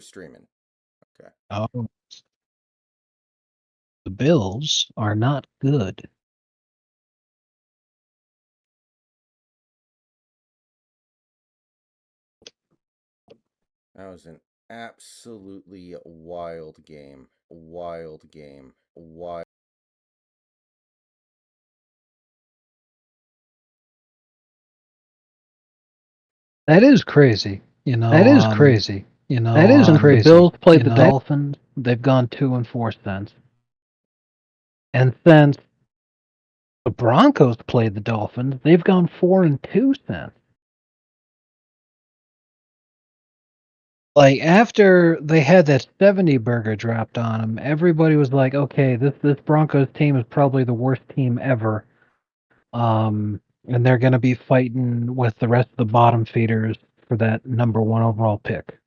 Streaming. Okay. Oh. The Bills are not good. That was an absolutely wild game. Wild game. Wild. That is crazy. That is crazy. Since the Bills played the Dolphins, they've gone 2-4 since. And since the Broncos played the Dolphins, they've gone 4-2 since. Like after they had that 70 burger dropped on them, everybody was like, "Okay, this Broncos team is probably the worst team ever." And they're going to be fighting with the rest of the bottom feeders for that number 1 overall pick.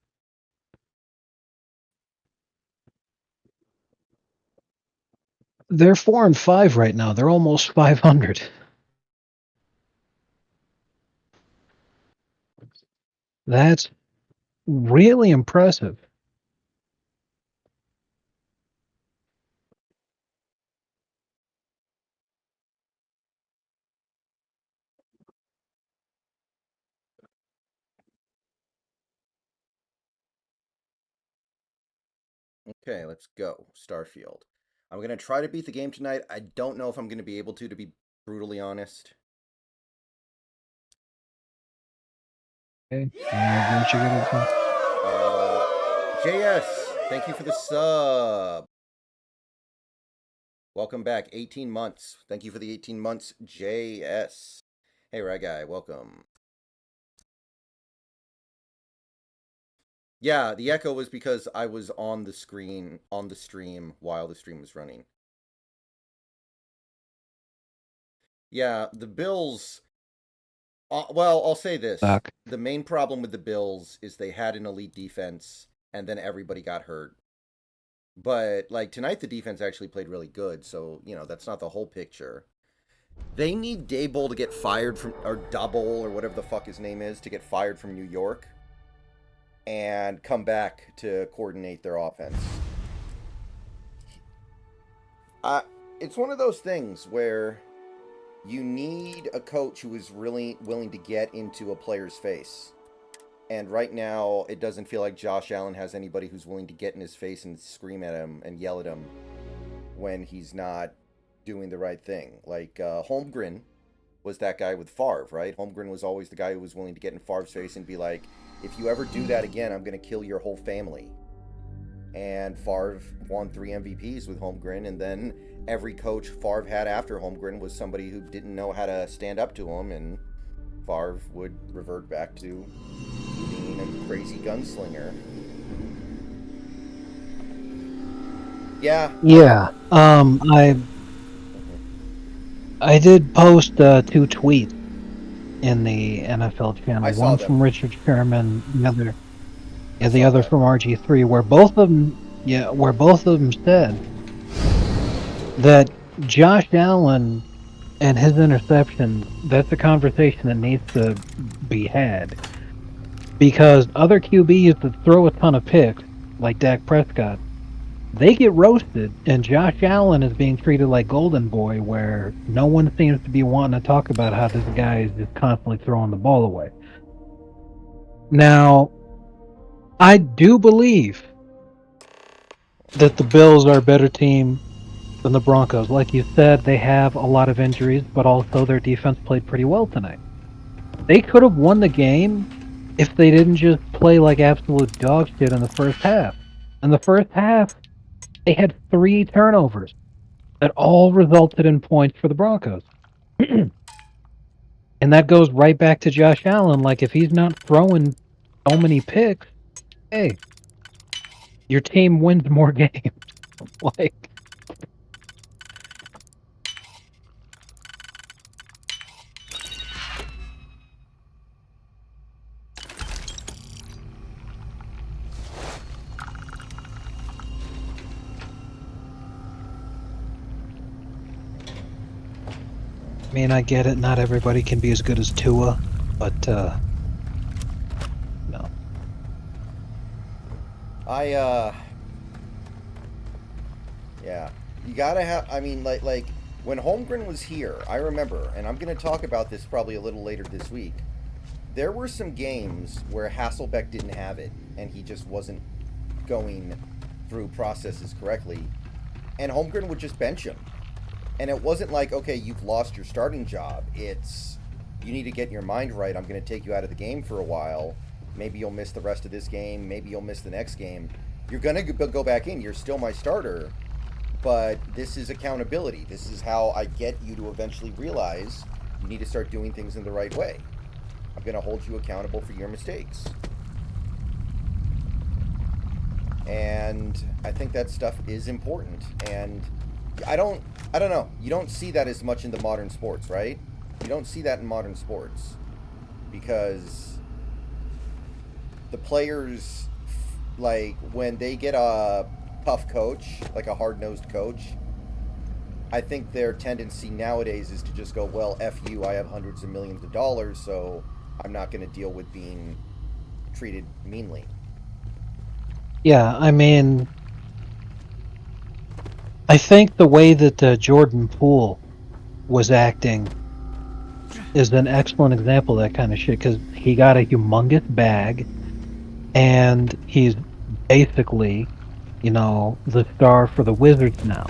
They're 4-5 right now. They're almost 500. That's really impressive. Okay, let's go. Starfield. I'm gonna try to beat the game tonight. I don't know if I'm gonna be able to be brutally honest. Okay. What you gonna do? JS, thank you for the sub. Welcome back. 18 months. Thank you for the 18 months, JS. Hey, Rag Guy, welcome. Yeah, the echo was because I was on the stream while the stream was running. Yeah, the Bills. Well, I'll say this. Suck. The main problem with the Bills is they had an elite defense, and then everybody got hurt. But, like, tonight the defense actually played really good, so, that's not the whole picture. They need Daboll to get fired from, or Double, or whatever the fuck his name is, to get fired from New York and come back to coordinate their offense. It's one of those things where you need a coach who is really willing to get into a player's face. And right now, it doesn't feel like Josh Allen has anybody who's willing to get in his face and scream at him and yell at him when he's not doing the right thing. Like, Holmgren was that guy with Favre, right? Holmgren was always the guy who was willing to get in Favre's face and be like, if you ever do that again, I'm going to kill your whole family. And Favre won 3 MVPs with Holmgren, and then every coach Favre had after Holmgren was somebody who didn't know how to stand up to him, and Favre would revert back to being a crazy gunslinger. Yeah. Yeah. I did post 2 tweets in the NFL channel. One from Richard Sherman, the other from RG3, where both of them said that Josh Allen and his interception, that's a conversation that needs to be had. Because other QBs that throw a ton of picks, like Dak Prescott, they get roasted, and Josh Allen is being treated like Golden Boy, where no one seems to be wanting to talk about how this guy is just constantly throwing the ball away. Now, I do believe that the Bills are a better team than the Broncos. Like you said, they have a lot of injuries, but also their defense played pretty well tonight. They could have won the game if they didn't just play like absolute dog shit in the first half. In the first half, they had 3 turnovers that all resulted in points for the Broncos. And that goes right back to Josh Allen. Like, if he's not throwing so many picks, hey, your team wins more games. Like, I mean, I get it. Not everybody can be as good as Tua, but no. I yeah. You gotta have. I mean, like when Holmgren was here, I remember, and I'm gonna talk about this probably a little later this week. There were some games where Hasselbeck didn't have it, and he just wasn't going through processes correctly, and Holmgren would just bench him. And it wasn't like, okay, you've lost your starting job. It's you need to get your mind right. I'm going to take you out of the game for a while. Maybe you'll miss the rest of this game. Maybe you'll miss the next game. You're going to go back in. You're still my starter. But this is accountability. This is how I get you to eventually realize you need to start doing things in the right way. I'm going to hold you accountable for your mistakes. And I think that stuff is important. And I don't know. You don't see that as much in the modern sports, right? You don't see that in modern sports because the players, like when they get a tough coach, like a hard-nosed coach, I think their tendency nowadays is to just go, well, F you, I have hundreds of millions of dollars, so I'm not going to deal with being treated meanly. Yeah, I mean, I think the way that Jordan Poole was acting is an excellent example of that kind of shit because he got a humongous bag and he's basically, the star for the Wizards now.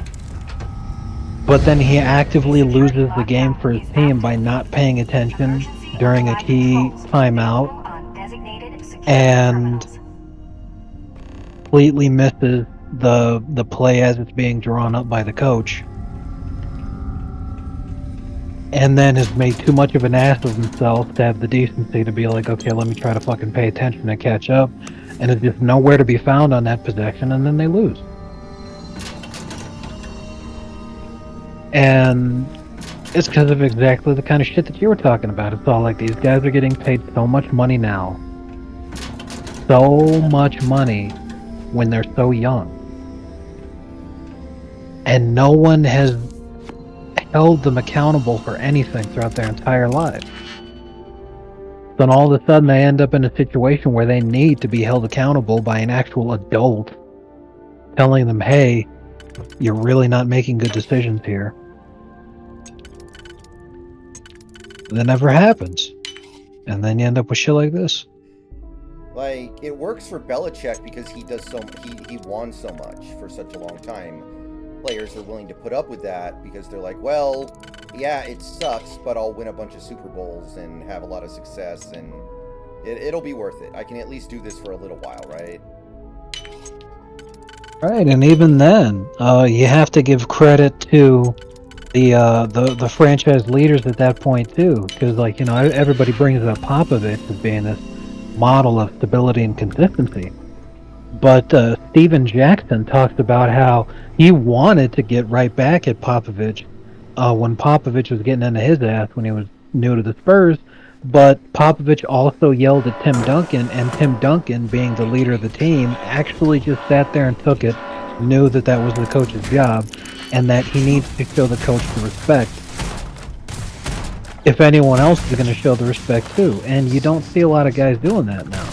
But then he actively loses the game for his team by not paying attention during a key timeout and completely misses the play as it's being drawn up by the coach. And then has made too much of an ass of himself to have the decency to be like, okay, let me try to fucking pay attention and catch up. And is just nowhere to be found on that possession, and then they lose. And it's because of exactly the kind of shit that you were talking about. It's all like these guys are getting paid so much money now. So much money when they're so young. And no one has held them accountable for anything throughout their entire lives. Then all of a sudden they end up in a situation where they need to be held accountable by an actual adult telling them, hey, you're really not making good decisions here. That never happens. And then you end up with shit like this. Like, it works for Belichick because he won so much for such a long time. Players are willing to put up with that because they're like, well, yeah, it sucks, but I'll win a bunch of Super Bowls and have a lot of success, and it'll be worth it. I can at least do this for a little while, right? Right, and even then, you have to give credit to the franchise leaders at that point too, because everybody brings up Popovich as being this model of stability and consistency. But Steven Jackson talks about how he wanted to get right back at Popovich when Popovich was getting into his ass when he was new to the Spurs. But Popovich also yelled at Tim Duncan, and Tim Duncan, being the leader of the team, actually just sat there and took it, knew that that was the coach's job, and that he needs to show the coach the respect if anyone else is going to show the respect too. And you don't see a lot of guys doing that now.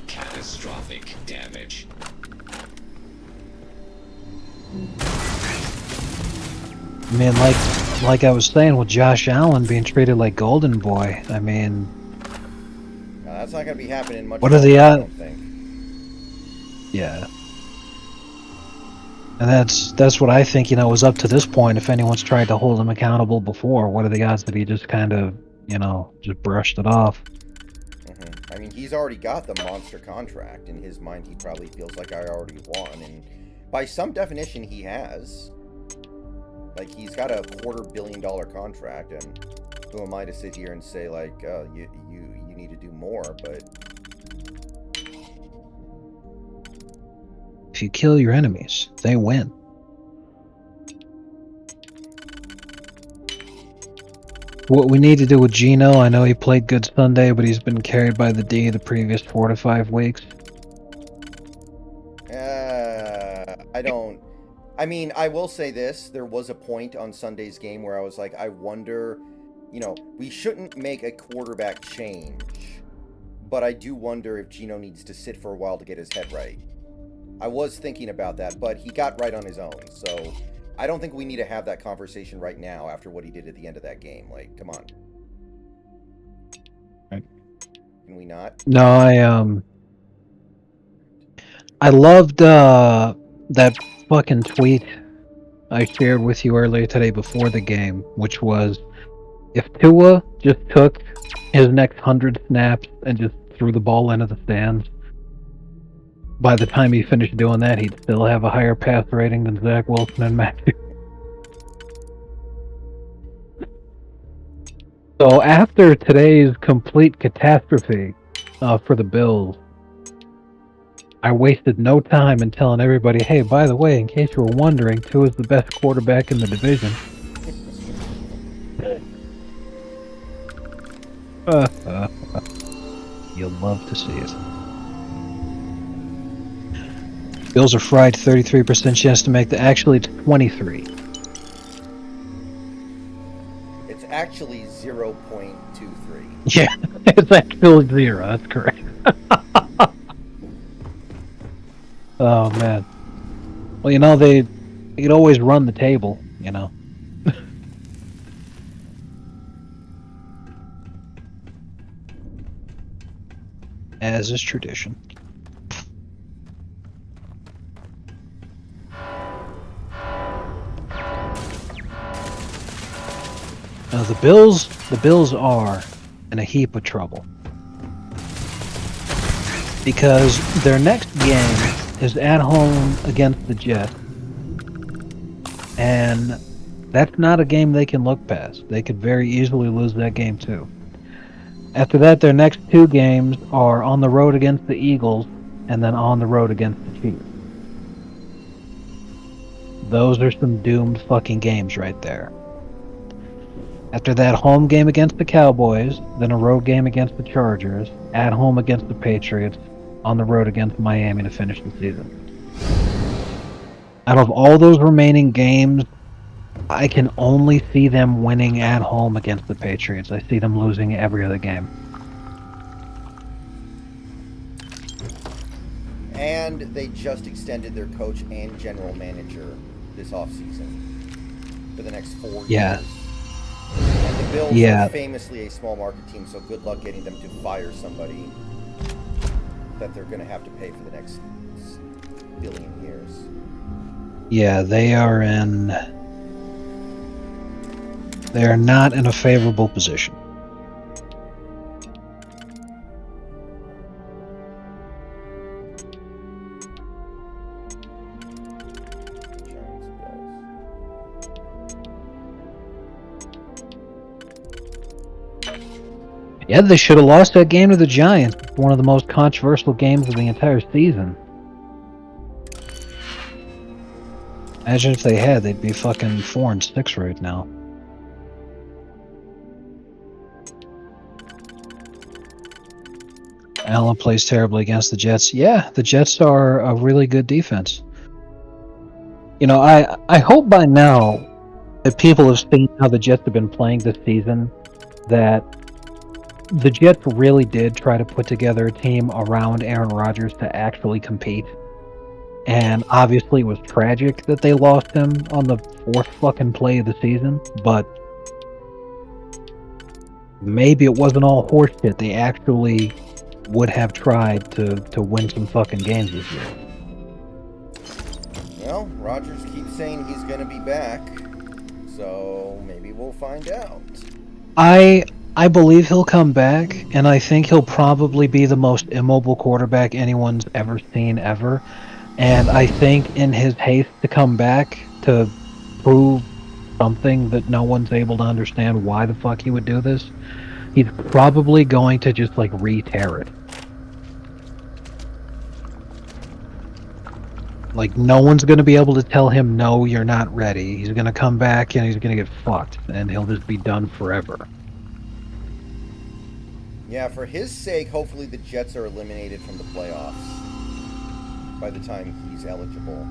Catastrophic damage. I mean, like I was saying with Josh Allen being treated like Golden Boy. I mean, That's not going to be happening much. What are the I don't think. Yeah. And that's what I think, was up to this point. If anyone's tried to hold him accountable before, what are the odds that he just kind of, just brushed it off? I mean, he's already got the monster contract. In his mind, he probably feels like I already won. And by some definition, he has. Like, he's got a $250 million contract. And who am I to sit here and say, like, you need to do more? But if you kill your enemies, they win. What we need to do with Gino, I know he played good Sunday, but he's been carried by the D the previous 4 to 5 weeks. I mean, I will say this. There was a point on Sunday's game where I was like, I wonder, we shouldn't make a quarterback change, but I do wonder if Gino needs to sit for a while to get his head right. I was thinking about that, but he got right on his own, so I don't think we need to have that conversation right now after what he did at the end of that game. Like, come on. Right. Can we not? No, I loved that fucking tweet I shared with you earlier today before the game, which was if Tua just took his next 100 snaps and just threw the ball into the stands, by the time he finished doing that, he'd still have a higher pass rating than Zach Wilson and Matthew. So after today's complete catastrophe for the Bills, I wasted no time in telling everybody, hey, by the way, in case you were wondering, Tua is the best quarterback in the division. You'll love to see it. Bills are fried, 33% chance to make actually it's 23. It's actually 0.23. Yeah, it's actually 0, that's correct. Oh, man. Well, you know, they could always run the table, you know. As is tradition. Now the Bills are in a heap of trouble. Because their next game is at home against the Jets. And that's not a game they can look past. They could very easily lose that game too. After that, their next 2 games are on the road against the Eagles and then on the road against the Chiefs. Those are some doomed fucking games right there. After that home game against the Cowboys, then a road game against the Chargers, at home against the Patriots, on the road against Miami to finish the season. Out of all those remaining games, I can only see them winning at home against the Patriots. I see them losing every other game. And they just extended their coach and general manager this offseason for the next 4 years. Yeah. And the Bills Yeah. are famously a small market team, so good luck getting them to fire somebody that they're going to have to pay for the next billion years. Yeah, they are not in a favorable position. Giants, Bills. Yeah, they should have lost that game to the Giants. One of the most controversial games of the entire season. Imagine if they had, they'd be fucking 4-6 right now. Allen plays terribly against the Jets. Yeah, the Jets are a really good defense. You know, I hope by now that people have seen how the Jets have been playing this season, that the Jets really did try to put together a team around Aaron Rodgers to actually compete. And obviously it was tragic that they lost him on the 4th fucking play of the season, but maybe it wasn't all horseshit. They actually would have tried to win some fucking games this year. Well, Rodgers keeps saying he's going to be back, so maybe we'll find out. I believe he'll come back, and I think he'll probably be the most immobile quarterback anyone's ever seen ever. And I think in his haste to come back to prove something that no one's able to understand why the fuck he would do this, he's probably going to just like re-tear it. Like, no one's going to be able to tell him, no, you're not ready. He's going to come back and he's going to get fucked, and he'll just be done forever. Yeah, for his sake, hopefully the Jets are eliminated from the playoffs by the time he's eligible.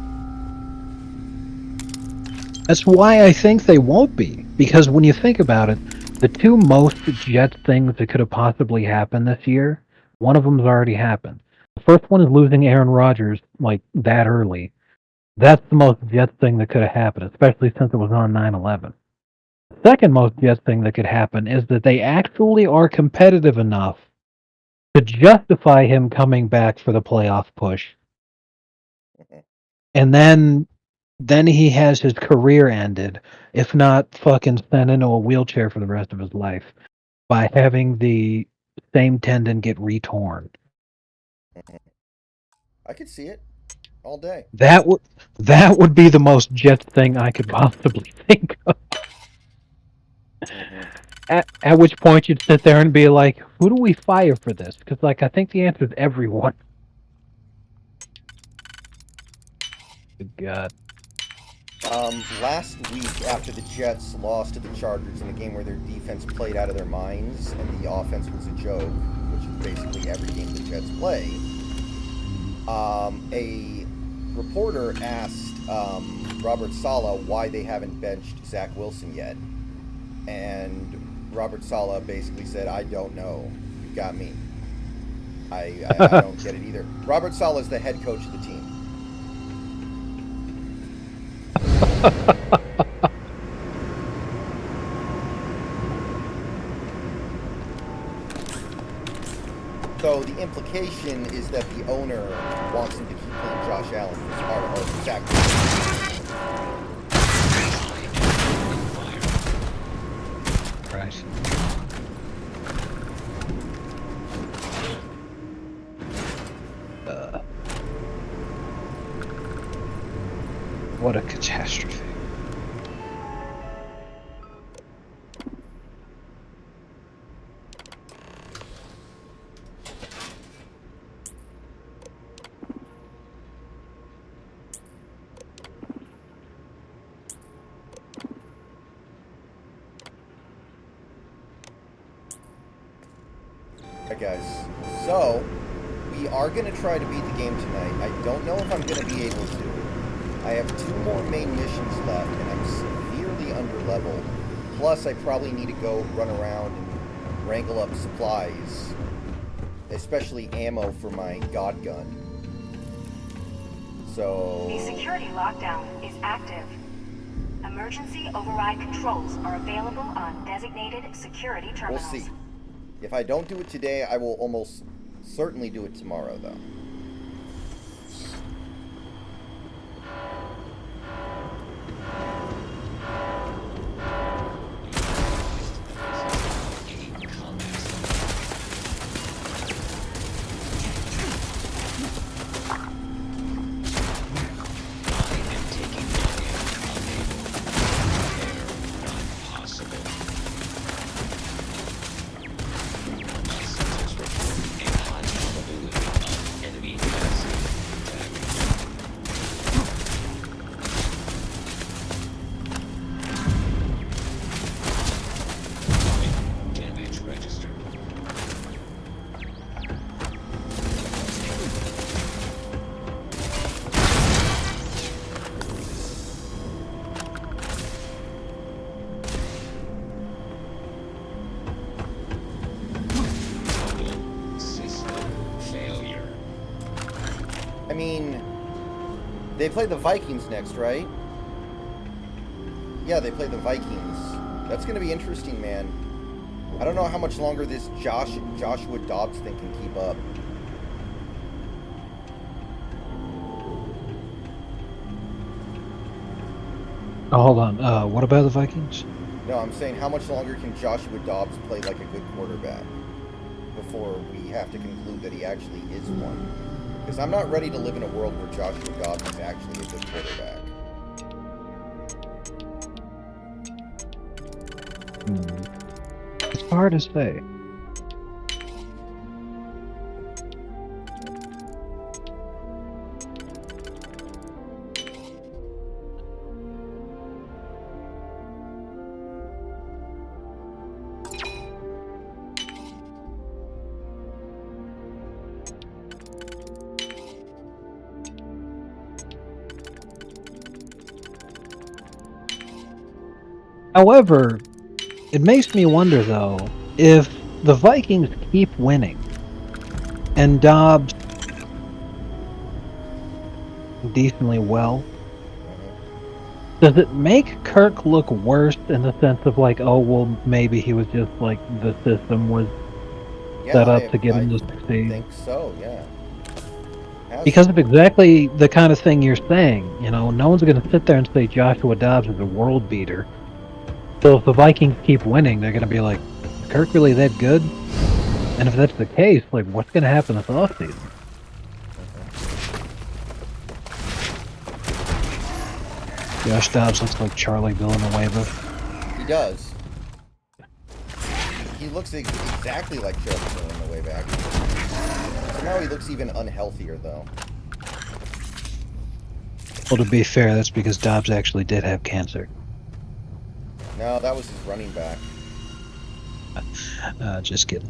That's why I think they won't be. Because when you think about it, the 2 most Jets things that could have possibly happened this year One of them's already happened. The first one is losing Aaron Rodgers like that early. That's the most Jets thing that could have happened, especially since it was on 9/11. The second most Jets thing that could happen is that they actually are competitive enough to justify him coming back for the playoff push. And then he has his career ended, if not fucking sent into a wheelchair for the rest of his life, by having the same tendon get retorn. I could see it all day. That would be the most Jets thing I could possibly think of. At which point you'd sit there and be like, who do we fire for this? Because like I think the answer is everyone. Good God. Last week, after the Jets lost to the Chargers in a game where their defense played out of their minds and the offense was a joke, which is basically every game the Jets play, a reporter asked Robert Saleh why they haven't benched Zach Wilson yet. And Robert Saleh basically said, I don't know. You've got me. I don't get it either. Robert Saleh is the head coach of the team. So the implication is that the owner wants him to keep playing Josh Allen or Zach Right. What a catastrophe. Alright guys, so we are going to try to beat the game tonight. I don't know if I'm going to be able to. I have 2 more main missions left and I'm severely underleveled. Plus I probably need to go run around and wrangle up supplies. Especially ammo for my God gun. So... The security lockdown is active. Emergency override controls are available on designated security terminals. we'll see. If I don't do it today, I will almost certainly do it tomorrow, though. I mean, they play the Vikings next, right? Yeah, they play the Vikings. That's going to be interesting, man. I don't know how much longer this Joshua Dobbs thing can keep up. Oh, hold on. What about the Vikings? No, I'm saying how much longer can Joshua Dobbs play like a good quarterback before we have to conclude that he actually is one? Because I'm not ready to live in a world where Joshua Dobbs is actually a good quarterback. It's hard to say. However, it makes me wonder, though, if the Vikings keep winning, and Dobbs decently well. Does it make Kirk look worse in the sense of like, oh well, maybe he was just like the system was Yeah, set up to get I him to succeed? think so. Yeah. Has Because to. of exactly the kind of thing you're saying. You know, no one's going to sit there and say Joshua Dobbs is a world beater. So if the Vikings keep winning, they're going to be like, is Kirk really that good? And if that's the case, like, what's going to happen this offseason? Josh Dobbs looks like Charlie Villanueva. He does. He looks exactly like Chelsea on the way back. So now he looks even unhealthier, though. Well, to be fair, that's because Dobbs actually did have cancer. No, that was his running back. Just kidding.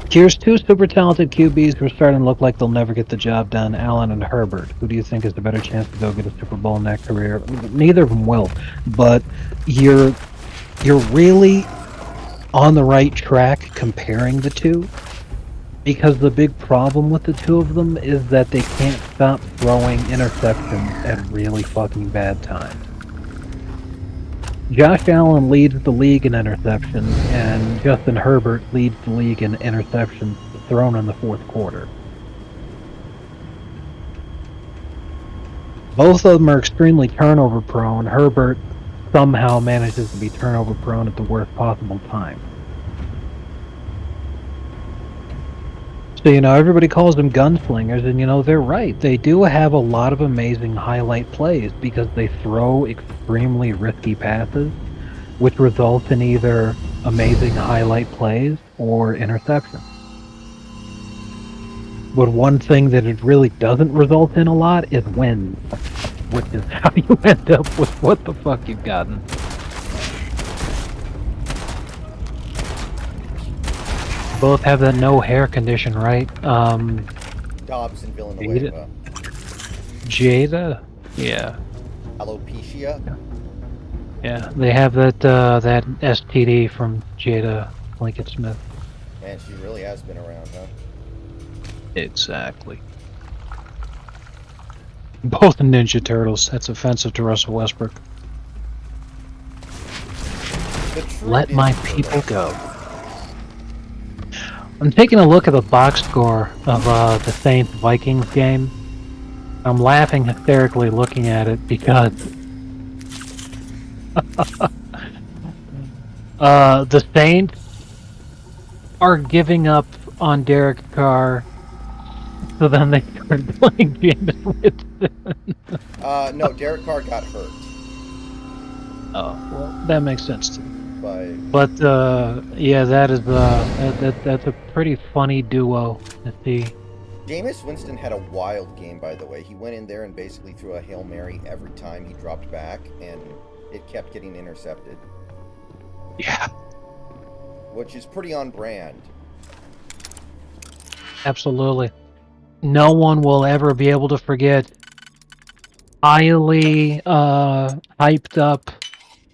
Here's two super talented QBs who are starting to look like they'll never get the job done, Allen and Herbert. Who do you think has the better chance to go get a Super Bowl in that career? Neither of them will, but you're really on the right track comparing the two, because the big problem with the two of them is that they can't stop throwing interceptions at really fucking bad times. Josh Allen leads the league in interceptions, and Justin Herbert leads the league in interceptions thrown in the fourth quarter. Both of them are extremely turnover prone. Herbert somehow manages to be turnover prone at the worst possible time. So, you know, everybody calls them gunslingers, and, you know, they're right. They do have a lot of amazing highlight plays because they throw extremely risky passes, which results in either amazing highlight plays or interceptions. But one thing that it really doesn't result in a lot is wins, which is how you end up with what the fuck you've gotten. Both have that no hair condition, right? Dobbs and Villanueva. Jada? Yeah. Alopecia? Yeah, they have that STD from Jada Pinkett Smith. Man, she really has been around, huh? Exactly. Both Ninja Turtles. That's offensive to Russell Westbrook. Let my people go. I'm taking a look at the box score of the Saints-Vikings game. I'm laughing hysterically looking at it because the Saints are giving up on Derek Carr, so then they started playing Jameis Winston. No, Derek Carr got hurt. Oh, well, that makes sense too. But Yeah, that's a pretty funny duo to see. Jameis Winston had a wild game, by the way. He went in there and basically threw a Hail Mary every time he dropped back, and it kept getting intercepted. Yeah. Which is pretty on brand. Absolutely. No one will ever be able to forget highly hyped up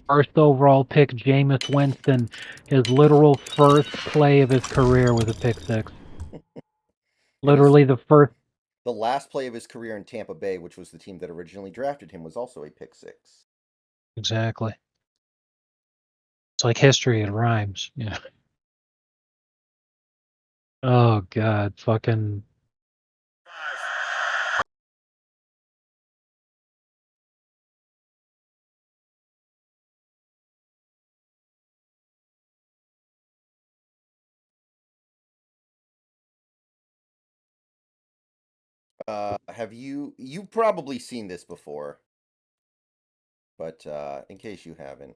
first overall pick Jameis Winston. His literal first play of his career was a pick six. Literally the first. The last play of his career in Tampa Bay, which was the team that originally drafted him, was also a pick six. Exactly. It's like history, it rhymes. Yeah. Oh god, fucking. Have you've probably seen this before, but in case you haven't.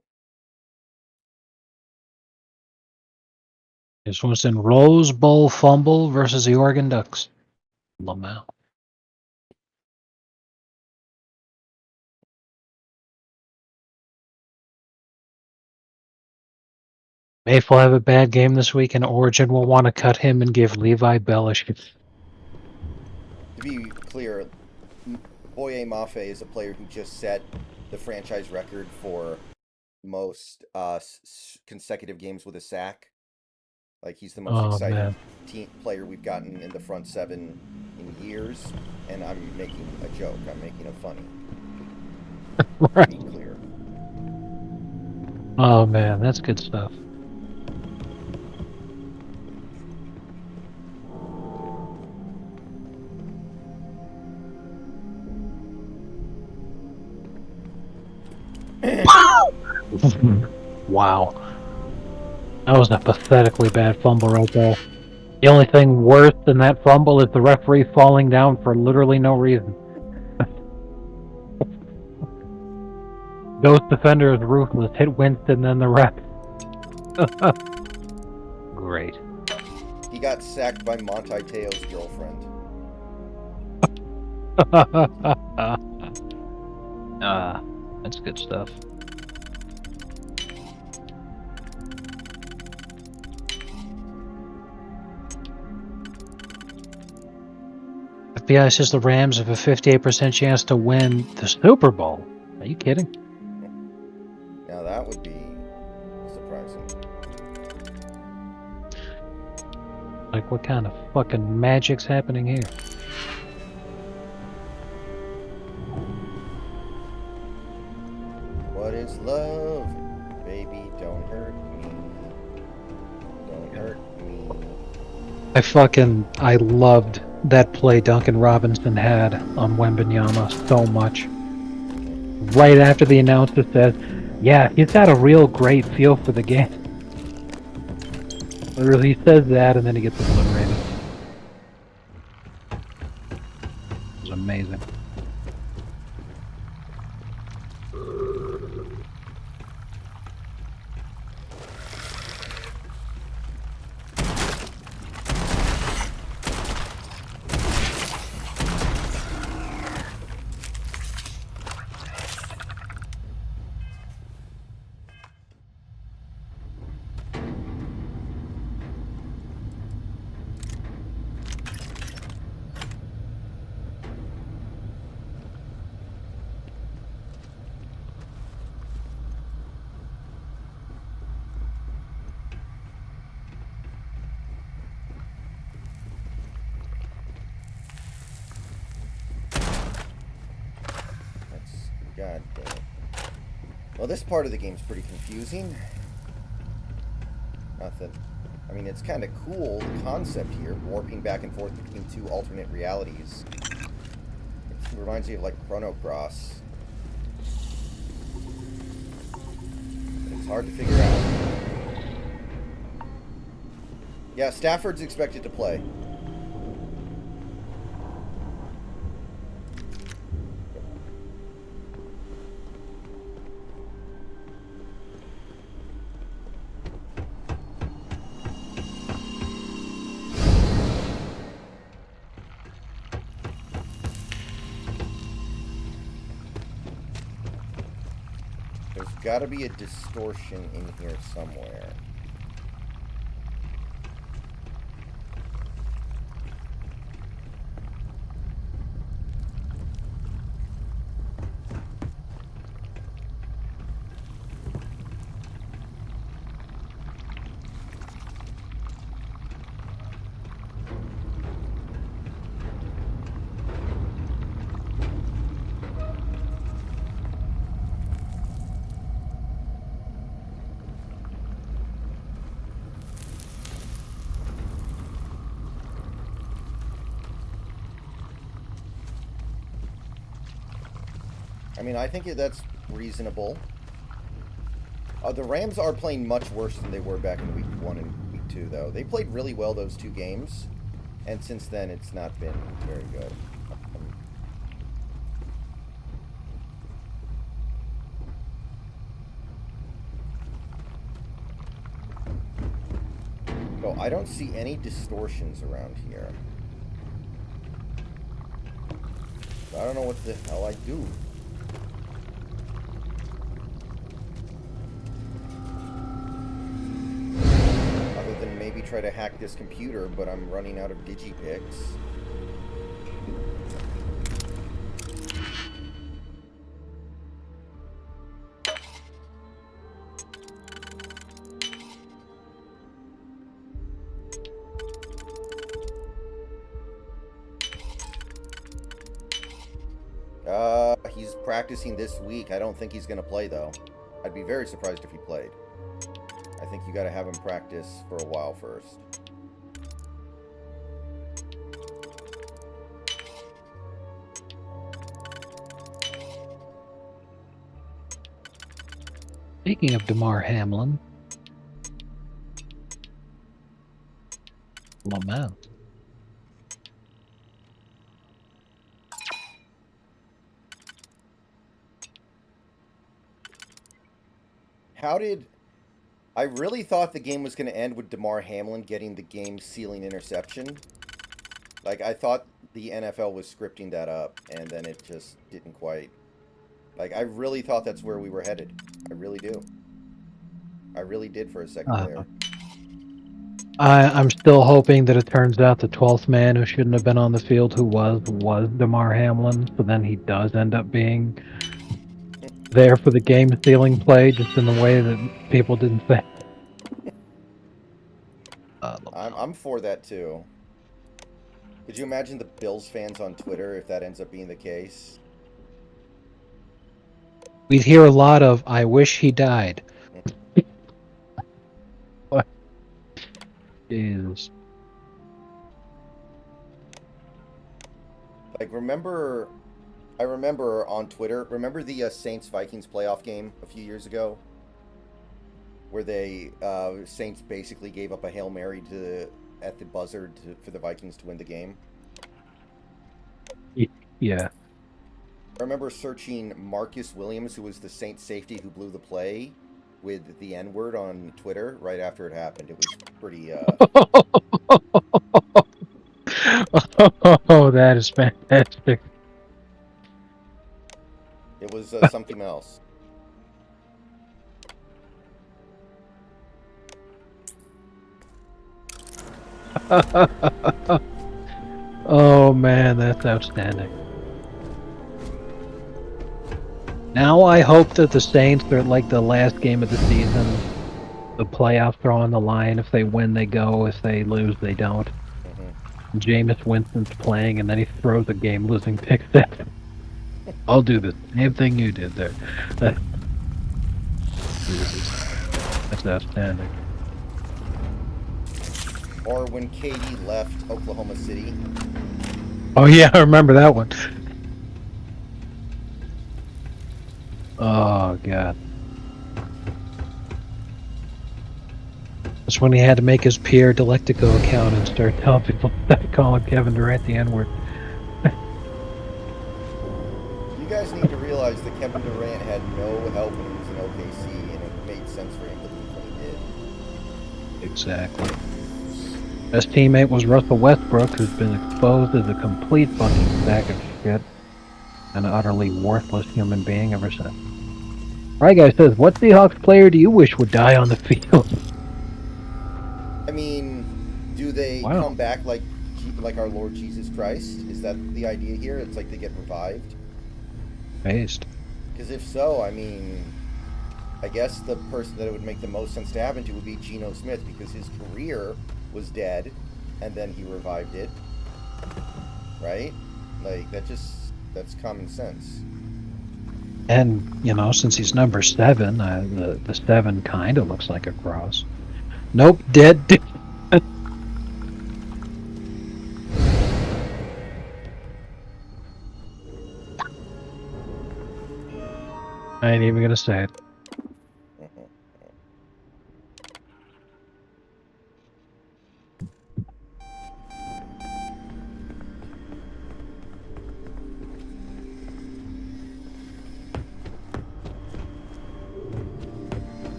This was in Rose Bowl fumble versus the Oregon Ducks. Lamau. Mayf will have a bad game this week, and Origin will want to cut him and give Levi Bell a shit. To be clear, Boye Mafe is a player who just set the franchise record for most consecutive games with a sack. Like, he's the most Oh exciting man. player we've gotten in the front seven in years, and I'm making a joke. I'm making it funny. To Right. be clear. Oh man, that's good stuff. Wow. That was a pathetically bad fumble right there. The only thing worse than that fumble is the referee falling down for literally no reason. Ghost defender is ruthless. Hit Winston, then the ref. Great. He got sacked by Monty Teo's girlfriend. That's good stuff. FBI says the Rams have a 58% chance to win the Super Bowl. Are you kidding? Now that would be surprising. Like, what kind of fucking magic's happening here? What is love? Baby, don't hurt me. Don't hurt me. I loved that play Duncan Robinson had on Wembanyama so much. Right after the announcer says, yeah, he's got a real great feel for the game. Literally, he says that and then he gets obliterated. It was amazing. God damn it. Well, this part of the game's pretty confusing. Nothing. I mean, it's kind of cool, the concept here, warping back and forth between two alternate realities. It reminds me of, like, Chrono Cross. It's hard to figure out. Yeah, Stafford's expected to play. There's got to be a distortion in here somewhere. I mean, I think that's reasonable. The Rams are playing much worse than they were back in week 1 and week 2, though. They played really well those 2 games, and since then it's not been very good. So I don't see any distortions around here. So I don't know what the hell I do. Other than maybe try to hack this computer, but I'm running out of digipicks. He's practicing this week. I don't think he's going to play, though. I'd be very surprised if he played. I think you got to have him practice for a while first. Speaking of DeMar Hamlin, lament. How did... I really thought the game was going to end with DeMar Hamlin getting the game-sealing interception. Like, I thought the NFL was scripting that up, and then it just didn't quite... Like, I really thought that's where we were headed. I really do. I really did for a second there. I'm still hoping that it turns out the 12th man who shouldn't have been on the field who was DeMar Hamlin, so then he does end up being there for the game-stealing play, just in the way that people didn't think. I'm for that, too. Could you imagine the Bills fans on Twitter if that ends up being the case? We'd hear a lot of, I wish he died. What? Jeez. Like, I remember on Twitter, remember the Saints-Vikings playoff game a few years ago? Where they, Saints basically gave up a Hail Mary at the buzzer for the Vikings to win the game? Yeah. I remember searching Marcus Williams, who was the Saints safety who blew the play, with the N-word on Twitter right after it happened. It was pretty, Oh, that is fantastic. it was something else. Oh man, that's outstanding. Now I hope that the Saints are like the last game of the season. The playoffs are on the line. If they win, they go. If they lose, they don't. Mm-hmm. Jameis Winston's playing, and then he throws a game-losing pick six. I'll do the same thing you did there. That's outstanding. Or when Katie left Oklahoma City. Oh yeah, I remember that one. Oh god. That's when he had to make his Pierre Delectico account and start telling people that calling Kevin Durant the N-word. You guys need to realize that Kevin Durant had no help when he was in OKC, and it made sense for him to leave when he did. Exactly. Best teammate was Russell Westbrook, who's been exposed as a complete fucking sack of shit. An utterly worthless human being ever since. Right guy says, what Seahawks player do you wish would die on the field? I mean, do they come back like our Lord Jesus Christ? Is that the idea here? It's like they get revived? Based. Because if so, I mean, I guess the person that it would make the most sense to happen to would be Geno Smith, because his career was dead, and then he revived it. Right? Like, that's common sense. And, you know, since he's number 7, the 7 kind of looks like a cross. Nope, dead. I ain't even gonna say it.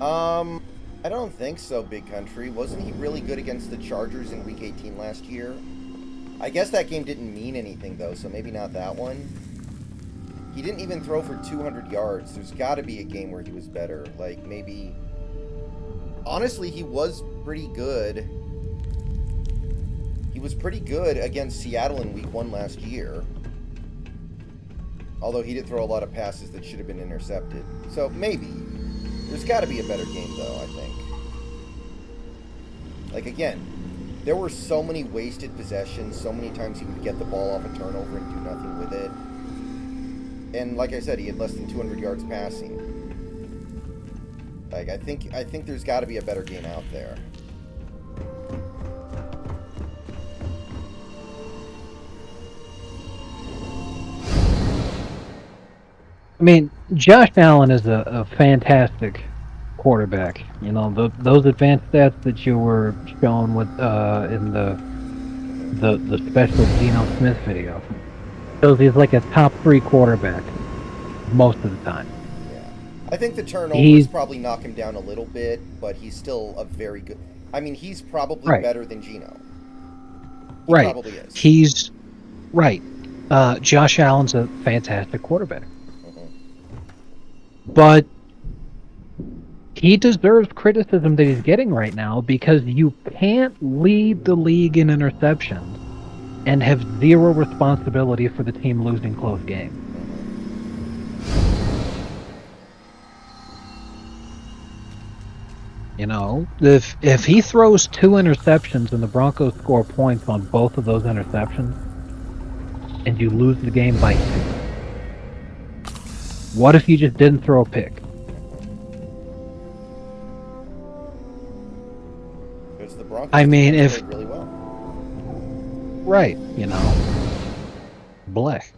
I don't think so, Big Country. Wasn't he really good against the Chargers in Week 18 last year? I guess that game didn't mean anything, though, so maybe not that one. He didn't even throw for 200 yards. There's got to be a game where he was better. Like, maybe... Honestly, he was pretty good. He was pretty good against Seattle in Week 1 last year. Although he did throw a lot of passes that should have been intercepted. So, maybe. There's got to be a better game, though, I think. Like, again, there were so many wasted possessions. So many times he would get the ball off a turnover and do nothing with it. And like I said, he had less than 200 yards passing. Like, I think there's got to be a better game out there. I mean, Josh Allen is a fantastic quarterback. You know, those advanced stats that you were shown with in the special Geno Smith video shows he's like a top 3 quarterback most of the time. Yeah. I think the turnovers He's- probably knock him down a little bit, but he's still a very good... I mean, he's probably Right. better than Geno. He Right. probably is. He's right. Josh Allen's a fantastic quarterback. But he deserves criticism that he's getting right now because you can't lead the league in interceptions and have zero responsibility for the team losing close games. You know, if he throws 2 interceptions and the Broncos score points on both of those interceptions and you lose the game by 2, what if you just didn't throw a pick? Because the Broncos I mean, defense if- played really well. Right, you know. Blech.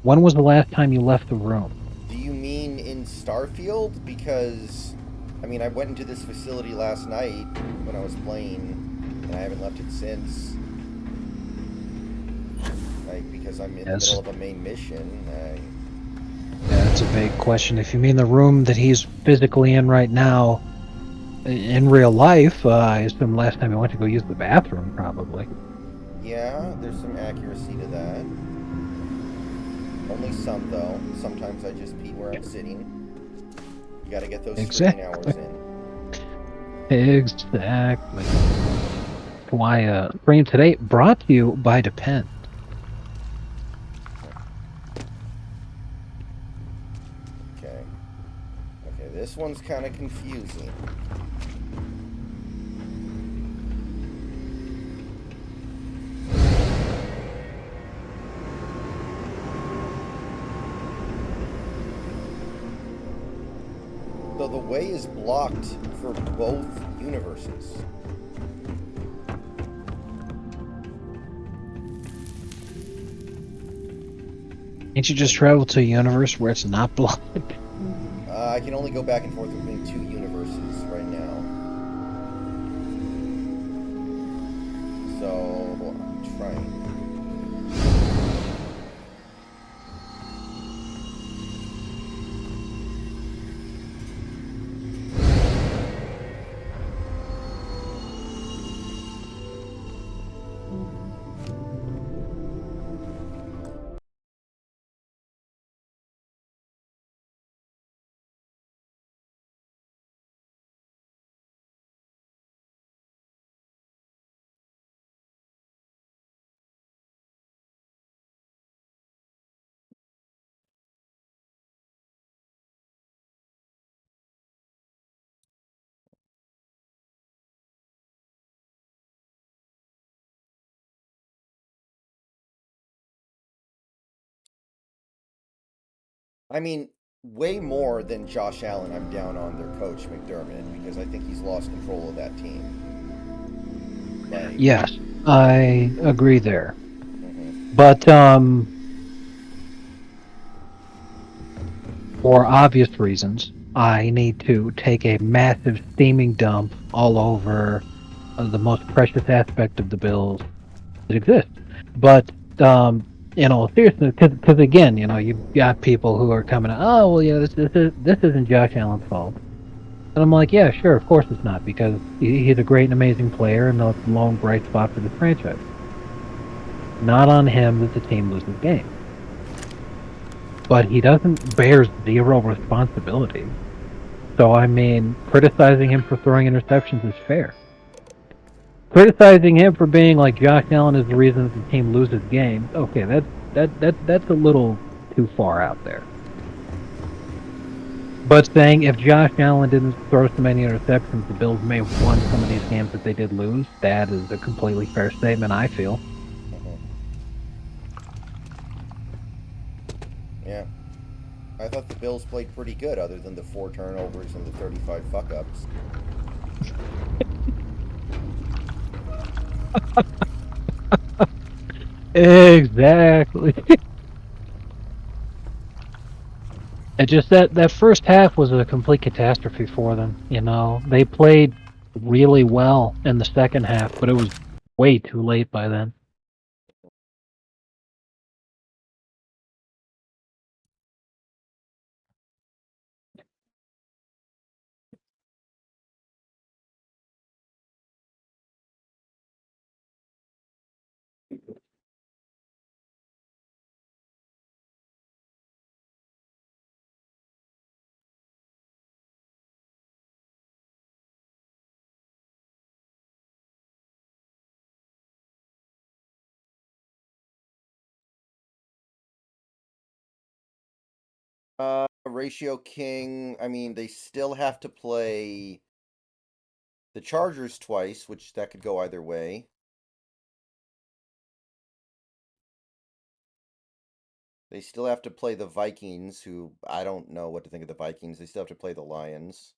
When was the last time you left the room? Do you mean in Starfield? Because, I mean, I went into this facility last night when I was playing, and I haven't left it since. Like, because I'm in the Yes. middle of a main mission. Yeah, that's a big question. If you mean the room that he's physically in right now, in real life, I assume last time he went to go use the bathroom, probably. Yeah, there's some accuracy to that. Only some, though. Sometimes I just pee where I'm sitting. You gotta get those Exactly. 13 hours in. Exactly. Why, Stream Today brought to you by Depend. Okay. Okay, this one's kind of confusing. So the way is blocked for both universes. Can't you just travel to a universe where it's not blocked? I can only go back and forth between 2 universes right now. So, I'm trying. I mean, way more than Josh Allen, I'm down on their coach, McDermott, because I think he's lost control of that team. Like, Yes, I agree there. mhm. But, for obvious reasons, I need to take a massive steaming dump all over the most precious aspect of the Bills that exists. But, in all seriousness, because again, you know, you've got people who are coming, oh, well, yeah, this isn't Josh Allen's fault. And I'm like, yeah, sure, of course it's not, because he's a great and amazing player and the lone bright spot for this franchise. Not on him that the team loses games. But he doesn't bear zero responsibility. So, I mean, criticizing him for throwing interceptions is fair. Criticizing him for being like Josh Allen is the reason that the team loses games, okay, that's a little too far out there. But saying if Josh Allen didn't throw so many interceptions, the Bills may have won some of these games that they did lose, that is a completely fair statement, I feel. Yeah. I thought the Bills played pretty good, other than the 4 turnovers and the 35 fuck ups. Exactly. It just that first half was a complete catastrophe for them. They played really well in the second half, but it was way too late by then. Ratio King, I mean, they still have to play the Chargers twice, which that could go either way. They still have to play the Vikings, who I don't know what to think of the Vikings. They still have to play the Lions.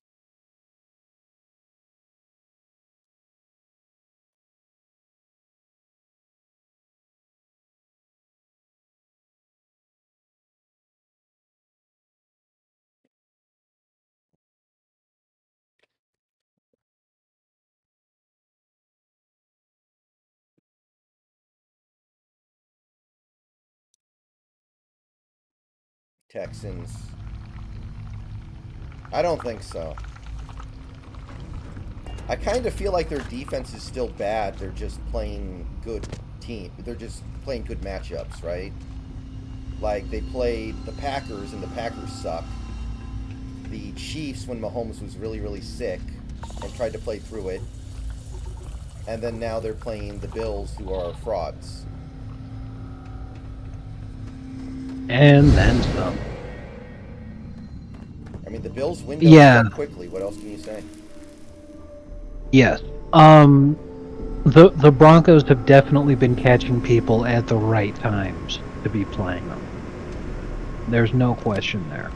Texans. I don't think so. I kind of feel like their defense is still bad. They're just playing good team. They're just playing good matchups, right? Like they played the Packers and the Packers suck. The Chiefs when Mahomes was really, really sick and tried to play through it. And then now they're playing the Bills, who are frauds. And then some. I mean, the Bills' windows Yeah, shut quickly. What else can you say? yes. The Broncos have definitely been catching people at the right times to be playing them. There's no question there.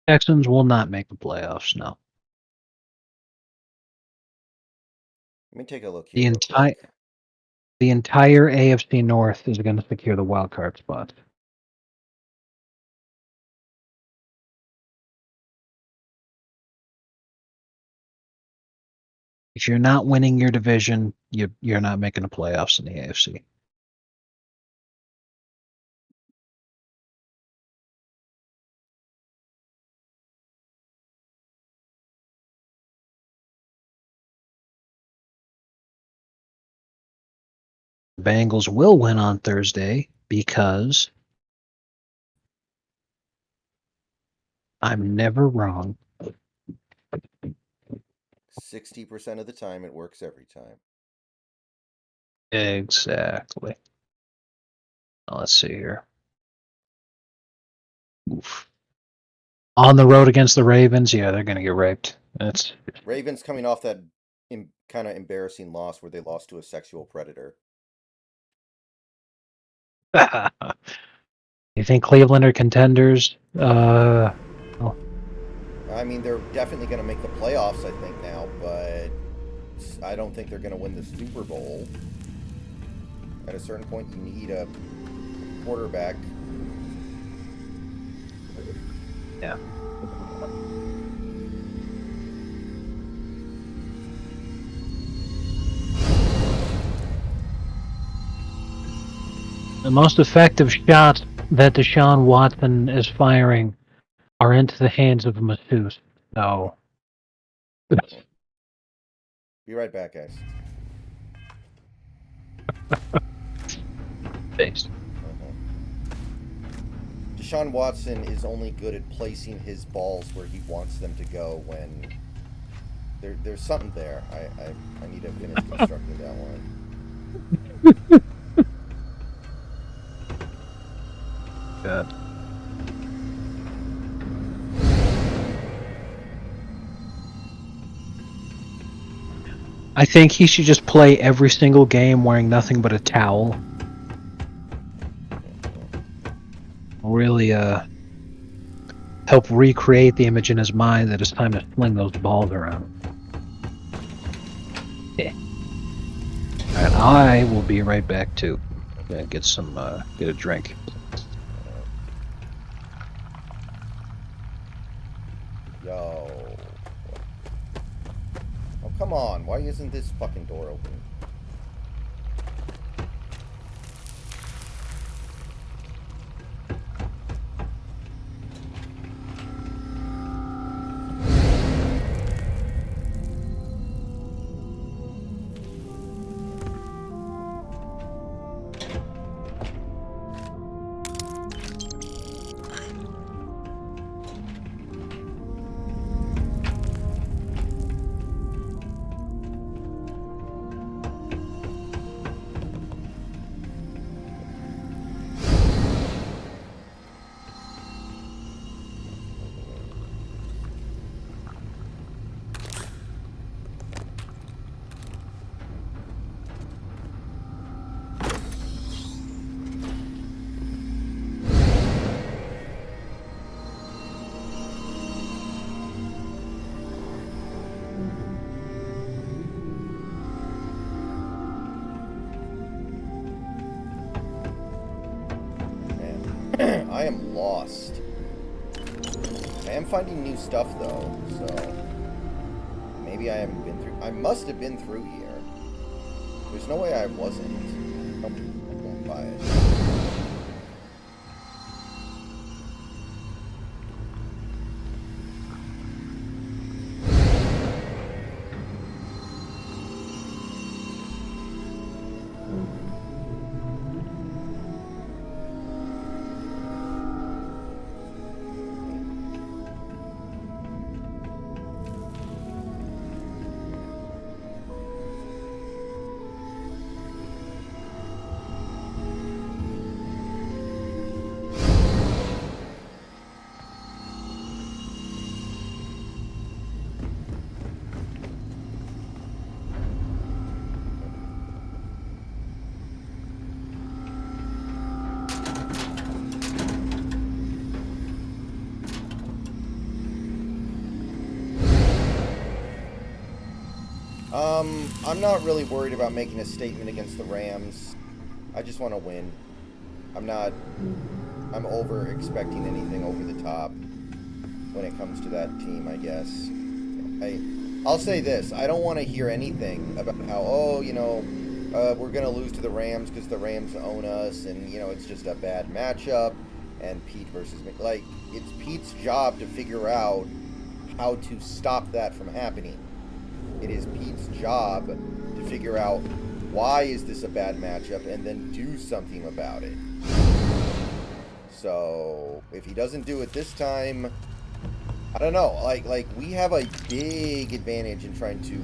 Texans will not make the playoffs, no. Let me take a look here The real entire quick. the entire AFC North is going to secure the wild card spot. If you're not winning your division, you're not making the playoffs in the AFC. The Bengals will win on Thursday because I'm never wrong. 60% of the time, it works every time. Exactly. Now, let's see here. Oof. On the road against the Ravens, yeah, they're going to get raped. That's Ravens coming off that kind of embarrassing loss where they lost to a sexual predator. You think Cleveland are contenders? I mean, they're definitely going to make the playoffs, I think, now, but I don't think they're going to win the Super Bowl. At a certain point, you need a quarterback. Yeah. The most effective shot that Deshaun Watson is firing are into the hands of a masseuse. So, Be right back, guys. based. Deshaun Watson is only good at placing his balls where he wants them to go when there's something there. I need to finish constructing that one. Good. I think he should just play every single game wearing nothing but a towel. Really, help recreate the image in his mind that it's time to fling those balls around. Yeah. Alright, I will be right back too. Get a drink. Yo. Oh, come on. Why isn't this fucking door open? Man, I am lost. I am finding new stuff though, so maybe I haven't been through. I must have been through here. There's no way I wasn't. I won't buy it. I'm not really worried about making a statement against the Rams. I just want to win. I'm over expecting anything over the top when it comes to that team, I guess. I'll say this. I don't want to hear anything about how, we're going to lose to the Rams because the Rams own us and, it's just a bad matchup and Pete versus me. Like, it's Pete's job to figure out how to stop that from happening. It is Pete's job to figure out why is this a bad matchup and then do something about it. So if he doesn't do it this time, I don't know. Like we have a big advantage in trying to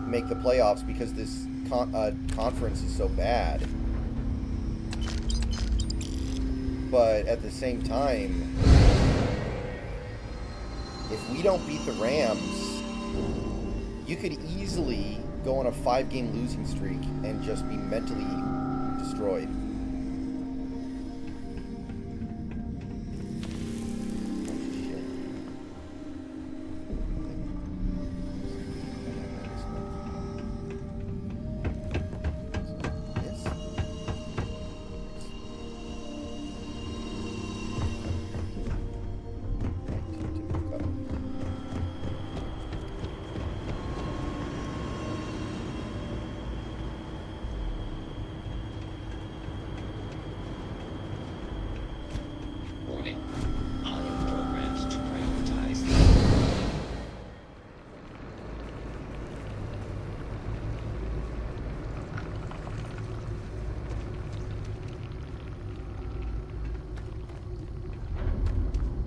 make the playoffs because this conference is so bad. But at the same time, if we don't beat the Rams, you could easily go on a 5-game losing streak and just be mentally destroyed.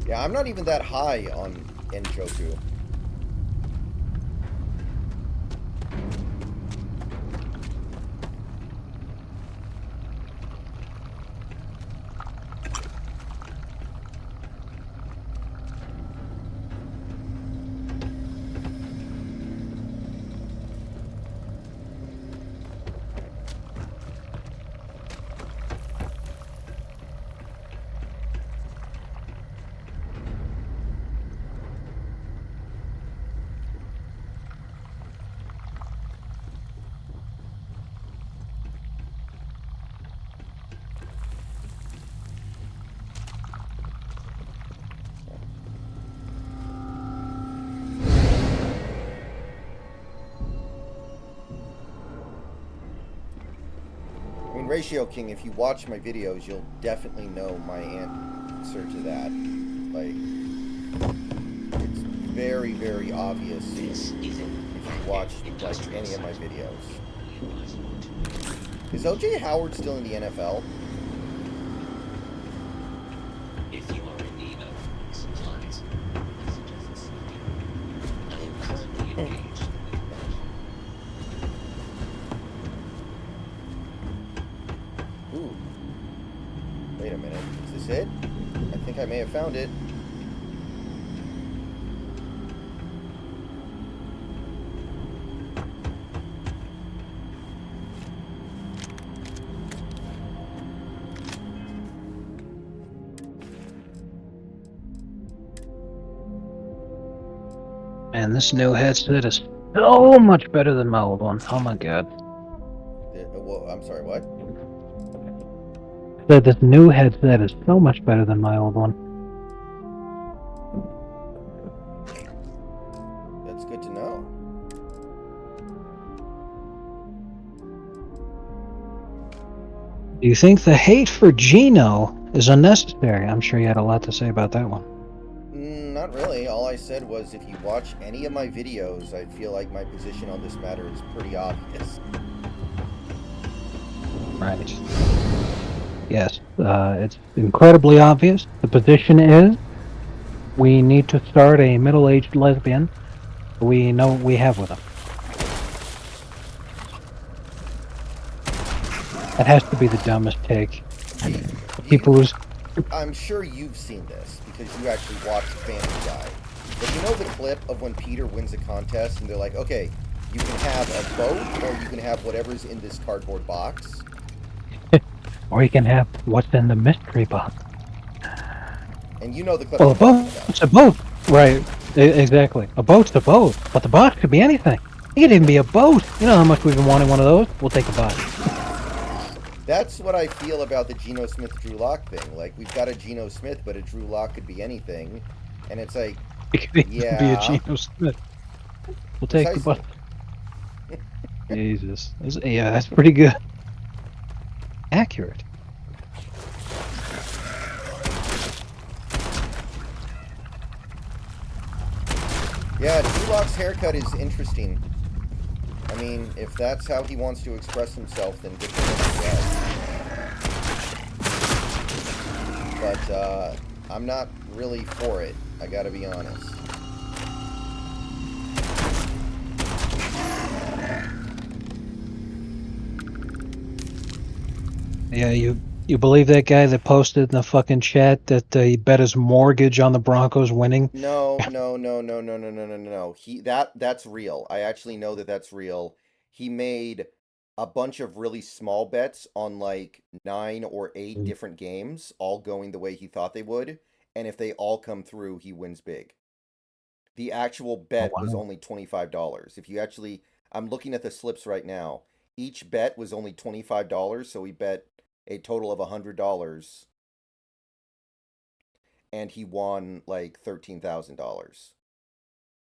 Yeah, I'm not even that high on Enjoku. I mean, Ratio King, if you watch my videos, you'll definitely know my answer to that. Like, it's very, very obvious This is an if you watch, like, industrial any of my site. videos. You might want to. Is OJ Howard still in the NFL? If you are in need of supplies, I suggest seeking. I am currently engaged with Ooh. Wait a minute. Is this it? I think I may have found it. And this new headset is so much better than my old one. Oh my god. Well, I'm sorry, what? Said this new headset is so much better than my old one. That's good to know. Do you think the hate for Gino is unnecessary? I'm sure you had a lot to say about that one. Not really. All I said was if you watch any of my videos, I feel like my position on this matter is pretty obvious. Right. Yes, it's incredibly obvious. The position is we need to start a middle-aged lesbian. We know what we have with them. That has to be the dumbest take. You, People who's I'm sure you've seen this because you actually watch Family Guy. But you know the clip of when Peter wins a contest and they're like, okay, you can have a boat or you can have whatever's in this cardboard box. or you can have what's in the mystery box. And you know the clip Well, I'm a talking about. boat's a boat. Right, exactly. A boat's a boat, but the box could be anything. It could even be a boat. You know how much we've been wanting one of those? We'll take a box. That's what I feel about the Geno Smith Drew Lock thing. Like, we've got a Geno Smith, but a Drew Lock could be anything. And it's like, It could even be a yeah, Geno Smith. We'll take the precisely. boat. Jesus. Yeah, that's pretty good. Accurate. Yeah, Drew Lock's haircut is interesting. I mean, if that's how he wants to express himself, then good for him, I guess. But, I'm not really for it, I gotta be honest. Yeah, you believe that guy that posted in the fucking chat that he bet his mortgage on the Broncos winning? No, no, no, no, no, no, no, no, no, no. That's real. I actually know that that's real. He made a bunch of really small bets on like 9 or 8 Mm. different games, all going the way he thought they would, and if they all come through, he wins big. The actual Oh bet was wow. only $25. If you actually, I'm looking at the slips right now. Each bet was only $25, so he bet a total of $100 and he won like $13,000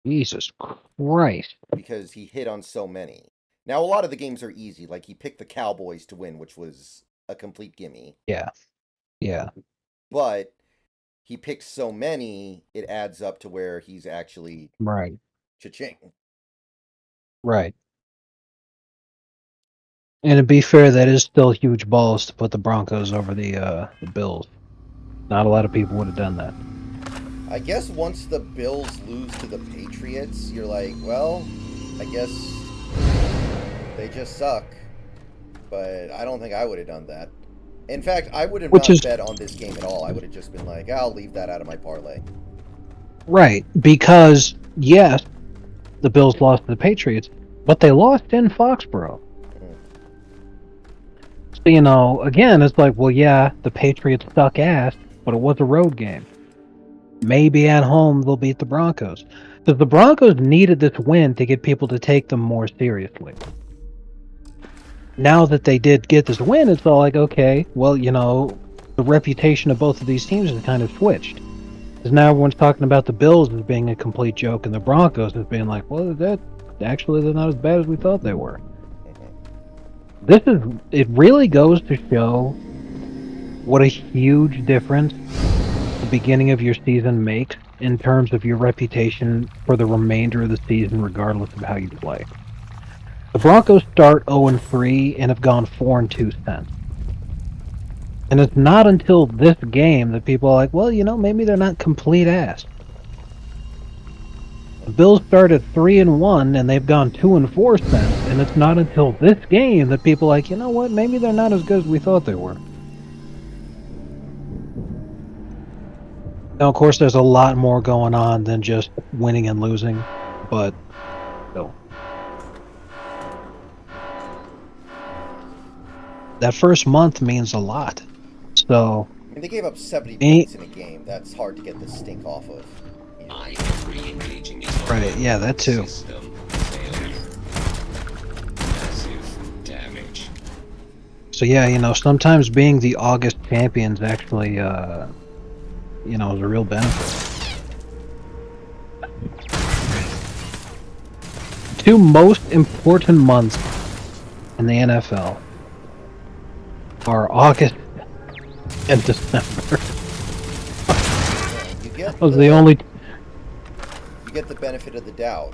Jesus Christ. because he hit on so many. Now, a lot of the games are easy. Like, he picked the Cowboys to win, which was a complete gimme. Yeah. Yeah. But he picked so many, it adds up to where he's actually Right. cha-ching. Right. And to be fair, that is still huge balls to put the Broncos over the Bills. Not a lot of people would have done that. I guess once the Bills lose to the Patriots, you're like, well, I guess they just suck. But I don't think I would have done that. In fact, I would have Which not is bet on this game at all. I would have just been like, I'll leave that out of my parlay. right, because yes, the Bills lost to the Patriots, but they lost in Foxborough. So, you know, again, it's like, well, yeah, the Patriots suck ass, but it was a road game. Maybe at home they'll beat the Broncos. Because the Broncos needed this win to get people to take them more seriously. Now that they did get this win, it's all like, okay, well, you know, the reputation of both of these teams has kind of switched. Because now everyone's talking about the Bills as being a complete joke and the Broncos as being like, well, they're not as bad as we thought they were. It really goes to show what a huge difference the beginning of your season makes in terms of your reputation for the remainder of the season, regardless of how you play. The Broncos start 0-3 and have gone 4-2 since. And it's not until this game that people are like, well, you know, maybe they're not complete ass. The Bills started 3-1 and they've gone 2-4 since, and it's not until this game that people are like, you know what, maybe they're not as good as we thought they were. Now, of course, there's a lot more going on than just winning and losing, but still. That first month means a lot. So, I mean, they gave up 70 points in a game. That's hard to get the stink off of. You know? I am re-engaging in right, yeah, that too. system failure. Massive damage. So yeah, you know, sometimes being the August champions actually, you know, is a real benefit. Two most important months in the NFL are August and December. You get Those are the only... You get the benefit of the doubt.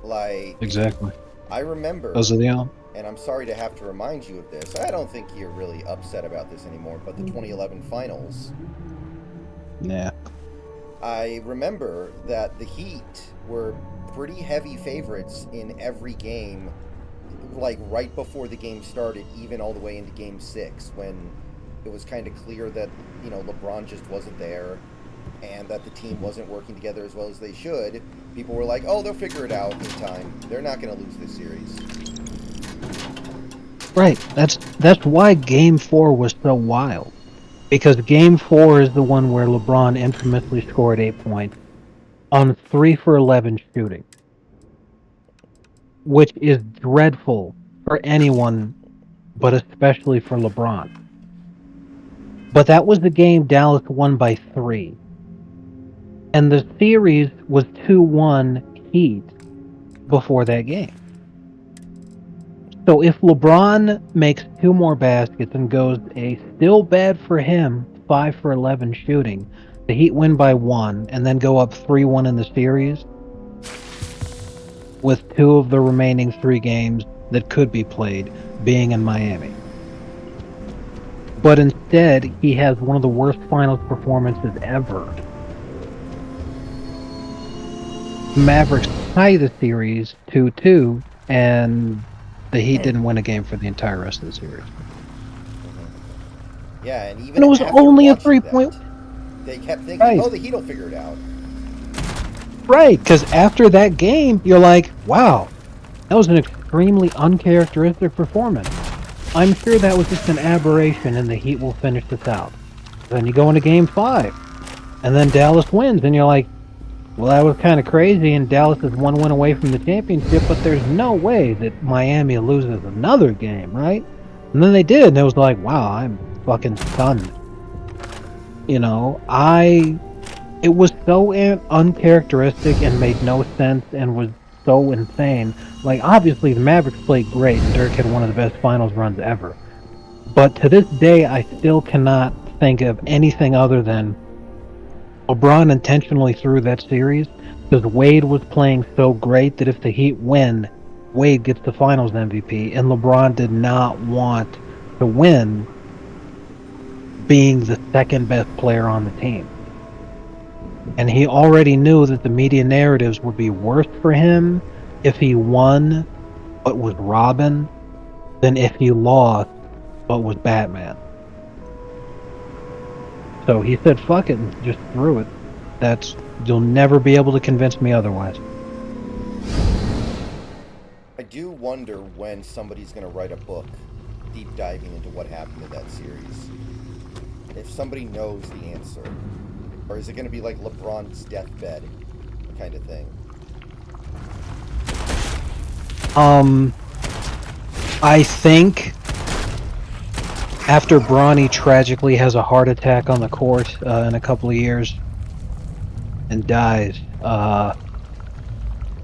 Like... Exactly. I remember... Those are the only... And I'm sorry to have to remind you of this. I don't think you're really upset about this anymore, but the 2011 finals... Yeah. I remember that the Heat were pretty heavy favorites in every game, like right before the game started, even all the way into Game 6, when it was kind of clear that, you know, LeBron just wasn't there and that the team wasn't working together as well as they should. People were like, oh, they'll figure it out in time. They're not going to lose this series. Right. That's why Game 4 was so wild. Because Game 4 is the one where LeBron infamously scored 8 points on 3 for 11 shooting. Which is dreadful for anyone, but especially for LeBron. But that was the game Dallas won by 3. And the series was 2-1 Heat before that game. So if LeBron makes 2 more baskets and goes a still bad for him 5 for 11 shooting, the Heat win by 1 and then go up 3-1 in the series with 2 of the remaining 3 games that could be played being in Miami. But instead, he has one of the worst finals performances ever. Mavericks tie the series 2-2 and the Heat didn't win a game for the entire rest of the series. Yeah, and even And it was after only a watching 3-point. they kept thinking, Right. oh, the Heat will figure it out. Right, because after that game, you're like, wow, that was an extremely uncharacteristic performance. I'm sure that was just an aberration and the Heat will finish this out. Then you go into Game 5, and then Dallas wins, and you're like, well, that was kind of crazy, and Dallas is 1 win away from the championship, but there's no way that Miami loses another game, right? And then they did, and it was like, wow, I'm fucking stunned. You know, it was so uncharacteristic and made no sense and was so insane. Like, obviously, the Mavericks played great, and Dirk had one of the best finals runs ever. But to this day, I still cannot think of anything other than LeBron intentionally threw that series because Wade was playing so great that if the Heat win, Wade gets the Finals MVP, and LeBron did not want to win being the second best player on the team. And he already knew that the media narratives would be worse for him if he won but was Robin than if he lost but was Batman. So he said, fuck it, and just threw it. You'll never be able to convince me otherwise. I do wonder when somebody's going to write a book deep diving into what happened in that series. If somebody knows the answer. Or is it going to be like LeBron's deathbed kind of thing? I think after Bronny tragically has a heart attack on the court in a couple of years and dies,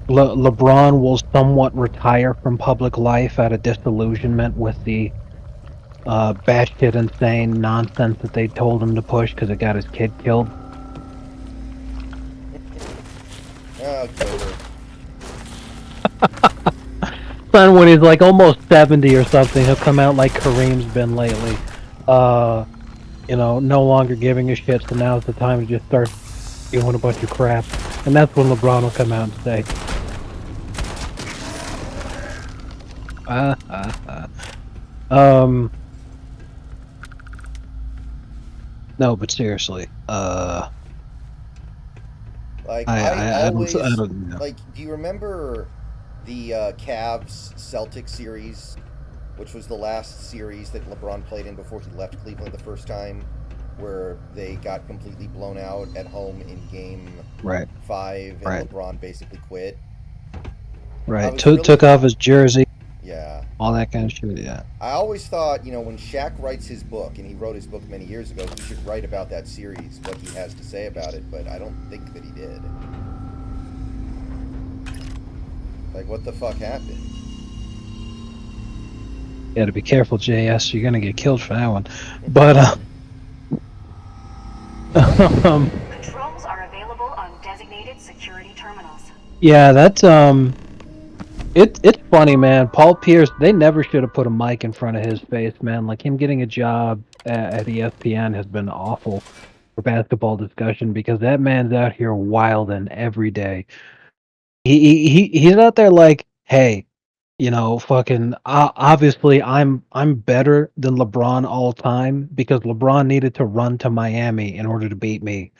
LeBron will somewhat retire from public life out of disillusionment with the batshit insane nonsense that they told him to push because it got his kid killed. Oh, Gilbert. Then when he's like almost 70 or something, he'll come out like Kareem's been lately. No longer giving a shit, so now's the time to just start doing a bunch of crap. And that's when LeBron will come out and say, no, but seriously, Like, I don't know. Like, do you remember the Cavs Celtics series, which was the last series that LeBron played in before he left Cleveland the first time, where they got completely blown out at home in Game Right, 5, and right, LeBron basically quit? right. Took off his jersey, Yeah. all that kind of shit. Yeah. I always thought, when Shaq writes his book, and he wrote his book many years ago, he should write about that series, what he has to say about it, but I don't think that he did. Like, what the fuck happened? You got to be careful, JS. You're gonna get killed for that one. But Controls are available on designated security terminals. yeah, that's it's funny, man. Paul Pierce, they never should have put a mic in front of his face, man. Like him getting a job at ESPN has been awful for basketball discussion because that man's out here wilding every day. He's out there like, hey, fucking obviously I'm better than LeBron all time because LeBron needed to run to Miami in order to beat me.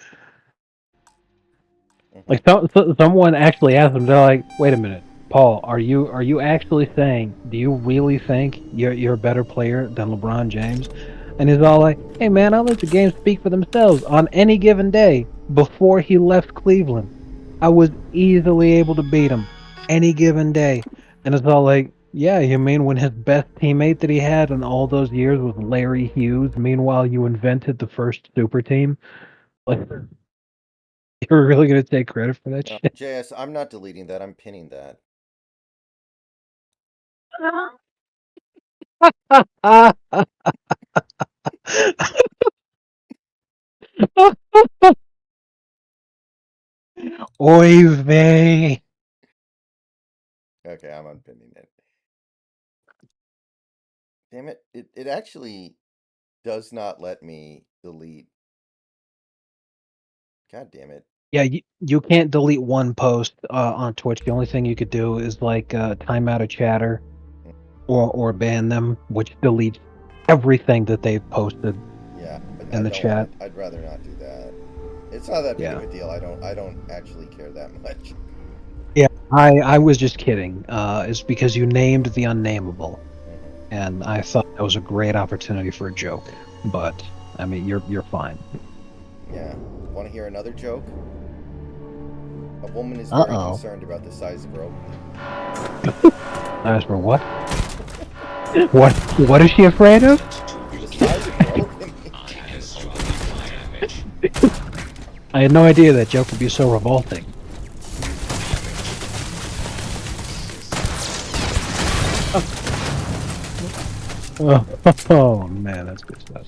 Like someone actually asked him, they're like, "Wait a minute, Paul, are you actually saying? Do you really think you're a better player than LeBron James?" And he's all like, "Hey man, I let the games speak for themselves. On any given day before he left Cleveland, I was easily able to beat him any given day." And it's all like, "Yeah, you mean when his best teammate that he had in all those years was Larry Hughes? Meanwhile, you invented the first super team. Like, you're really gonna take credit for that shit?" JS, I'm not deleting that. I'm pinning that. Oy vey. Okay, I'm unpinning it. Damn it. It actually does not let me delete. God damn it. Yeah, you can't delete one post on Twitch. The only thing you could do is like time out a chatter or ban them, which deletes everything that they've posted Yeah, in the chat. I'd rather not do that. It's not that big Yeah. of a deal. I don't actually care that much. Yeah, I was just kidding. It's because you named the unnameable, and I thought that was a great opportunity for a joke. But I mean, you're fine. Yeah. Want to hear another joke? A woman is very Uh-oh. concerned about the size of her opening. As for what? What is she afraid of? The size of her opening. I had no idea that joke would be so revolting. Oh man, that's good stuff.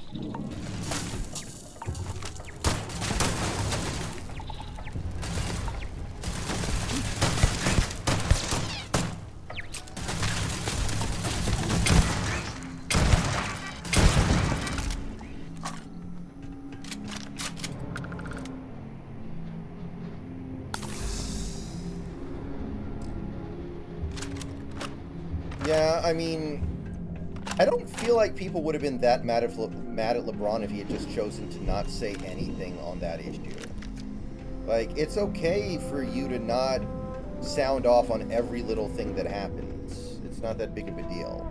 Yeah, I mean, I don't feel like people would have been that mad at LeBron if he had just chosen to not say anything on that issue. Like, it's okay for you to not sound off on every little thing that happens. It's not that big of a deal.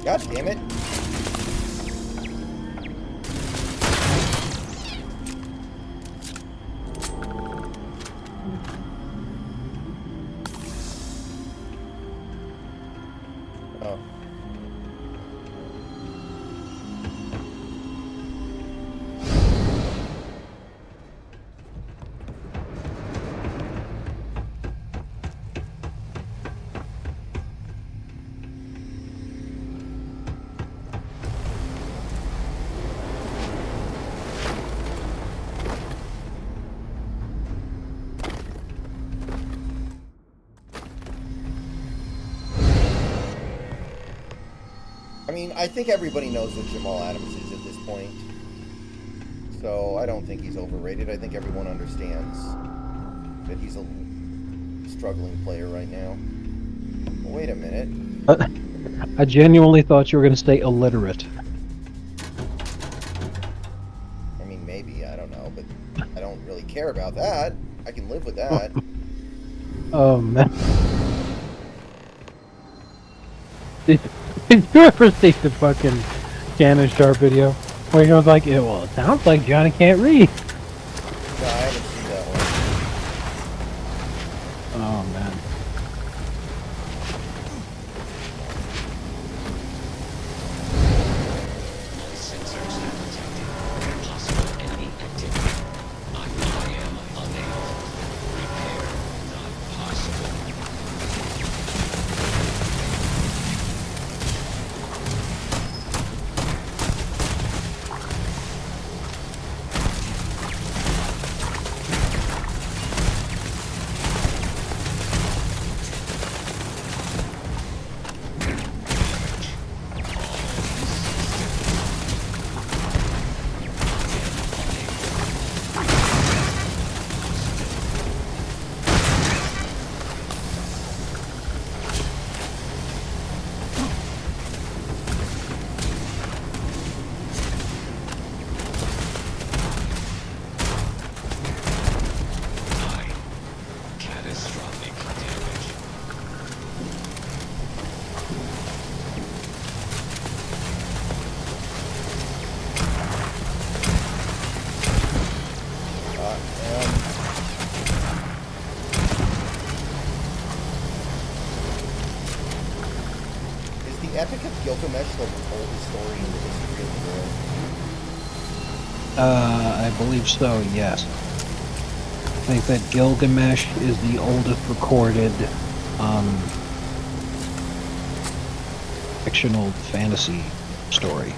God damn it. Oh. I mean, I think everybody knows what Jamal Adams is at this point. So I don't think he's overrated. I think everyone understands that he's a struggling player right now. Wait a minute. I genuinely thought you were going to say illiterate. I mean, maybe. I don't know. But I don't really care about that. I can live with that. Oh, man. Did you ever see the fucking Shannon Sharp video? Where he was like, well, it sounds like Johnny can't read. No, I haven't seen that one. Oh, man. All sensors have detected possible enemy activity. I am unable. Repair not possible. Catastrophic damage. Is the Epic of Gilgamesh the oldest story in the history of the world? I believe so, yes. I think that Gilgamesh is the oldest recorded fictional fantasy story.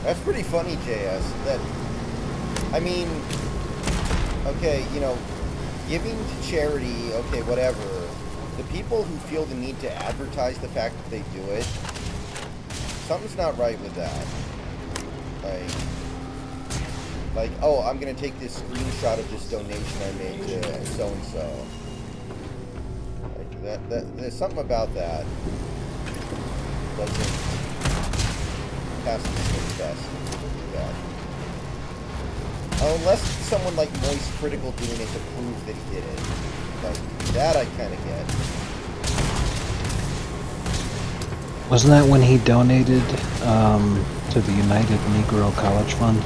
That's pretty funny, JS. That, I mean, okay, you know, giving to charity, okay, whatever. The people who feel the need to advertise the fact that they do it, something's not right with that. Like, oh, I'm gonna take this screenshot of this donation I made to so and so. Like there's something about that doesn't pass the test. That. Unless someone like Moist Critical doing it to prove that he did it. Like, that I kind of get. Wasn't that when he donated to the United Negro College Fund?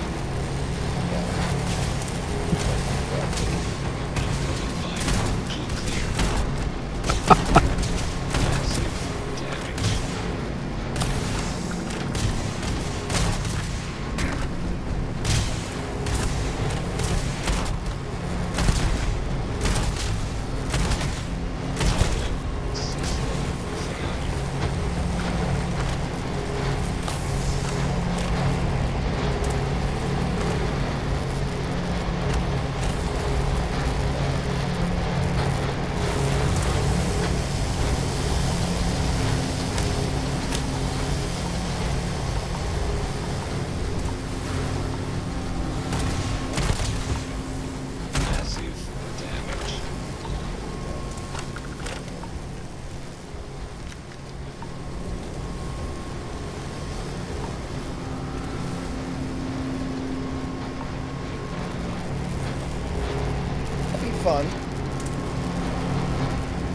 fun.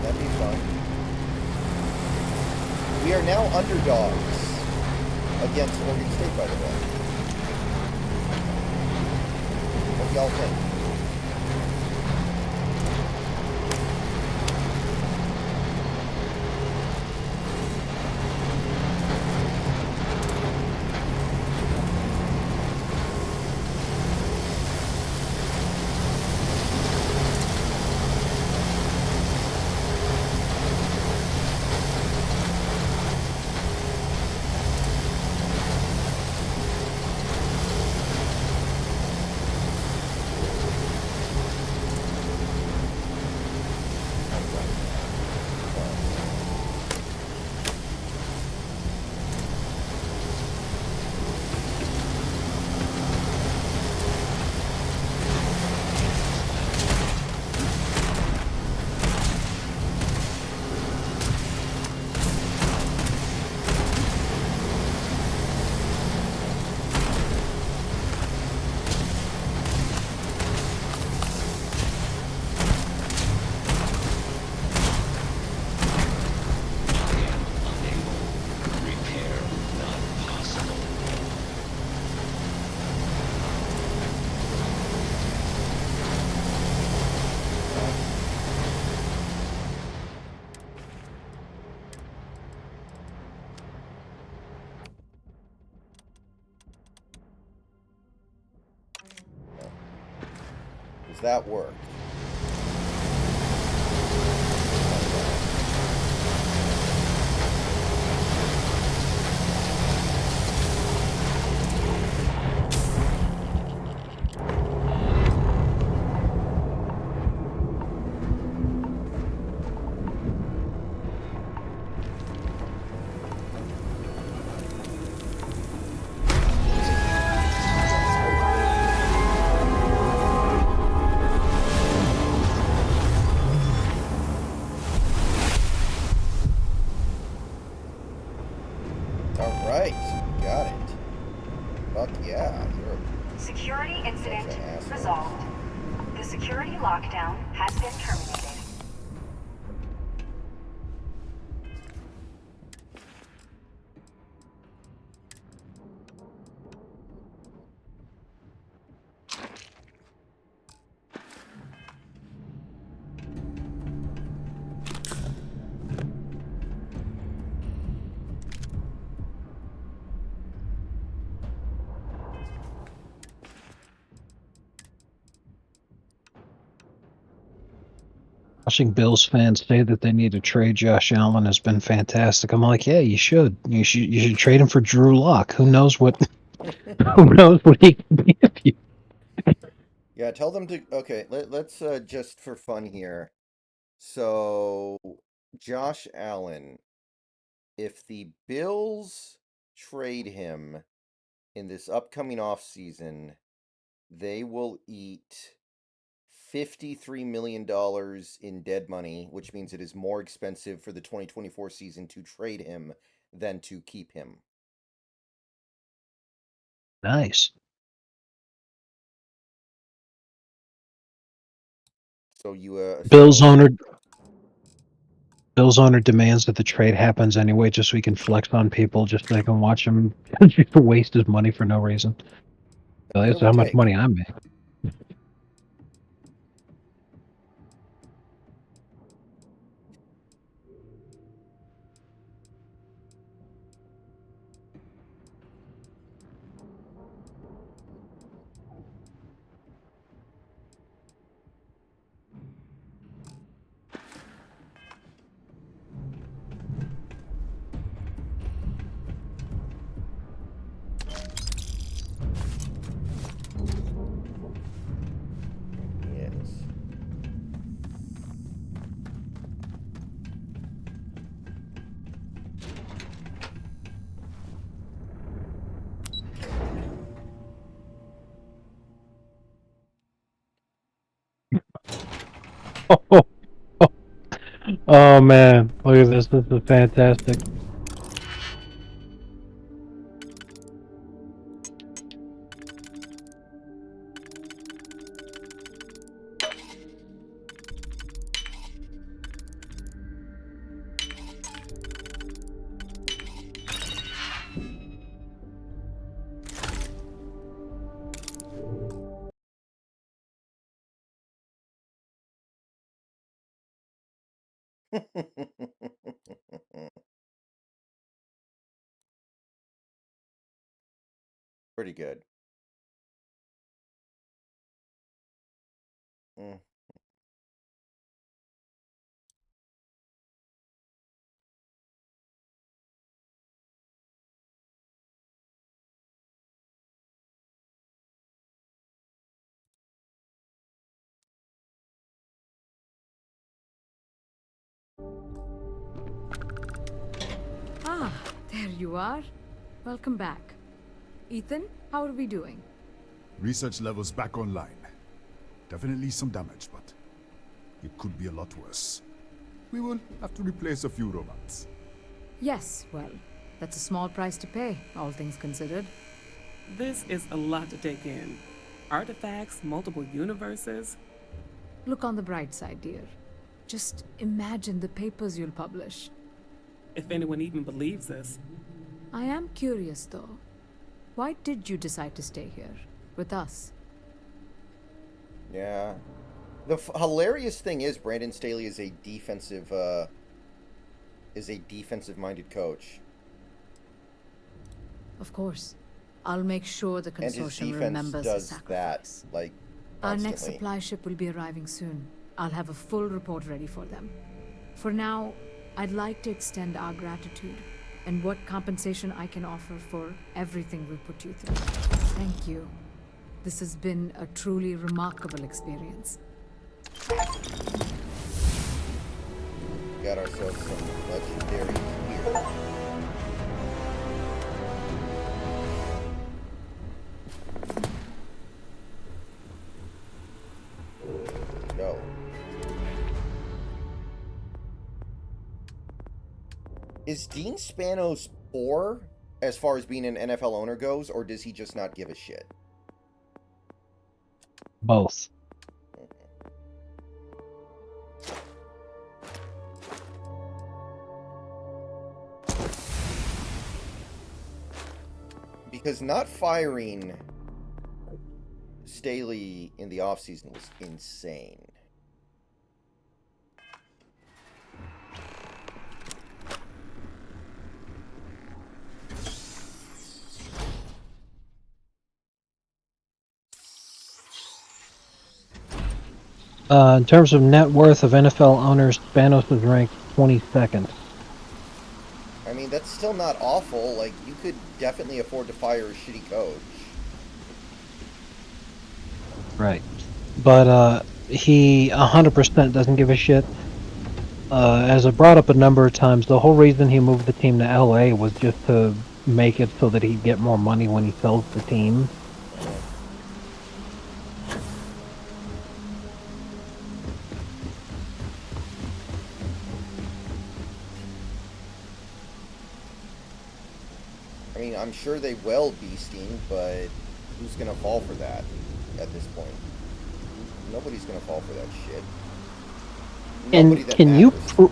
That'd be fun. We are now underdogs against Oregon State, by the way. What y'all think? Repair not possible. Does that work? Alright, got it. Fuck yeah, you're Security incident an asshole. resolved. The security lockdown has been terminated. Watching Bills fans say that they need to trade Josh Allen has been fantastic. I'm like, yeah, you should. You should trade him for Drew Lock. Who knows what who knows what he can give you. Yeah, tell them to. Okay, let's just for fun here. So, Josh Allen, if the Bills trade him in this upcoming offseason, they will eat $53 million in dead money, which means it is more expensive for the 2024 season to trade him than to keep him. Nice. So you Bills owner Bills owner demands that the trade happens anyway, just so he can flex on people, just so they can watch him just waste his money for no reason. So what it that's would how much take. money I make. Yes. Oh man, look at this. This is fantastic. Pretty good. Mm. Ah, there you are. Welcome back. Ethan, how are we doing? Research levels back online. Definitely some damage, but it could be a lot worse. We will have to replace a few robots. Yes, well, that's a small price to pay, all things considered. This is a lot to take in. Artifacts, multiple universes. Look on the bright side, dear. Just imagine the papers you'll publish. If anyone even believes this. I am curious, though. Why did you decide to stay here, with us? Yeah. The hilarious thing is Brandon Staley is a defensive-minded coach. Of course. I'll make sure the And his consortium defense remembers the does that, sacrifice. like, Our next constantly. supply ship will be arriving soon. I'll have a full report ready for them. For now, I'd like to extend our gratitude and what compensation I can offer for everything we put you through. Thank you. This has been a truly remarkable experience. Got ourselves some legendaries here. Go. Is Dean Spanos poor as far as being an NFL owner goes, or does he just not give a shit? Both. Because not firing Staley in the offseason was insane. In terms of net worth of NFL owners, Spanos is ranked 22nd. I mean, that's still not awful. Like, you could definitely afford to fire a shitty coach. Right. But he 100% doesn't give a shit. As I brought up a number of times, the whole reason he moved the team to LA was just to make it so that he'd get more money when he sells the team. I mean, I'm sure they will be Steam, but who's gonna fall for that at this point? Nobody's gonna fall for that shit. Nobody And that can you matters.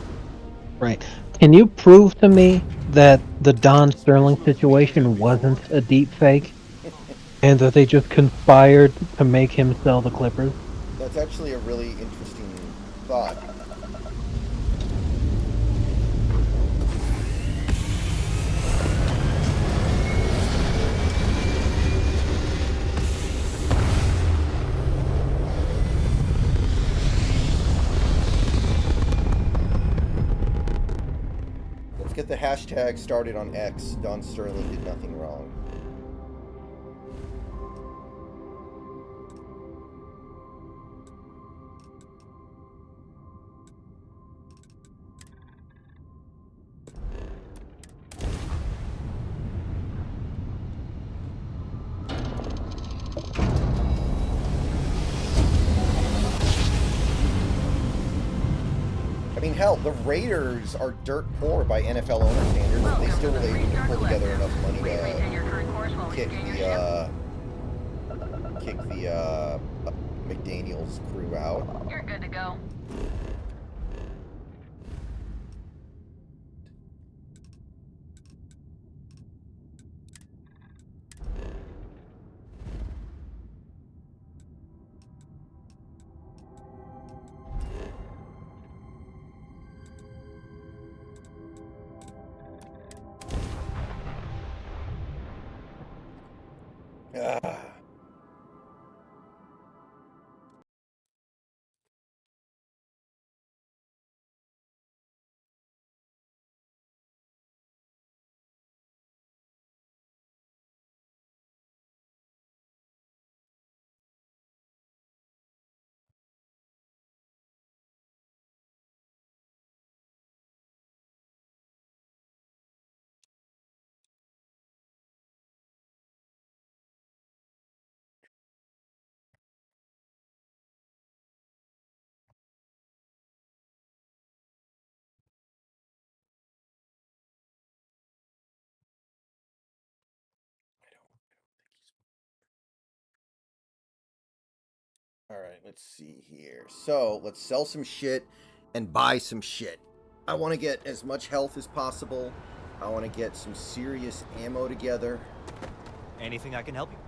right? Can you prove to me that the Don Sterling situation wasn't a deep fake, and that they just conspired to make him sell the Clippers? That's actually a really interesting thought. Let's get the hashtag started on X. Don Sterling did nothing wrong. I mean, hell, the Raiders are dirt poor by NFL owner standards, but they still were able to pull together enough money to kick the McDaniels crew out. You're good to go. Ugh. All right, let's see here. So let's sell some shit and buy some shit. I want to get as much health as possible. I want to get some serious ammo together. Anything I can help you?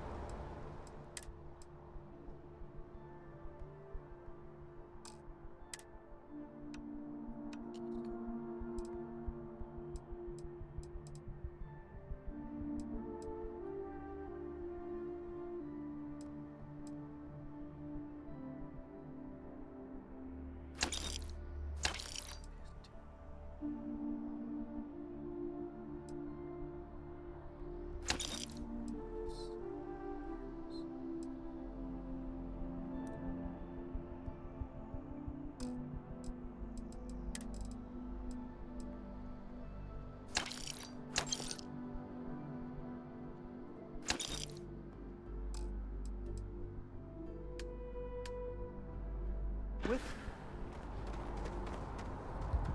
With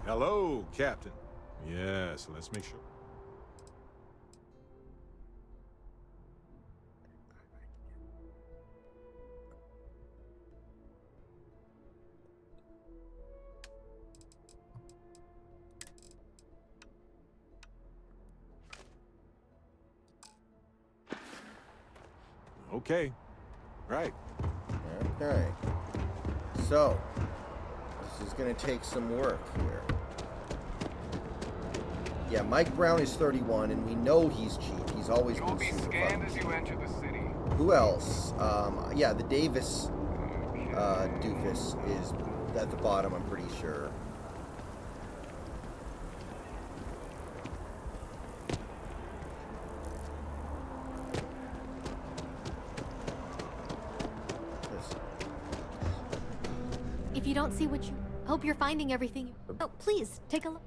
Hello, Captain. Yes, let's make sure. Okay. Right. Okay. So, this is going to take some work here. Yeah, Mike Brown is 31, and we know he's cheap. He's always You'll been be super scanned fucking as you cheap. enter the city. Who else? Yeah, the Davis doofus is at the bottom, I'm pretty sure. If you don't see what you hope you're finding everything you... Oh, please, take a look.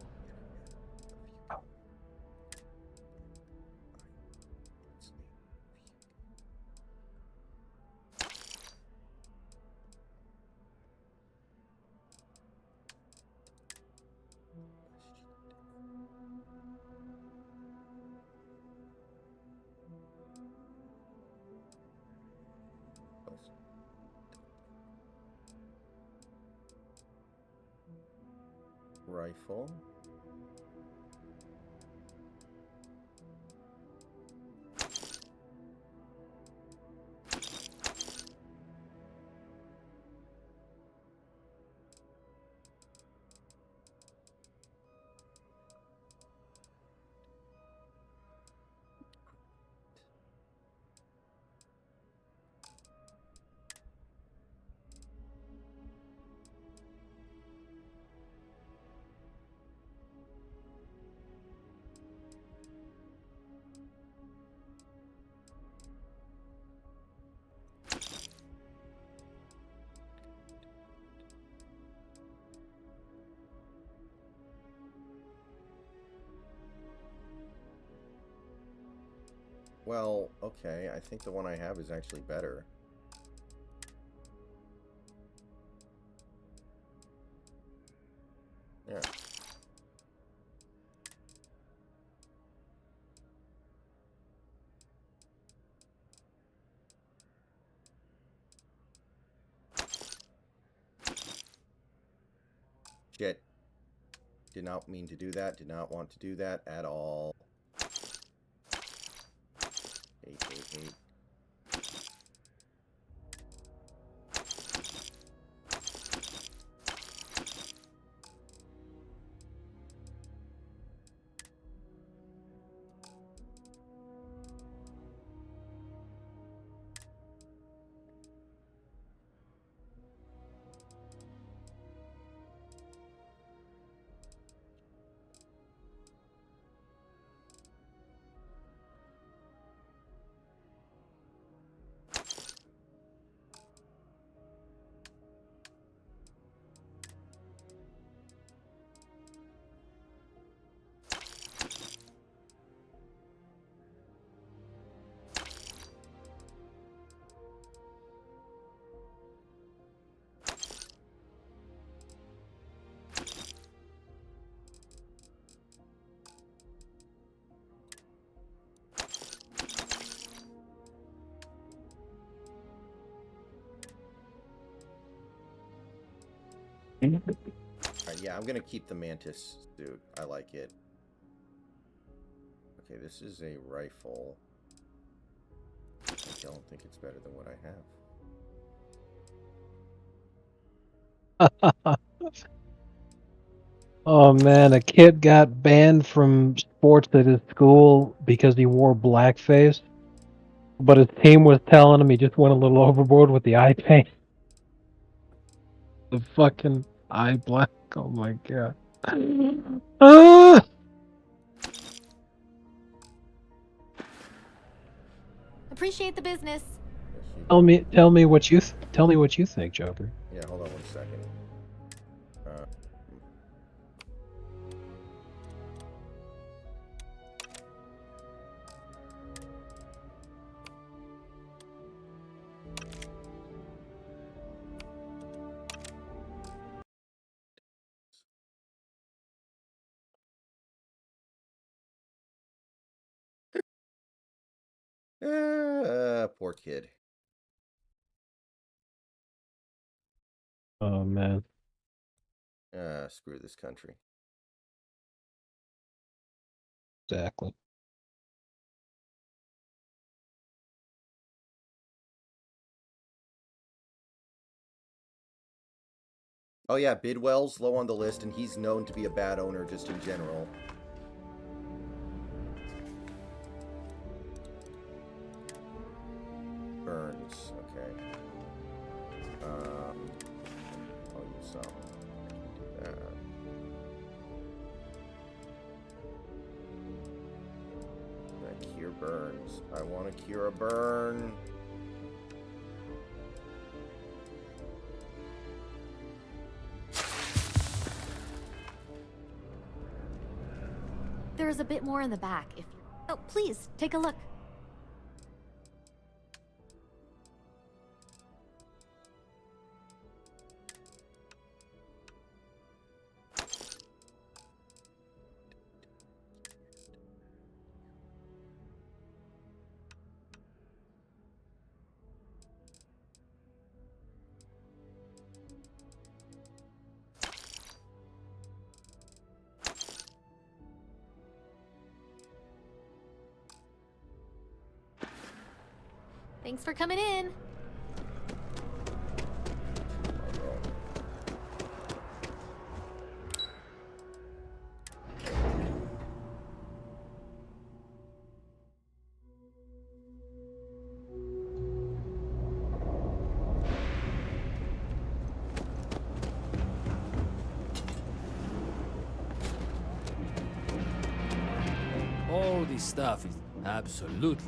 Rifle. Well, okay, I think the one I have is actually better. Yeah. Shit. Did not mean to do that. Did not want to do that at all. 888. Alright, yeah, I'm gonna keep the mantis suit. I like it. Okay, this is a rifle. I don't think it's better than what I have. Oh man, a kid got banned from sports at his school because he wore blackface. But his team was telling him he just went a little overboard with the eye paint. The fucking eye black. Oh my god. Ah! Appreciate the business. Tell me what you think, Joker. Yeah, hold on 1 second. Poor kid. Oh man. Screw this country. Exactly. Oh yeah, Bidwell's low on the list, and he's known to be a bad owner just in general. Burns, okay. I'll use some. I can do that. I cure burns. I want to cure a burn. There's a bit more in the back if you... Oh, please, take a look. Thanks for coming in. All this stuff is absolutely.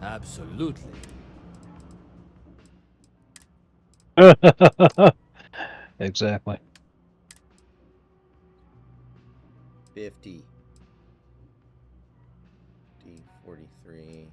Absolutely. Exactly. 50. D43.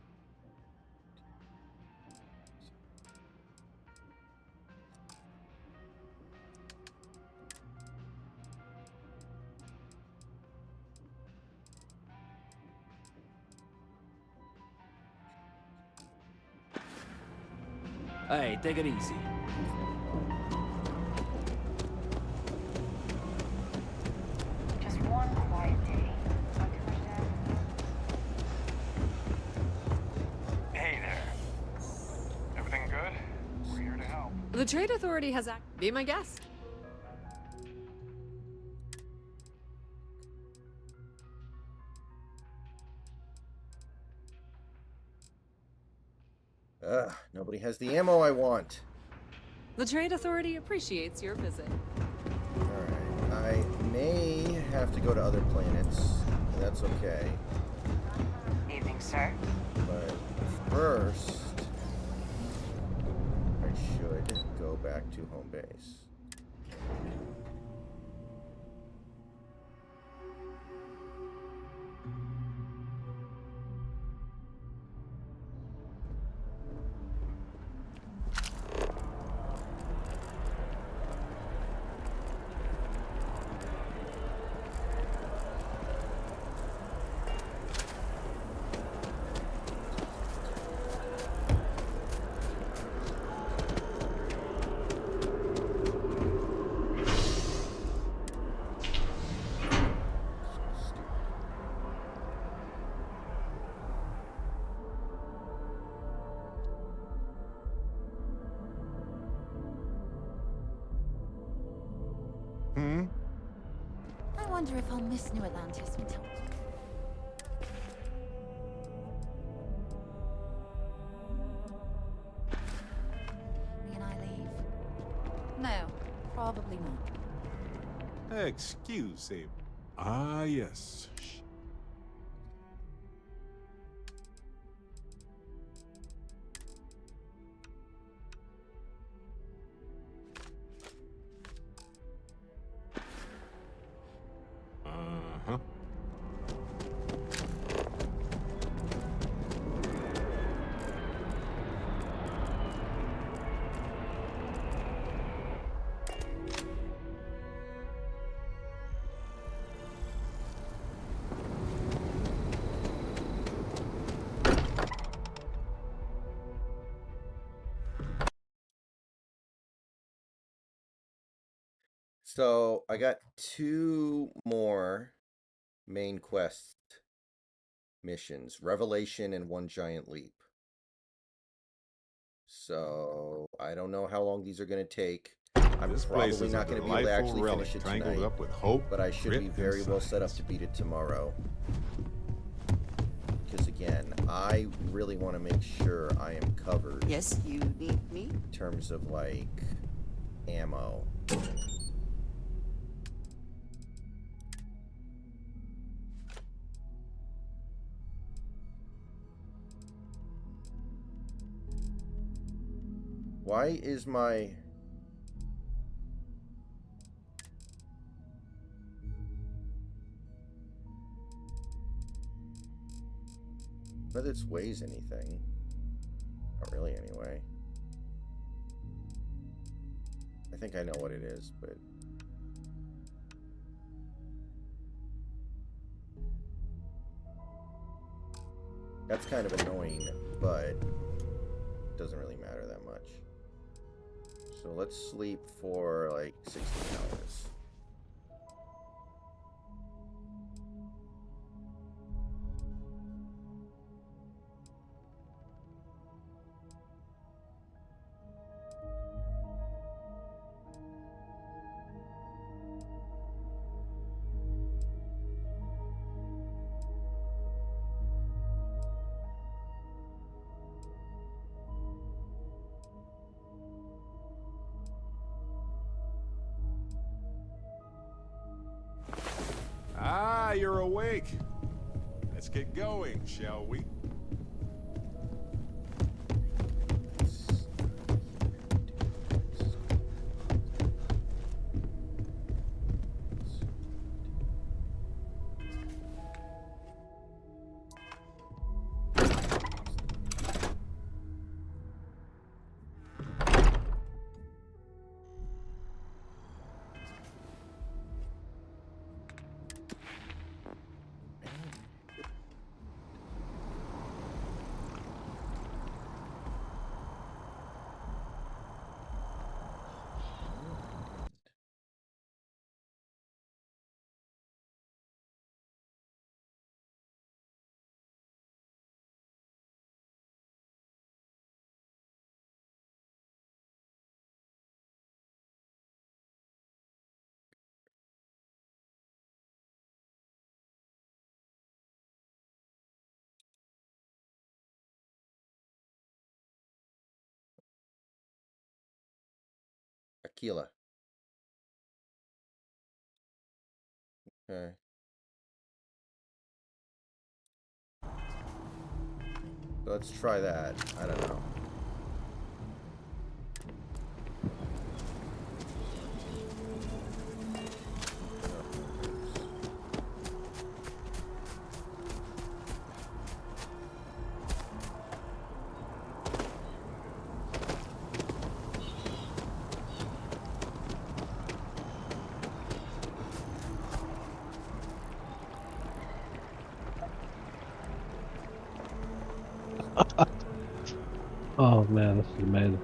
Hey, take it easy. Just one quiet day. Not too much time. Hey there. Everything good? We're here to The Trade Authority has be my guest. Nobody has the ammo I want. The Trade Authority appreciates your visit. Alright, I may have to go to other planets. That's okay. Evening, sir. But first, I should go back to home base. I wonder if I'll miss New Atlantis until... and I leave. No, probably not. Excuse me. Ah, yes. Uh-huh. So I got 2 more main quest missions, Revelation and One Giant Leap. So I don't know how long these are going to take. I'm This place probably is not a going to be able to delightful actually relic, finish it tangled tonight, up with hope, but I should grit, be and very well set up science. to beat it tomorrow. Because again, I really want to make sure I am covered Yes, you need me? in terms of like ammo. Why is my... None of this weighs anything. Not really, anyway. I think I know what it is, but... That's kind of annoying, but it doesn't really matter that much. So let's sleep for like 16 hours. Ah, you're awake. Let's get going, shall we? Aquila. Okay. So let's try that. I don't know. Oh man, this is amazing.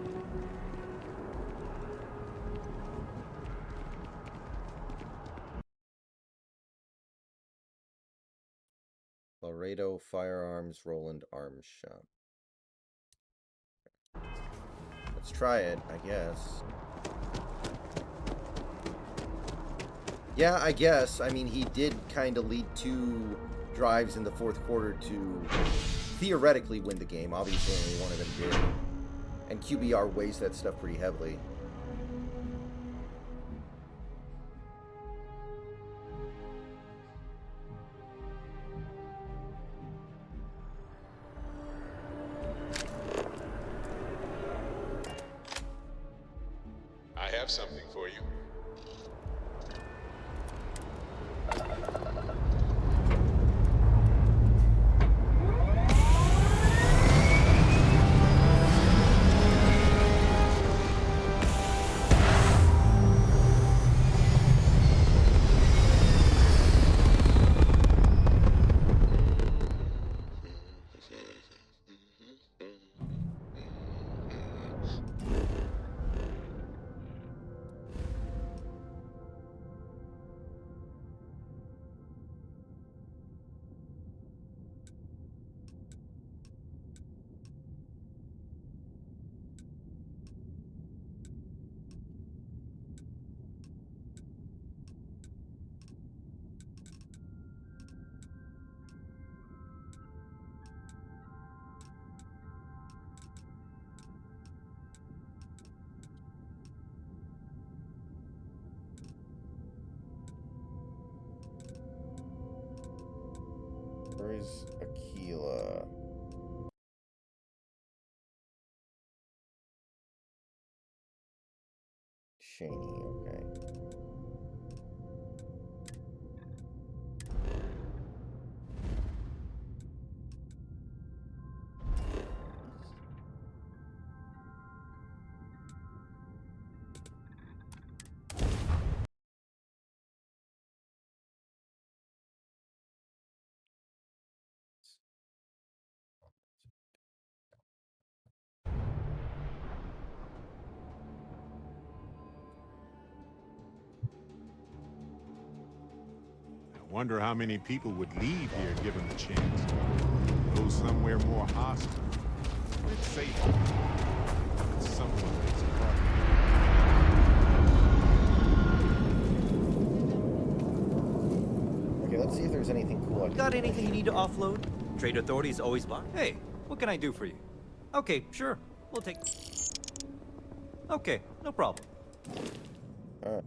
Laredo Firearms Roland Arms Shop. Let's try it, I guess. Yeah, I guess. I mean, he did kind of lead 2 drives in the 4th quarter to theoretically win the game. Obviously, only one of them did. And QBR weighs that stuff pretty heavily. I have something for you. Where is Aquila? Shaney, okay. I wonder how many people would leave here given the chance. Go somewhere more hostile. It's safe. But someone makes it hard. Okay, let's see if there's anything cool I can Got do. anything you need to offload? Trade authorities always buy. Hey, what can I do for you? Okay, sure. We'll take... Okay, no problem. Alright,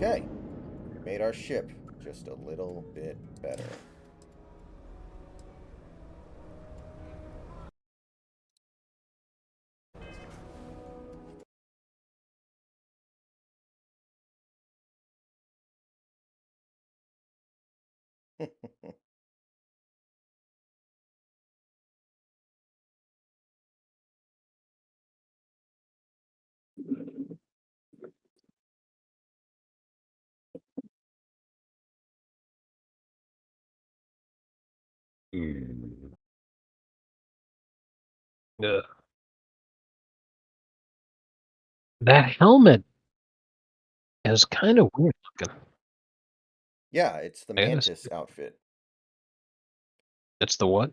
Okay. Made our ship just a little bit better. Ugh. That helmet is kind of weird looking. Yeah, it's the I gotta Mantis say. outfit. It's the what?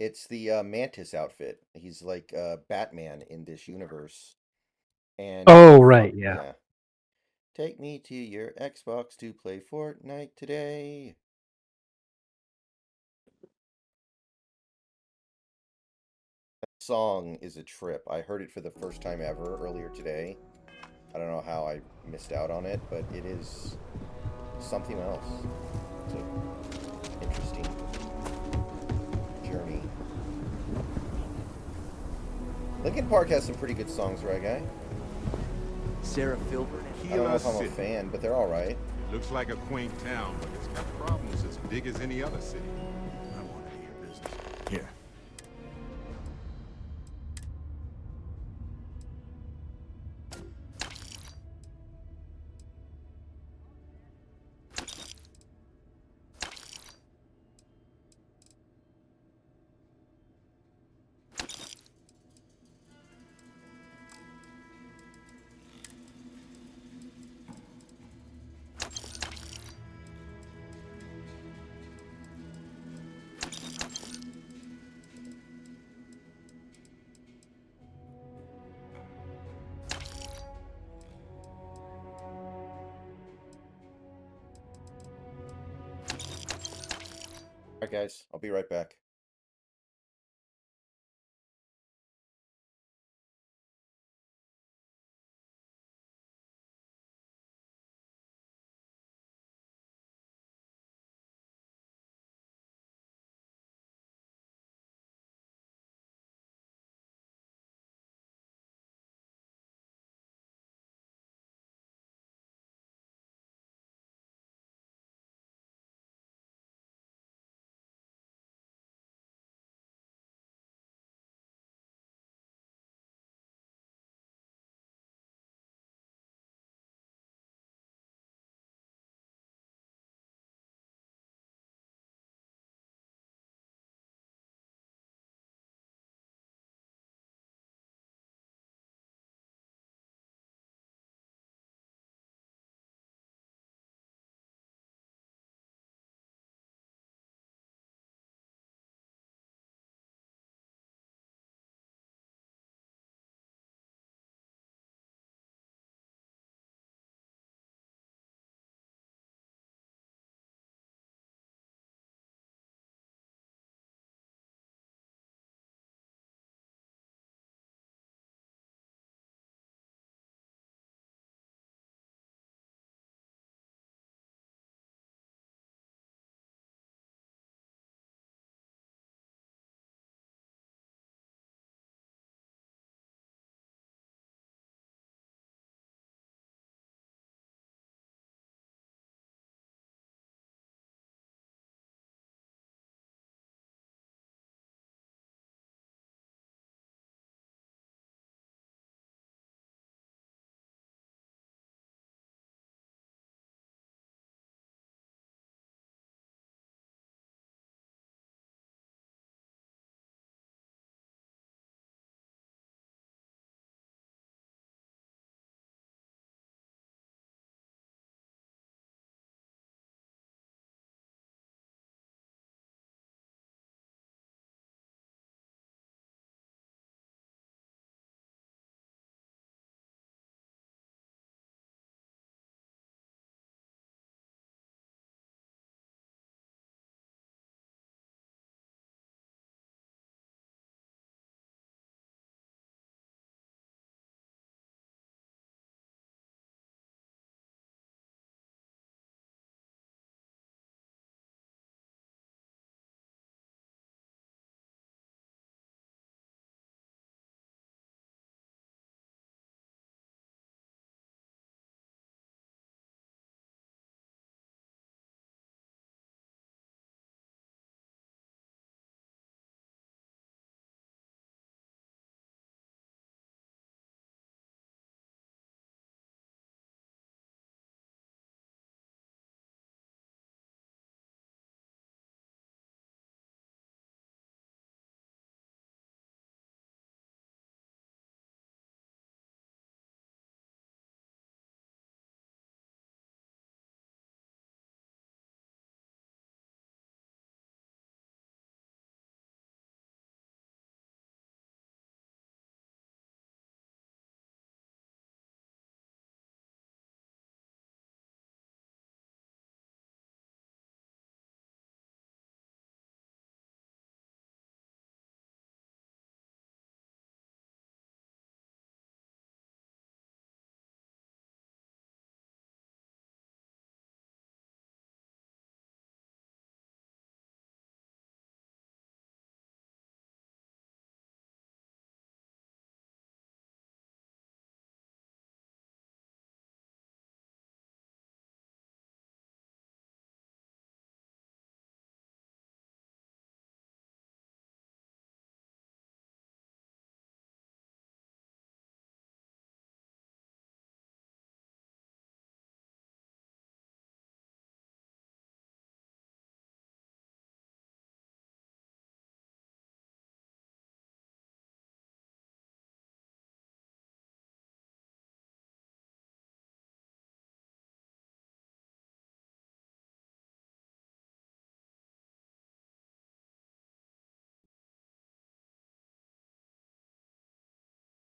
It's the Mantis outfit. He's like Batman in this universe. And Oh, right, yeah. yeah. Take me to your Xbox to play Fortnite today. That song is a trip. I heard it for the first time ever earlier today. I don't know how I missed out on it, but it is something else. It's an interesting journey. Linkin Park has some pretty good songs, right, guy? Sarah Filbert. I don't know if I'm a fan, but they're all right. It looks like a quaint town, but it's got problems as big as any other city. I want to hear business. Here. All right, guys, I'll be right back.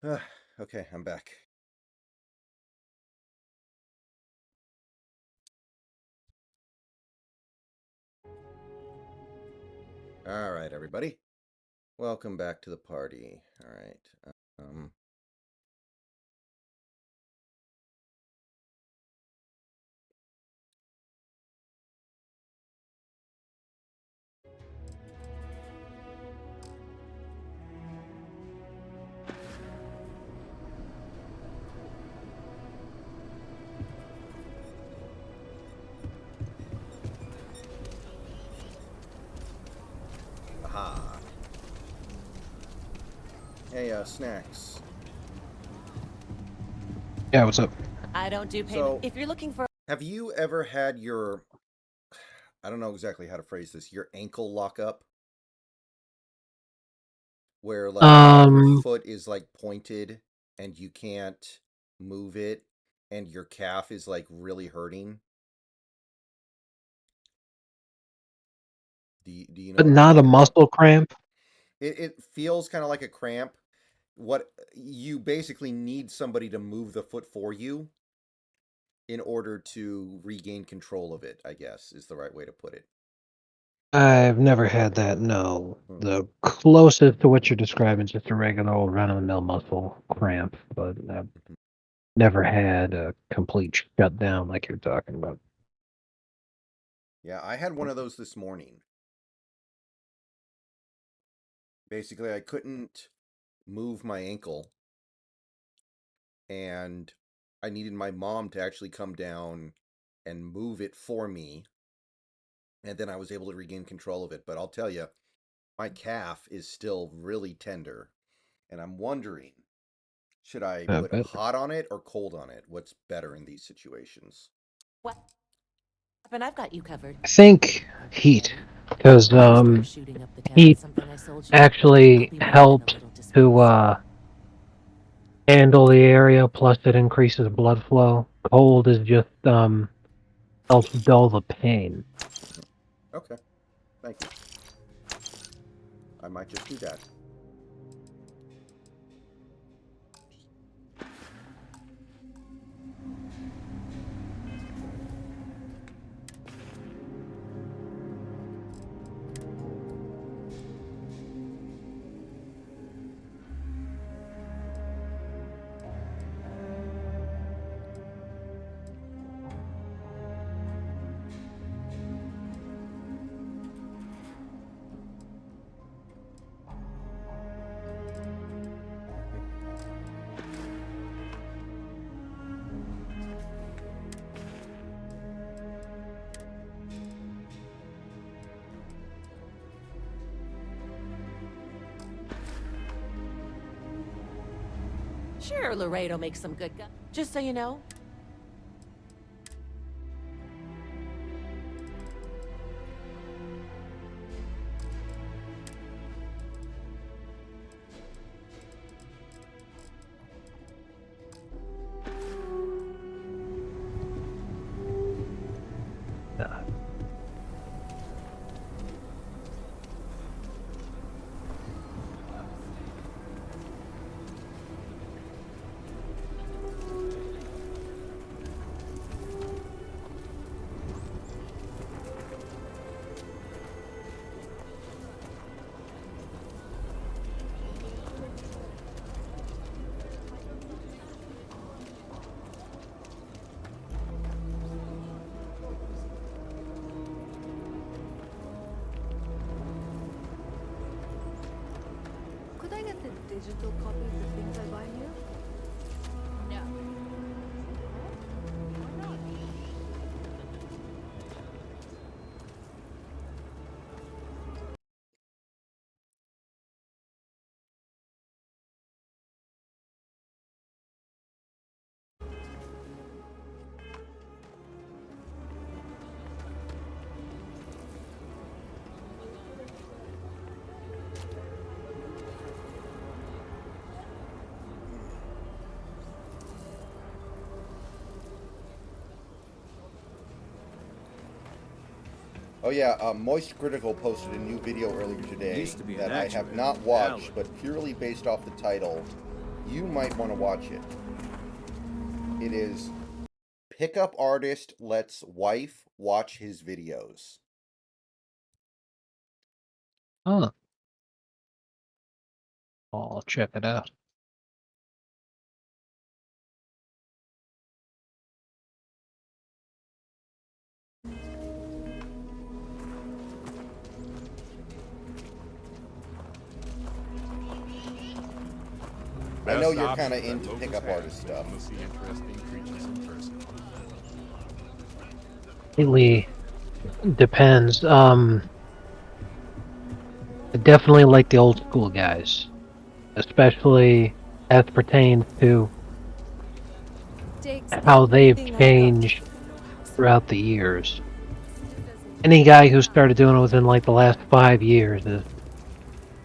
Okay, I'm back. All right, everybody. Welcome back to the party. All right. Aha. Hey, Snacks. Yeah, what's up? I don't do payment. So, If you're looking for... have you ever had your... I don't know exactly how to phrase this. Your ankle lock up? Where, like, your foot is, like, pointed and you can't move it and your calf is, like, really hurting? Do you know But what I'm not a talking about? muscle cramp? It feels kind of like a cramp. What you basically need somebody to move the foot for you in order to regain control of it, I guess, is the right way to put it. I've never had that, no. The closest to what you're describing is just a regular old run-of-the-mill muscle cramp, but I've never had a complete shutdown like you're talking about. Yeah, I had one of those this morning. Basically, I couldn't move my ankle, and I needed my mom to actually come down and move it for me, and then I was able to regain control of it. But I'll tell you, my calf is still really tender, and I'm wondering, should I I put bet. hot on it or cold on it? What's better in these situations? What? But I've got you covered. I think heat, because heat actually helps to handle the area, plus it increases blood flow. Cold is just helps dull the pain. Okay, thank you. I might just do that. Sure, Laredo makes some good gun. Just so you know. Could I get the digital copies of things I buy here? No. Oh yeah, Moist Critical posted a new video earlier today Used to be an that I action have movie. not Now watched, look. but purely based off the title, You might want to watch it. It is Pickup Artist Lets Wife Watch His Videos. Huh. I'll check it out. I know Best you're option kind of that into locals pickup have artist if they stuff. wanna see interesting creatures in person. Lately, depends. I definitely like the old school guys, especially as pertains to Takes how they've everything I got. changed throughout the years. Any guy who started doing it within like the last 5 years is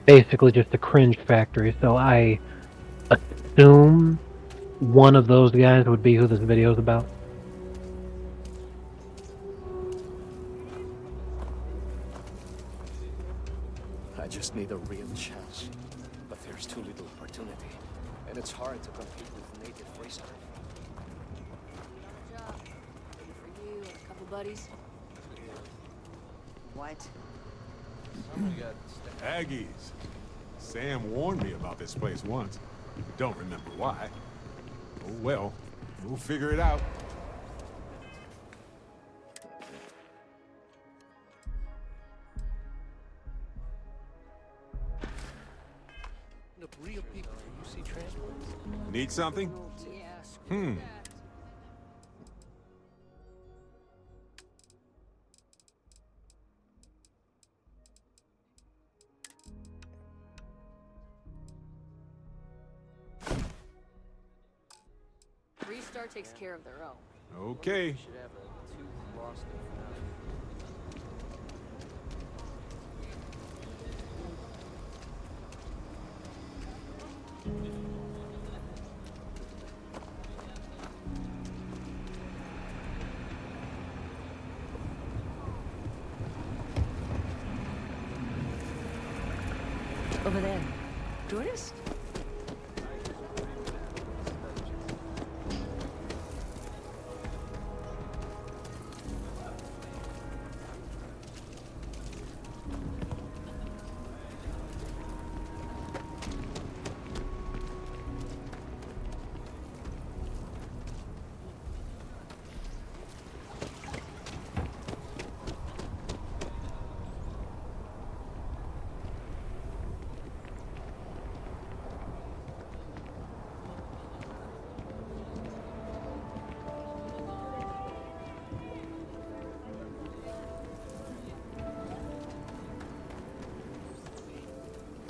basically just a cringe factory. So I assume one of those guys would be who this video is about. I just need a real chance. But there's too little opportunity. And it's hard to compete with native freestyle. Job. Maybe for you and a couple buddies. What? Aggies. Sam warned me about this place once. Don't remember why. Oh well, we'll figure it out. Look, real people. You see transport? Need something? Hmm. Restart takes care of their own. Okay. Should have a tooth lost and found. Over there. Tourist?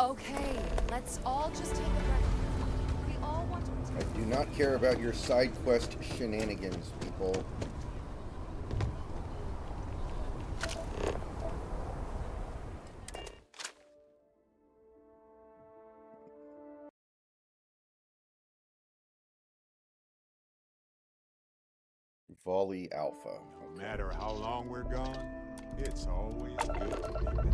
Okay, let's all just take a breath. We all want to I do not care about your side quest shenanigans, people. Volley Alpha. No matter how long we're gone, it's always good to be back.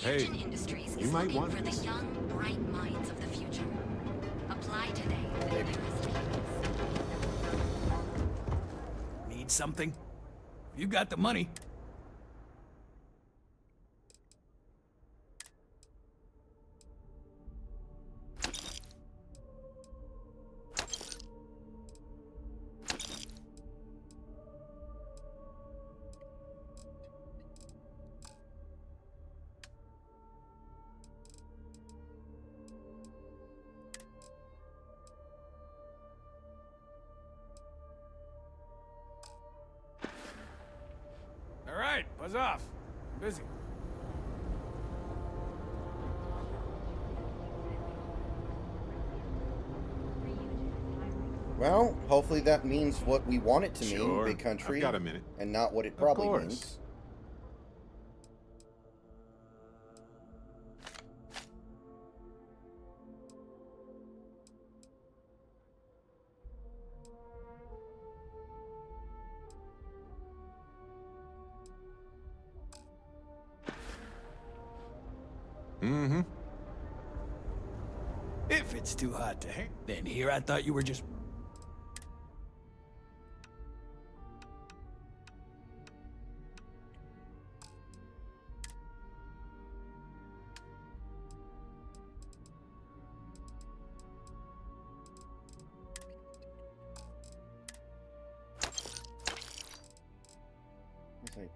Hey, Reunion Industries you is might looking want for the this. young, bright minds of the future. Apply today. Maybe. Need something? You got the money. Buzz off. I'm busy. Well, hopefully that means what we want it to mean, Sure. big country. I've got a minute. And not what it Of probably course. means. Mm-hmm. If it's too hot to hang, then here I thought you were just... It's like,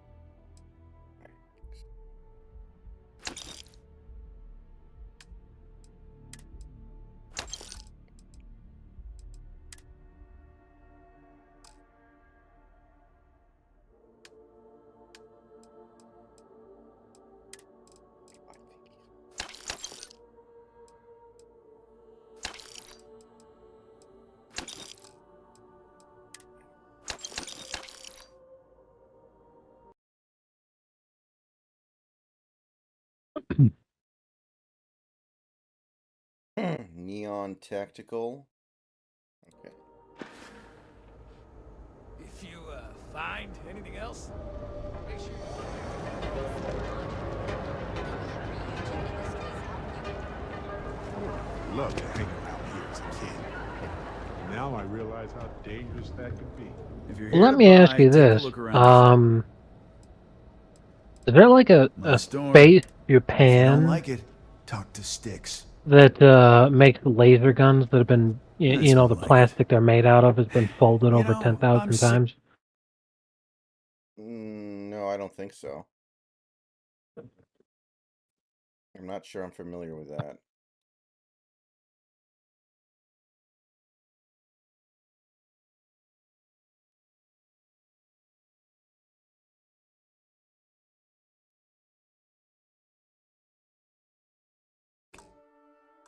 Neon Tactical. Okay. If you, find anything else, make sure Loved to hang around here as a kid. Now I realize how dangerous that could be. If you're Let me ask you this. Is there like a space Japan it, talk to sticks. that makes laser guns that have been, you know, the plastic they're made out of has been folded over 10,000 times? No, I don't think so. I'm not sure I'm familiar with that.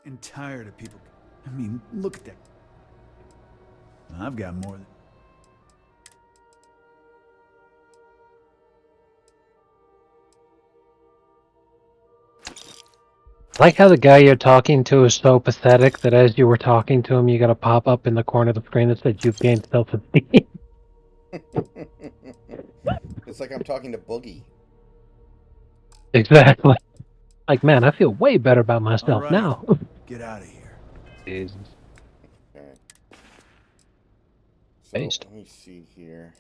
And tired of people. I mean, look at that. I've got more than... I like how the guy you're talking to is so pathetic that as you were talking to him, you got a pop-up in the corner of the screen that said you've gained self-esteem. It's like I'm talking to Boogie. Exactly. Like, man, I feel way better about myself right. now. Get out of here. Jesus. Okay. So, Based. let me see here.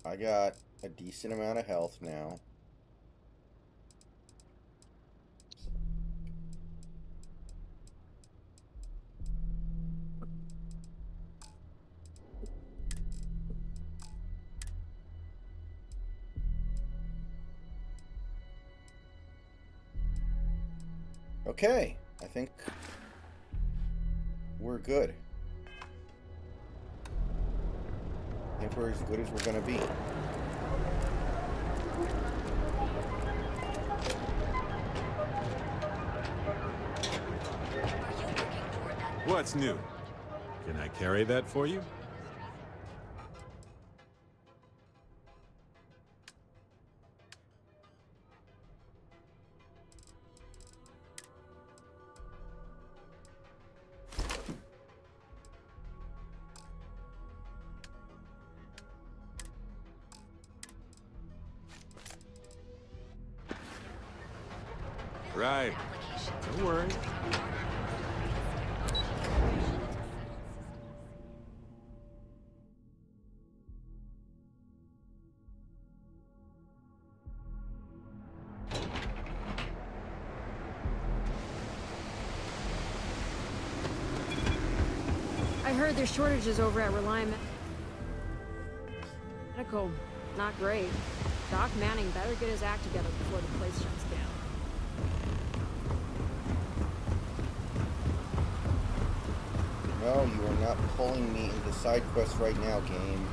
I got a decent amount of health now. Okay, I think we're good. I think we're as good as we're gonna be. What's new? Can I carry that for you? Right. Don't worry. I heard there's shortages over at Reliant Medical. Not great. Doc Manning better get his act together before the place shuts down. No, you are not pulling me into side quests right now, game.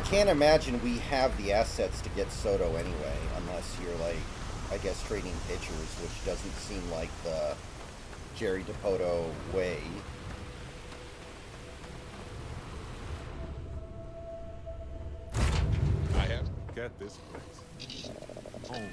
can't imagine we have the assets to get Soto anyway, unless you're like, I guess, trading pitchers, which doesn't seem like the Jerry DePoto way. I have got this place. Home.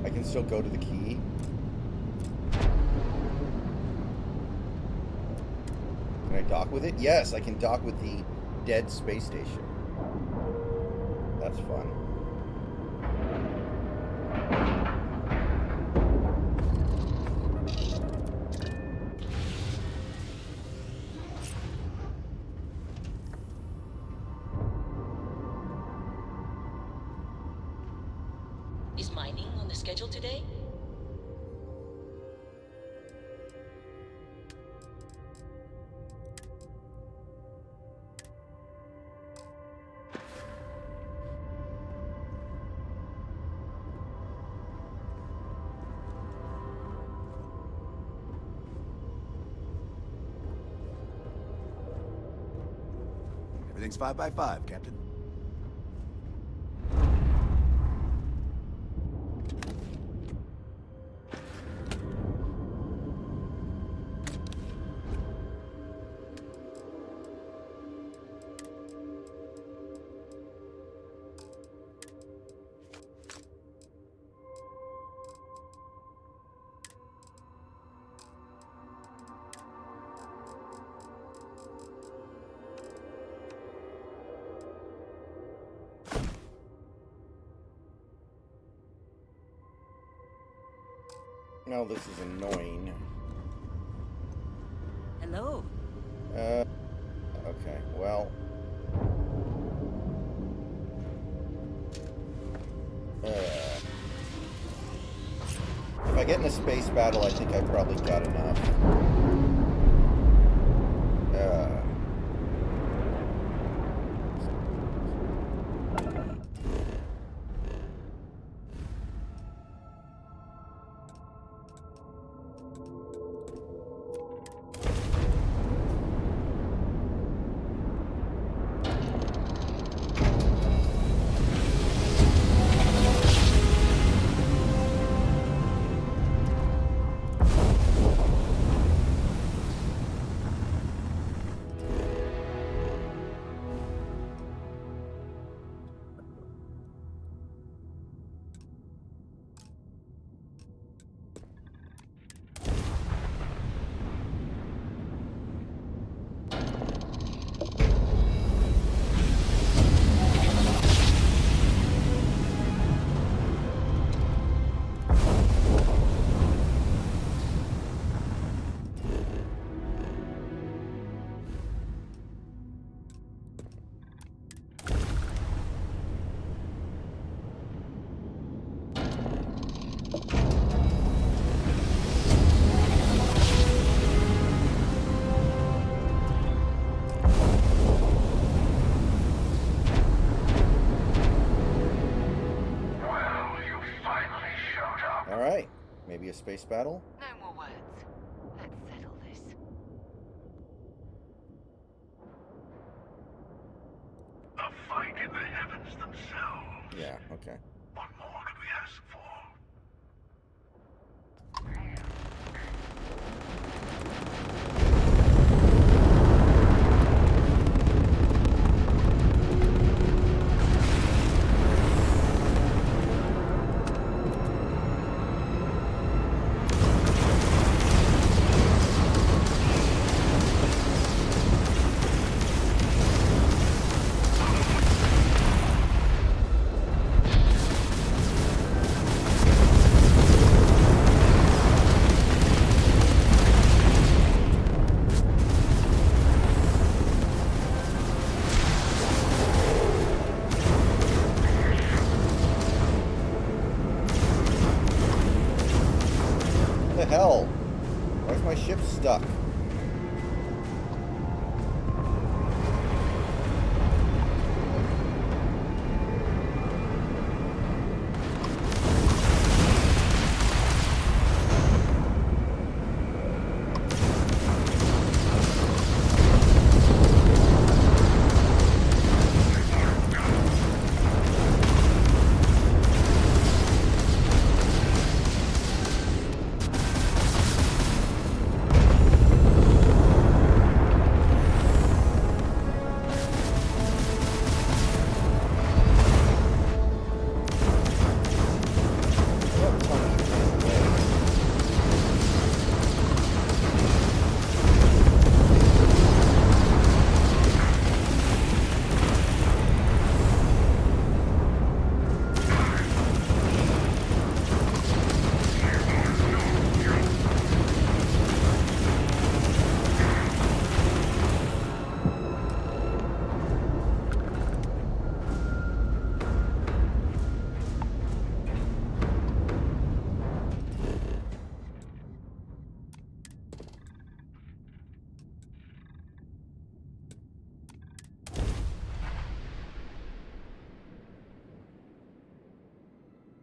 I can still go to the key. Can I dock with it? Yes, I can dock with the dead space station. That's fun. Is mining on the schedule today? Everything's 5 by 5, Captain. No, this is annoying. Hello. Okay, well. If I get in a space battle, I think I probably got enough. All right. Maybe a space battle? No more words. Let's settle this. A fight in the heavens themselves. Yeah, okay. What more could we ask for? What the hell? Why's my ship stuck?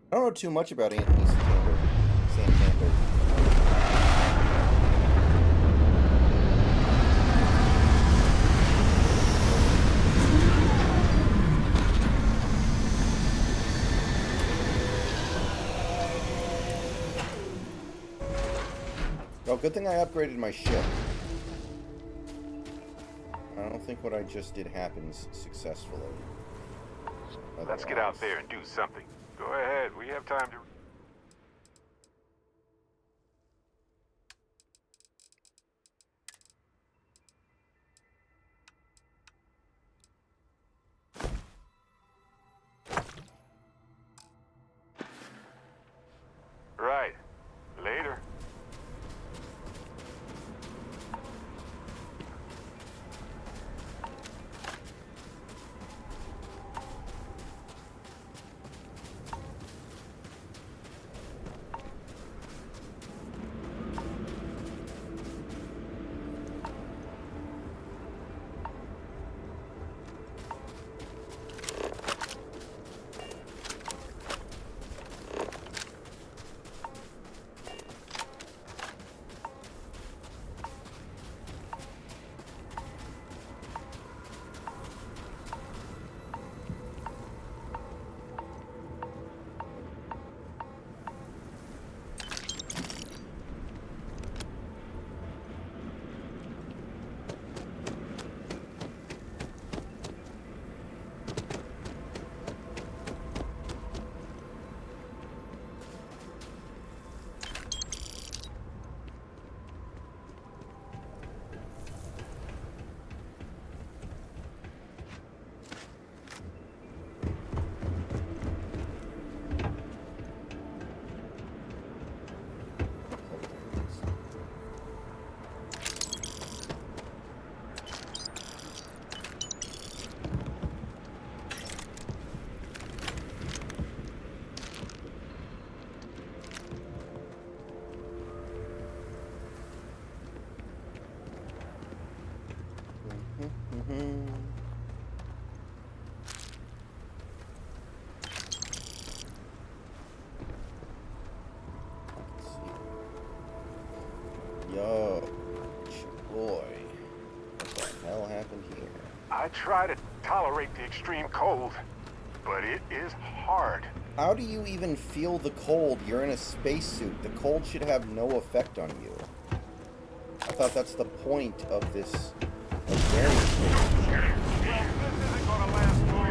I don't know too much about Anthony Santander. Oh, good thing I upgraded my ship. I don't think what I just did happens successfully. Let's get out there and do something. Go ahead, we have time to... Right. Later. try to tolerate the extreme cold, but it is hard. How do you even feel the cold? You're in a spacesuit. The cold should have no effect on you. I thought that's the point of this awareness. Well, this isn't gonna last long.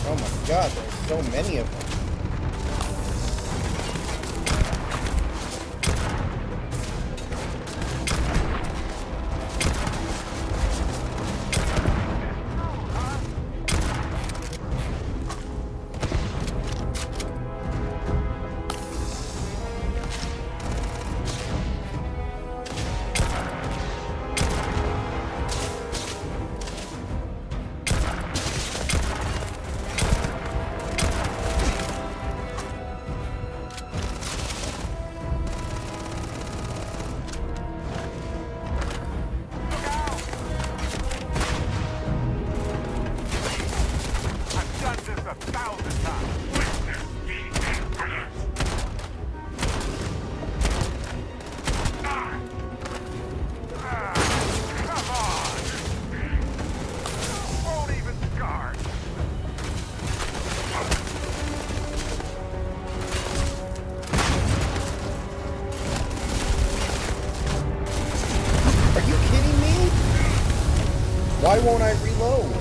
Oh my god, there's so many of them. Why won't I reload?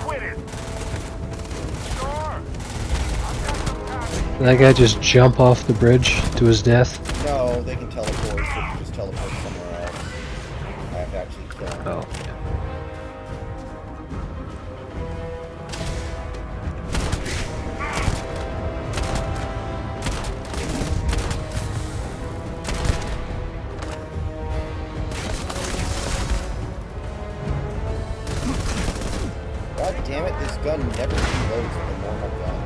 Quit it. Did that guy just jump off the bridge to his death? No, they can teleport, so you can just teleport somewhere else. I have to actually kill him. Oh. God damn it, this gun never reloads like a normal gun.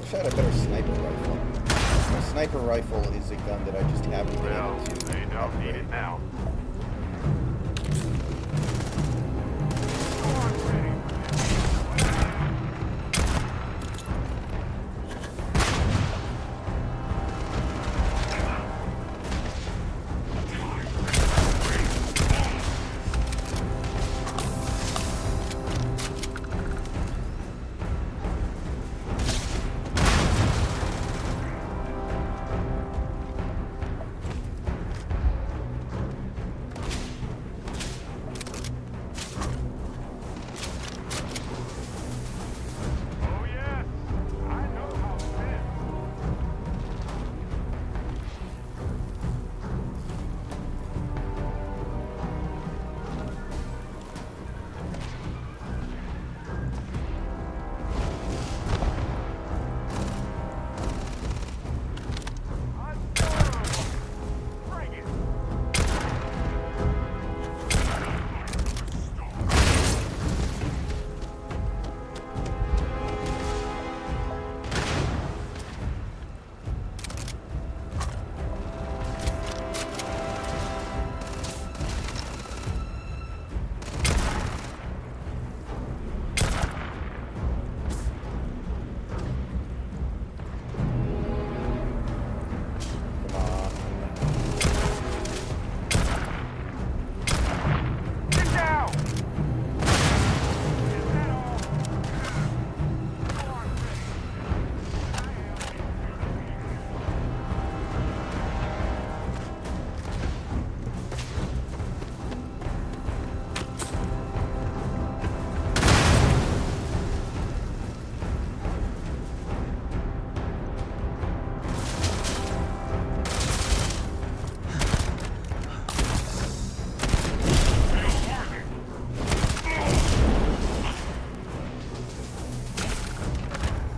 Wish I had a better sniper rifle. My sniper rifle is a gun that I just haven't been Well, able to they don't need upgrade. it now.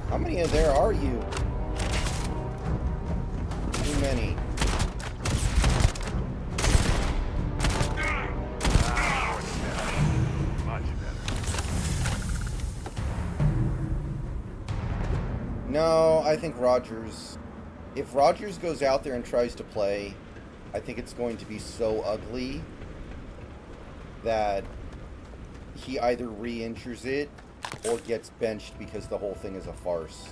How many of there are you? Too many. Much better. No, I think Rogers... If Rogers goes out there and tries to play, I think it's going to be so ugly that he either re-injures it or gets benched because the whole thing is a farce.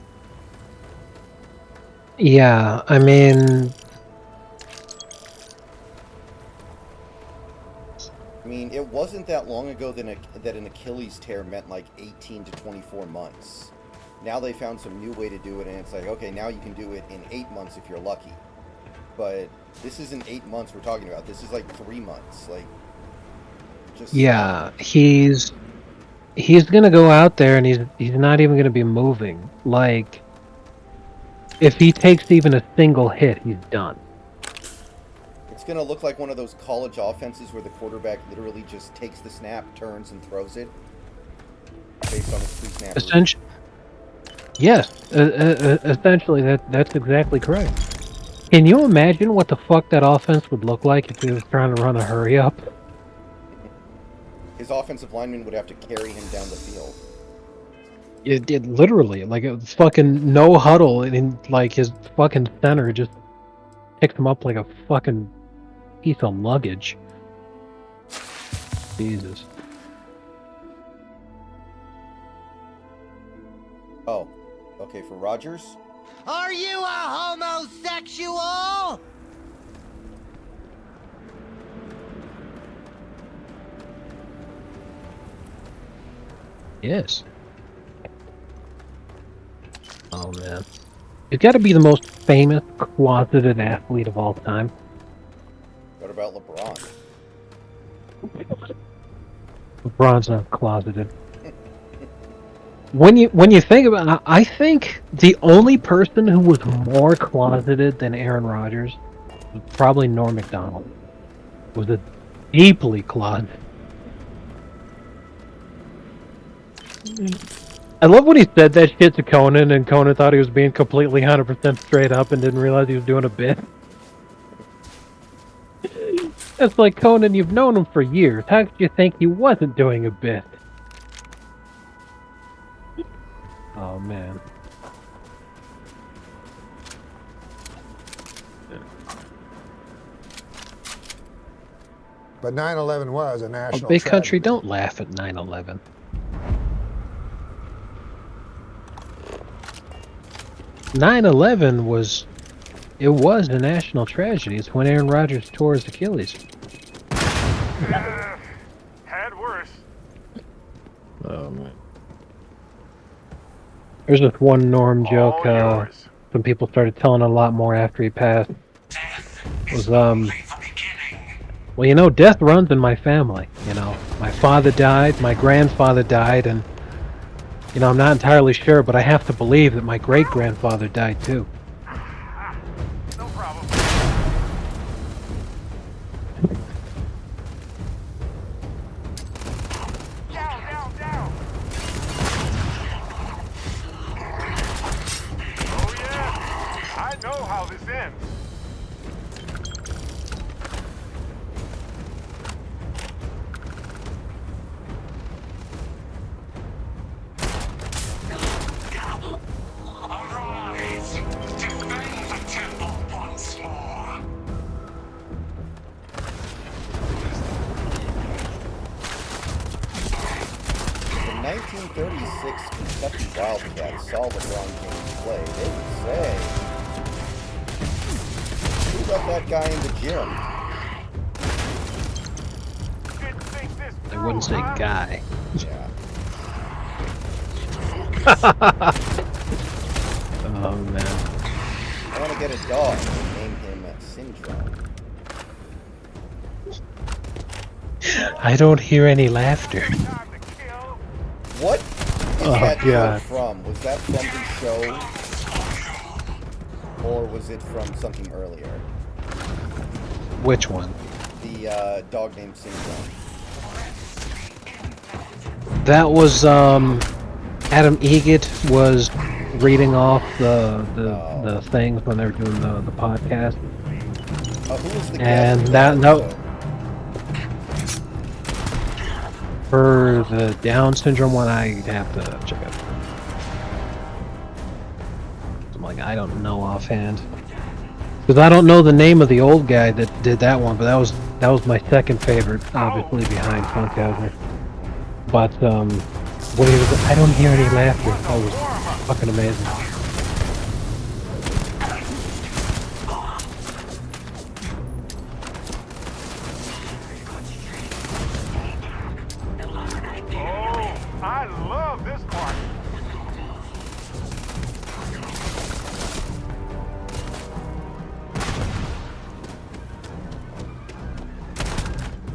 Yeah, I mean, it wasn't that long ago that an Achilles tear meant like 18 to 24 months. Now they found some new way to do it, and it's like, okay, now you can do it in 8 months if you're lucky. But this isn't 8 months we're talking about. This is like 3 months. Like, just yeah, stop. he's gonna go out there and he's not even gonna be moving. Like, if he takes even a single hit, he's done. It's going to look like one of those college offenses where the quarterback literally just takes the snap, turns, and throws it based on his pre-snap read. Yes, essentially that's exactly correct. Can you imagine what the fuck that offense would look like if he was trying to run a hurry up? His offensive lineman would have to carry him down the field. It literally, like, it was fucking no huddle, and like his fucking center just picks him up like a fucking piece of luggage. Jesus. Oh, okay, for Rogers? Are you a homosexual? Yes. Oh man. He's got to be the most famous closeted athlete of all time. What about LeBron? LeBron's not closeted. When you think about it, I think the only person who was more closeted than Aaron Rodgers was probably Norm Macdonald. Was a deeply closeted. I love when he said that shit to Conan, and Conan thought he was being completely 100% straight up and didn't realize he was doing a bit. It's like, Conan, you've known him for years. How could you think he wasn't doing a bit? Oh, man. But 9/11 was a national Big Country, tragedy. don't laugh at 9/11. 9/11 was a national tragedy. It's when Aaron Rodgers tore his Achilles. Had worse. Oh man. There's this one Norm joke. Some people started telling a lot more after he passed. Was well, you know, death runs in my family. You know, my father died, my grandfather died, and you know, I'm not entirely sure, but I have to believe that my great grandfather died too. No problem. Down. Oh yeah. I know how this ends. Arise! Defend the temple once more! The 1936 Kentucky Wildcats saw LeBron James play. They would say, who let that guy in the gym? They wouldn't say guy. Yeah. Oh man. I want to get a dog and name him Syndrome. I don't hear any laughter. What is that joke from? Was that from the show? Or was it from something earlier? Which one? The dog named Syndrome. That was Adam Egget was reading off the things when they were doing the podcast. Who was the and guest that for no for the Down syndrome one, I have to check it. I'm like, I don't know offhand because I don't know the name of the old guy that did that one, but that was my second favorite, obviously behind Funkhauser. But when he was, I don't hear any laughter. That was fucking amazing. Oh, I love this part.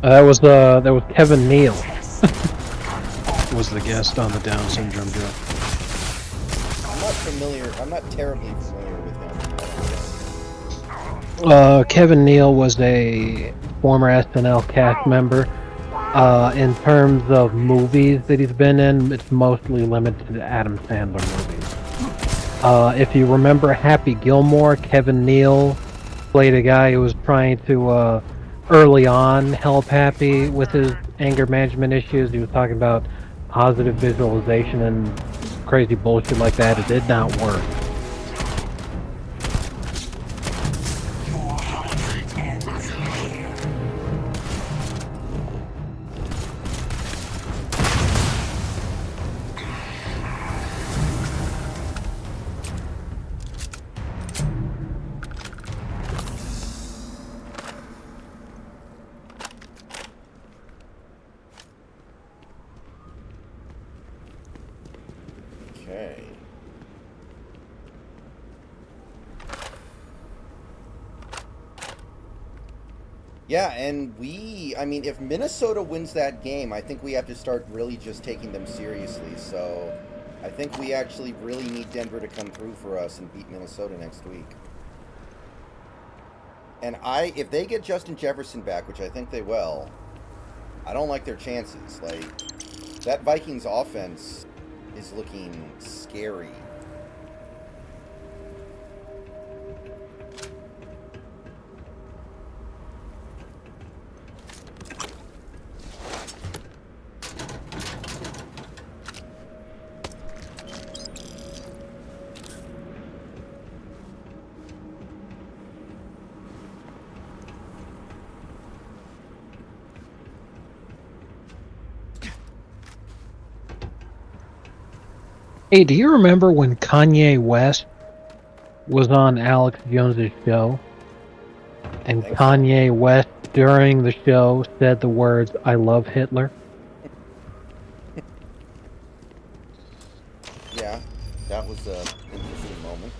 That was Kevin Neal was the guest on the Down syndrome joke. I'm not terribly familiar with him. Kevin Neal was a former SNL cast member. In terms of movies that he's been in, it's mostly limited to Adam Sandler movies. If you remember Happy Gilmore, Kevin Neal played a guy who was trying to early on help Happy with his anger management issues. He was talking about positive visualization and crazy bullshit like that. It did not work. Okay. Yeah, and I mean, if Minnesota wins that game, I think we have to start really just taking them seriously. So I think we actually really need Denver to come through for us and beat Minnesota next week. And if they get Justin Jefferson back, which I think they will, I don't like their chances. Like, that Vikings offense is looking scary. Hey, do you remember when Kanye West was on Alex Jones's show? And Kanye West, during the show, said the words, "I love Hitler." Yeah, that was a interesting moment.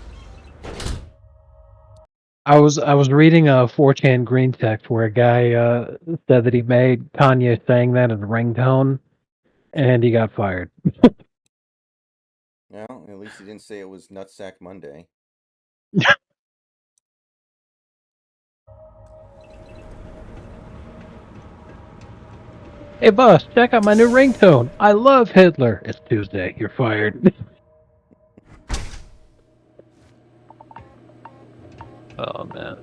I was reading a 4chan green text where a guy said that he made Kanye saying that as a ringtone, and he got fired. Well, at least he didn't say it was Nutsack Monday. Hey boss, check out my new ringtone. I love Hitler. It's Tuesday. You're fired. Oh man.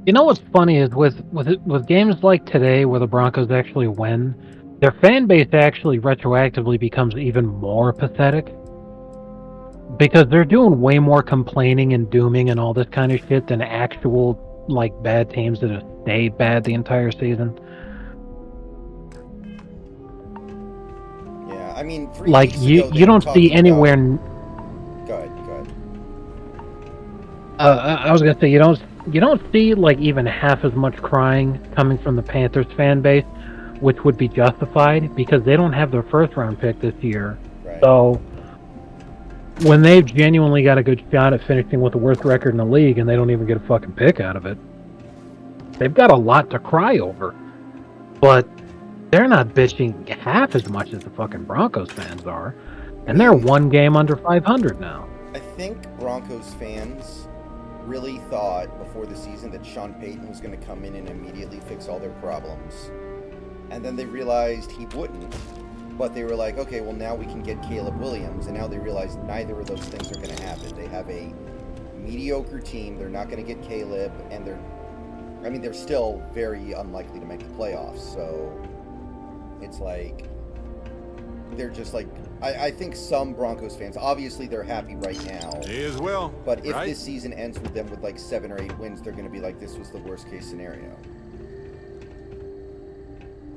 You know what's funny is with games like today where the Broncos actually win, their fan base actually retroactively becomes even more pathetic. Because they're doing way more complaining and dooming and all this kind of shit than actual like bad teams that have stayed bad the entire season. Yeah, I mean, 3 Like weeks ago they you were don't see talking anywhere. about... Go ahead. I was gonna say you don't see like even half as much crying coming from the Panthers fan base, which would be justified because they don't have their first round pick this year. Right. So when they've genuinely got a good shot at finishing with the worst record in the league and they don't even get a fucking pick out of it, they've got a lot to cry over. But they're not bitching half as much as the fucking Broncos fans are, and they're one game under 500 now. I think Broncos fans really thought before the season that Sean Payton was going to come in and immediately fix all their problems. And then they realized he wouldn't. But they were like, okay, well now we can get Caleb Williams. And now they realize neither of those things are going to happen. They have a mediocre team. They're not going to get Caleb. And they're still very unlikely to make the playoffs. So it's like, they're just like, I think some Broncos fans, obviously they're happy right now. May as well. But if right? this season ends with them with like 7 or 8 wins, they're going to be like, this was the worst case scenario.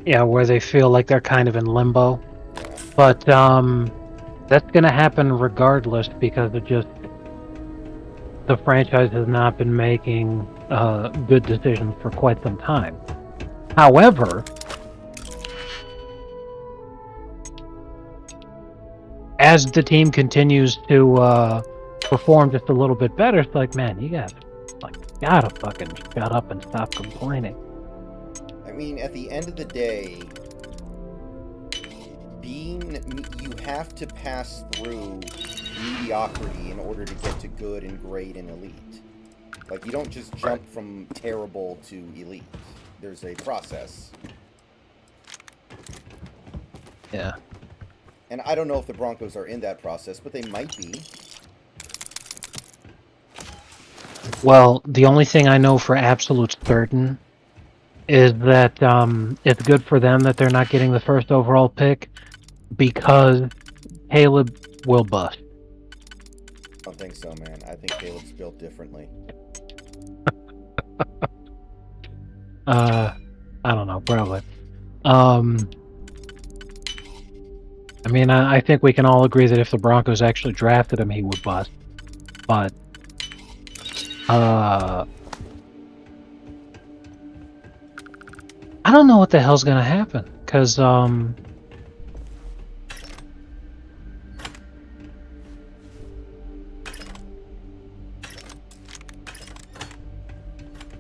Yeah, where they feel like they're kind of in limbo. But that's going to happen regardless because of just the franchise has not been making good decisions for quite some time. However, as the team continues to perform just a little bit better, it's like, man, you guys gotta fucking shut up and stop complaining. I mean, at the end of the day, you have to pass through mediocrity in order to get to good and great and elite. Like, you don't just jump from terrible to elite. There's a process. Yeah. And I don't know if the Broncos are in that process, but they might be. Well, the only thing I know for absolute certain is that it's good for them that they're not getting the first overall pick because Caleb will bust. I don't think so, man. I think Caleb's built differently. I don't know, probably. I mean, I think we can all agree that if the Broncos actually drafted him, he would bust. But I don't know what the hell's gonna happen, because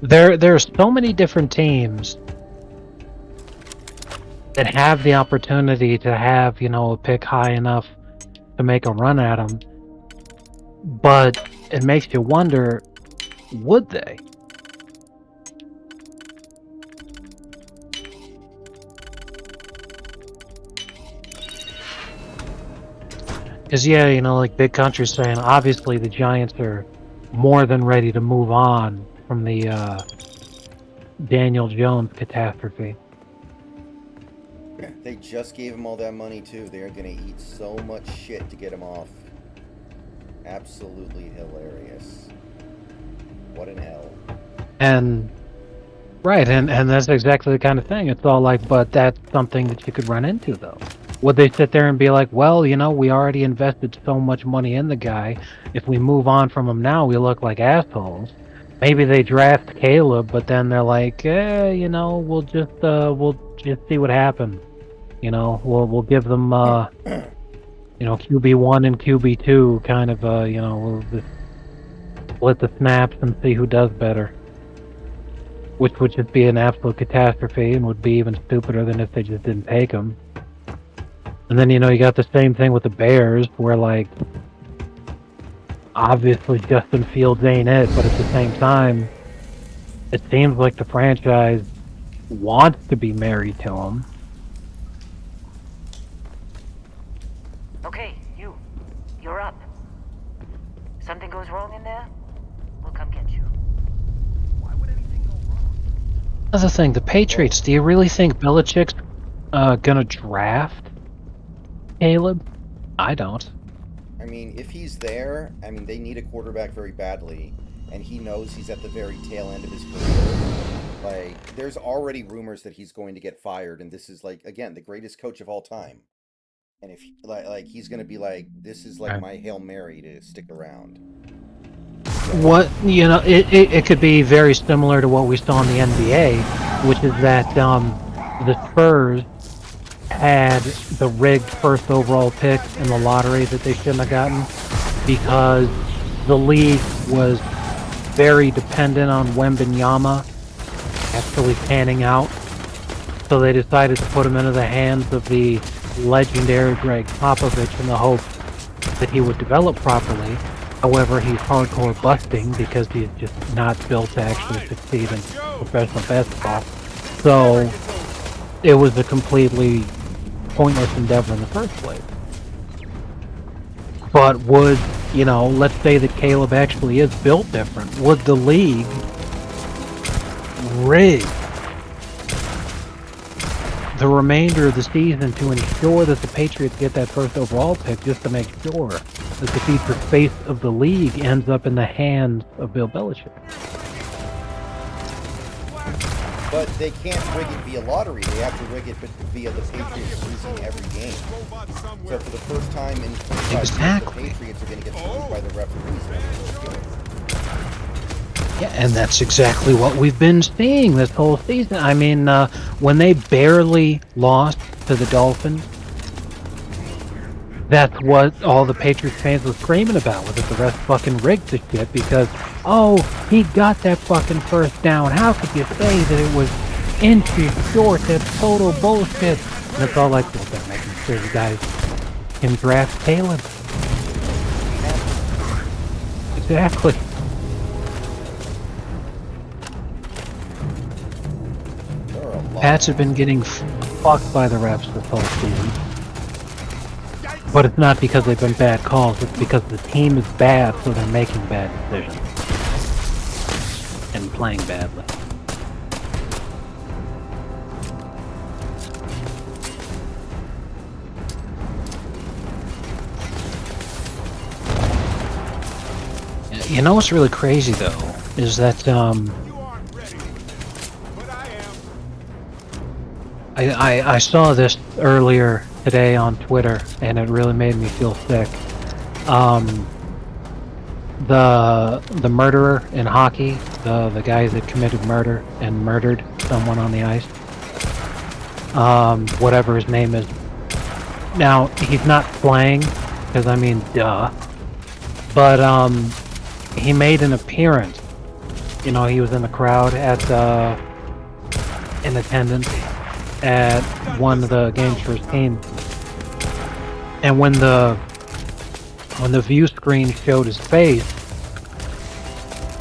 there's so many different teams that have the opportunity to have, a pick high enough to make a run at them, but it makes you wonder, would they? Because, yeah, like Big Country's saying, obviously the Giants are more than ready to move on from the Daniel Jones catastrophe. They just gave him all that money too. They're gonna eat so much shit to get him off. Absolutely hilarious. What in hell? And right, and that's exactly the kind of thing. It's all like, but that's something that you could run into, though. Would they sit there and be like, well, you know, we already invested so much money in the guy. If we move on from him now, we look like assholes. Maybe they draft Caleb, but then they're like, you know, we'll just see what happens. You know, we'll give them, you know, QB1 and QB2 kind of, you know, we'll just split the snaps and see who does better. Which would just be an absolute catastrophe and would be even stupider than if they just didn't take him. And then, you know, you got the same thing with the Bears, where, like, obviously Justin Fields ain't it, but at the same time, it seems like the franchise wants to be married to him. Okay, you're up. Something goes wrong in there, we'll come get you. That's the thing, the Patriots, do you really think Belichick's gonna draft Caleb? I don't. I mean, if he's there, I mean, they need a quarterback very badly, and he knows he's at the very tail end of his career. Like, there's already rumors that he's going to get fired, and this is, like, again, the greatest coach of all time. And if, like he's going to be like, this is, like, my Hail Mary to stick around. What, you know, it could be very similar to what we saw in the NBA, which is that the Spurs had the rigged first overall pick in the lottery that they shouldn't have gotten because the league was very dependent on Wembanyama actually panning out. So they decided to put him into the hands of the legendary Greg Popovich in the hope that he would develop properly. However, he's hardcore busting because he's just not built to actually succeed in professional basketball. So it was a completely pointless endeavor in the first place. But would, you know, let's say that Caleb actually is built different. Would the league rig the remainder of the season to ensure that the Patriots get that first overall pick just to make sure that the future face of the league ends up in the hands of Bill Belichick? But they can't rig it via lottery. They have to rig it via the Patriots losing every game. So for the first time in 25 years, the Patriots are going to get screwed by the referees. Yeah, and that's exactly what we've been seeing this whole season. I mean, when they barely lost to the Dolphins, that's what all the Patriots fans were screaming about, was that the refs fucking rigged the shit because, oh, he got that fucking first down. How could you say that it was inches short? That's total bullshit. And it's all like, well, they're making sure you guys can draft Caleb. Exactly. Pats have been getting fucked by the refs this whole season. But it's not because they've been bad calls, it's because the team is bad, so they're making bad decisions. And playing badly. You know what's really crazy though, is that I saw this earlier today on Twitter, and it really made me feel sick. The murderer in hockey, the guy that committed murder and murdered someone on the ice, whatever his name is. Now, he's not playing, because I mean, duh. But he made an appearance. You know, he was in the crowd at in attendance at one of the games for his team, and when the view screen showed his face,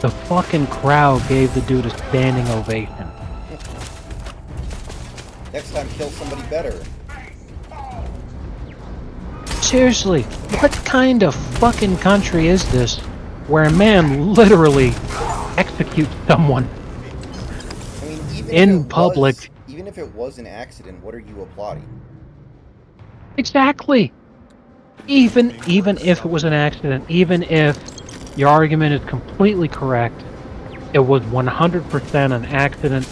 the fucking crowd gave the dude a standing ovation. Next time, kill somebody better. Seriously, what kind of fucking country is this where a man literally executes someone I mean, even in public? Even if it was an accident, what are you applauding? Exactly. Even if it was an accident, even if your argument is completely correct, it was 100% an accident,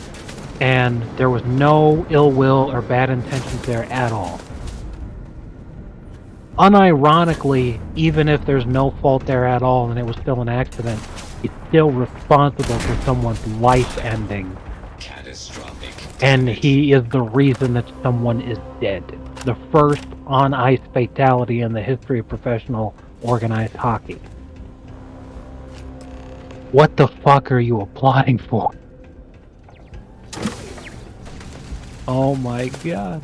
and there was no ill will or bad intentions there at all. Unironically, even if there's no fault there at all and it was still an accident, he's still responsible for someone's life ending. Catastrophic. And he is the reason that someone is dead. The first on-ice fatality in the history of professional organized hockey. What the fuck are you applauding for? Oh my god.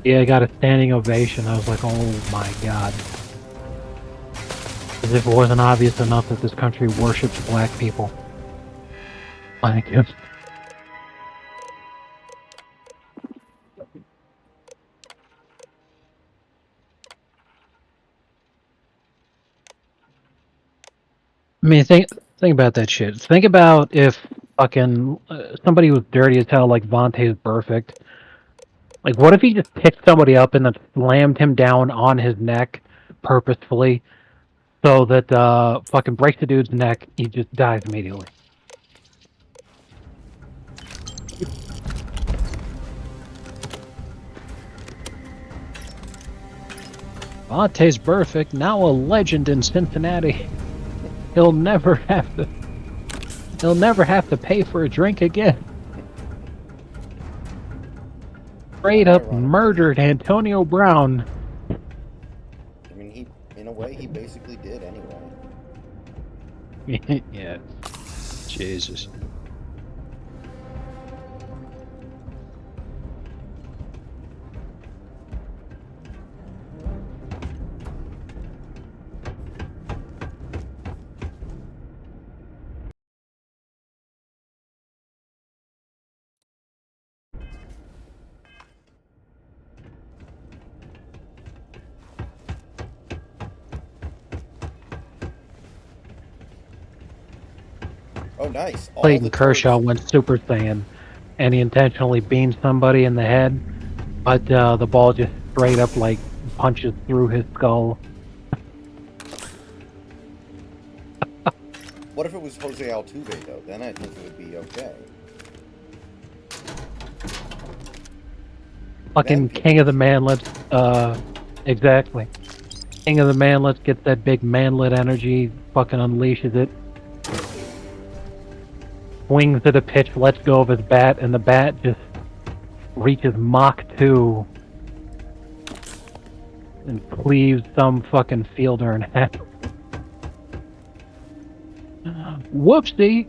Yeah, I got a standing ovation. I was like, oh my god. As if it wasn't obvious enough that this country worships black people. Thank you. I mean, think about that shit. Think about if fucking somebody was dirty as hell like Vontae's perfect. Like, what if he just picked somebody up and then slammed him down on his neck purposefully so that fucking breaks the dude's neck, he just dies immediately. Vontae's perfect, now a legend in Cincinnati. He'll never have to pay for a drink again. Straight up murdered Antonio Brown. I mean, in a way, he basically did anyway. Yeah. Jesus. Oh, nice. All Clayton the Kershaw turds. went Super Saiyan, and he intentionally beamed somebody in the head, but the ball just straight up like punches through his skull. What if it was Jose Altuve, though? Then I think it would be okay. Fucking King of the Manlets, exactly. King of the Manlets gets that big manlet energy, fucking unleashes it. Swings at a pitch, lets go of his bat, and the bat just reaches Mach 2 and cleaves some fucking fielder in half. Whoopsie!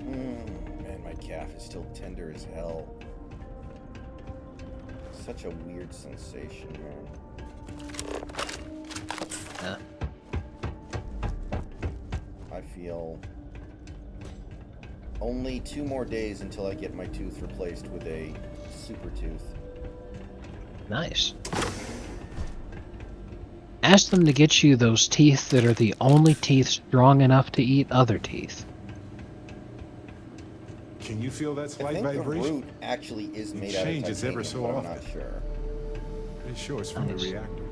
Man, my calf is still tender as hell. Such a weird sensation, man. Yeah. I feel only 2 more days until I get my tooth replaced with a super tooth. Nice. Ask them to get you those teeth that are the only teeth strong enough to eat other teeth. Can you feel that I slight think the vibration? root actually is made It out of changes titanium, ever so but I'm often. not sure. Pretty sure it's from the reactor.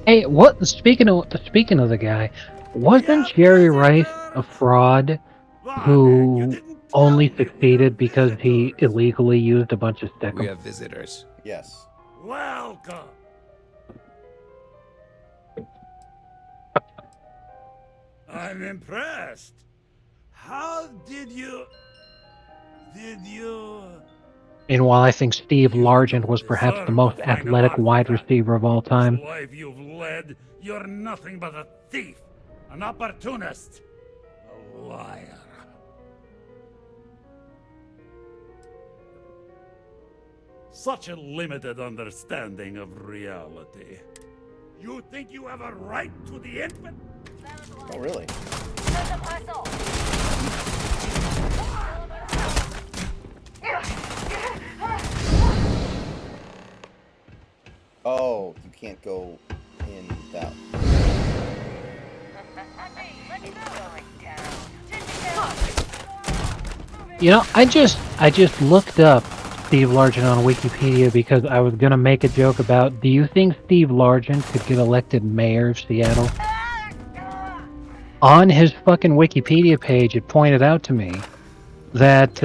Hey, what? Speaking of the guy, Wasn't Jerry Rice a fraud who only succeeded because he illegally used a bunch of stickum? We have visitors. Yes. Welcome. I'm impressed. How did you... Meanwhile, I think Steve Largent was perhaps the most athletic wide receiver of all time. This life you've led, you're nothing but a thief, an opportunist, a liar. Such a limited understanding of reality. You think you have a right to the infant? Oh, really? Oh, you can't go in that. You know, I just looked up Steve Largent on Wikipedia because I was gonna make a joke about, do you think Steve Largent could get elected mayor of Seattle? On his fucking Wikipedia page, it pointed out to me that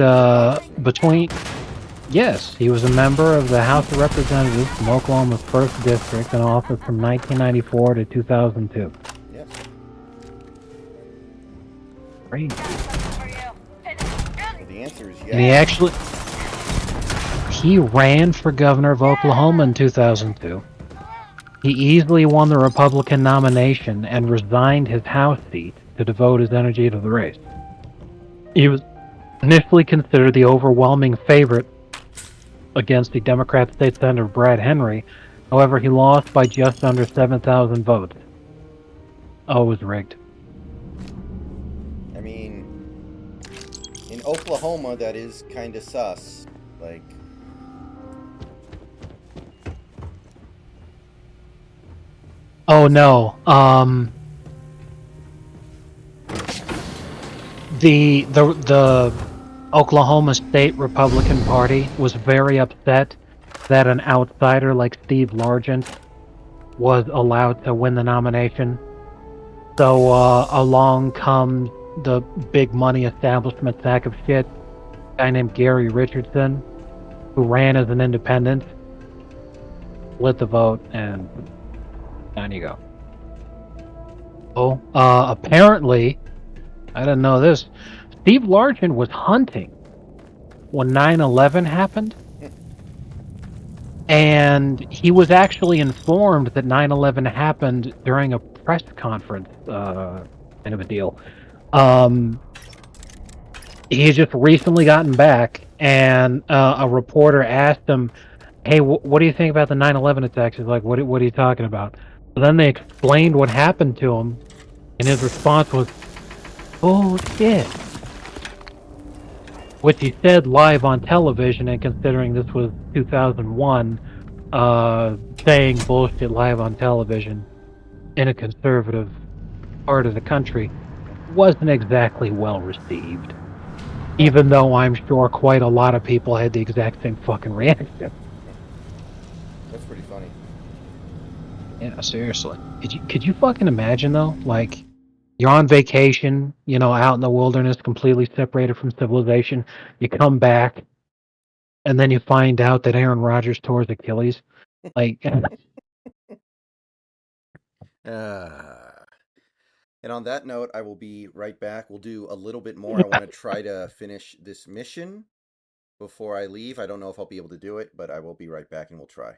yes, he was a member of the House of Representatives from Oklahoma's 1st District in office from 1994 to 2002. Yes. Great. The answer is yes. And he ran for governor of Oklahoma in 2002. He easily won the Republican nomination and resigned his House seat to devote his energy to the race. He was initially considered the overwhelming favorite against the Democrat State Senator Brad Henry. However, he lost by just under 7,000 votes. Oh, it was rigged. I mean, in Oklahoma, that is kind of sus. Like... Oh no. The Oklahoma State Republican Party was very upset that an outsider like Steve Largent was allowed to win the nomination. So along comes the big money establishment sack of shit, a guy named Gary Richardson, who ran as an independent, split the vote, and down you go. Oh, apparently, I didn't know this, Steve Largent was hunting when 9/11 happened, and he was actually informed that 9/11 happened during a press conference, kind of a deal. He had just recently gotten back, and a reporter asked him, "Hey, what do you think about the 9/11 attacks?" He's like, "What are you talking about?" So then they explained what happened to him, and his response was, "Bullshit," which he said live on television. And considering this was 2001, saying bullshit live on television in a conservative part of the country wasn't exactly well received. Even though I'm sure quite a lot of people had the exact same fucking reaction. That's pretty funny. Yeah, seriously. Could you fucking imagine though? Like, you're on vacation, you know, out in the wilderness, completely separated from civilization. You come back, and then you find out that Aaron Rodgers tore his Achilles. Like, And on that note, I will be right back. We'll do a little bit more. I want to try to finish this mission before I leave. I don't know if I'll be able to do it, but I will be right back and we'll try.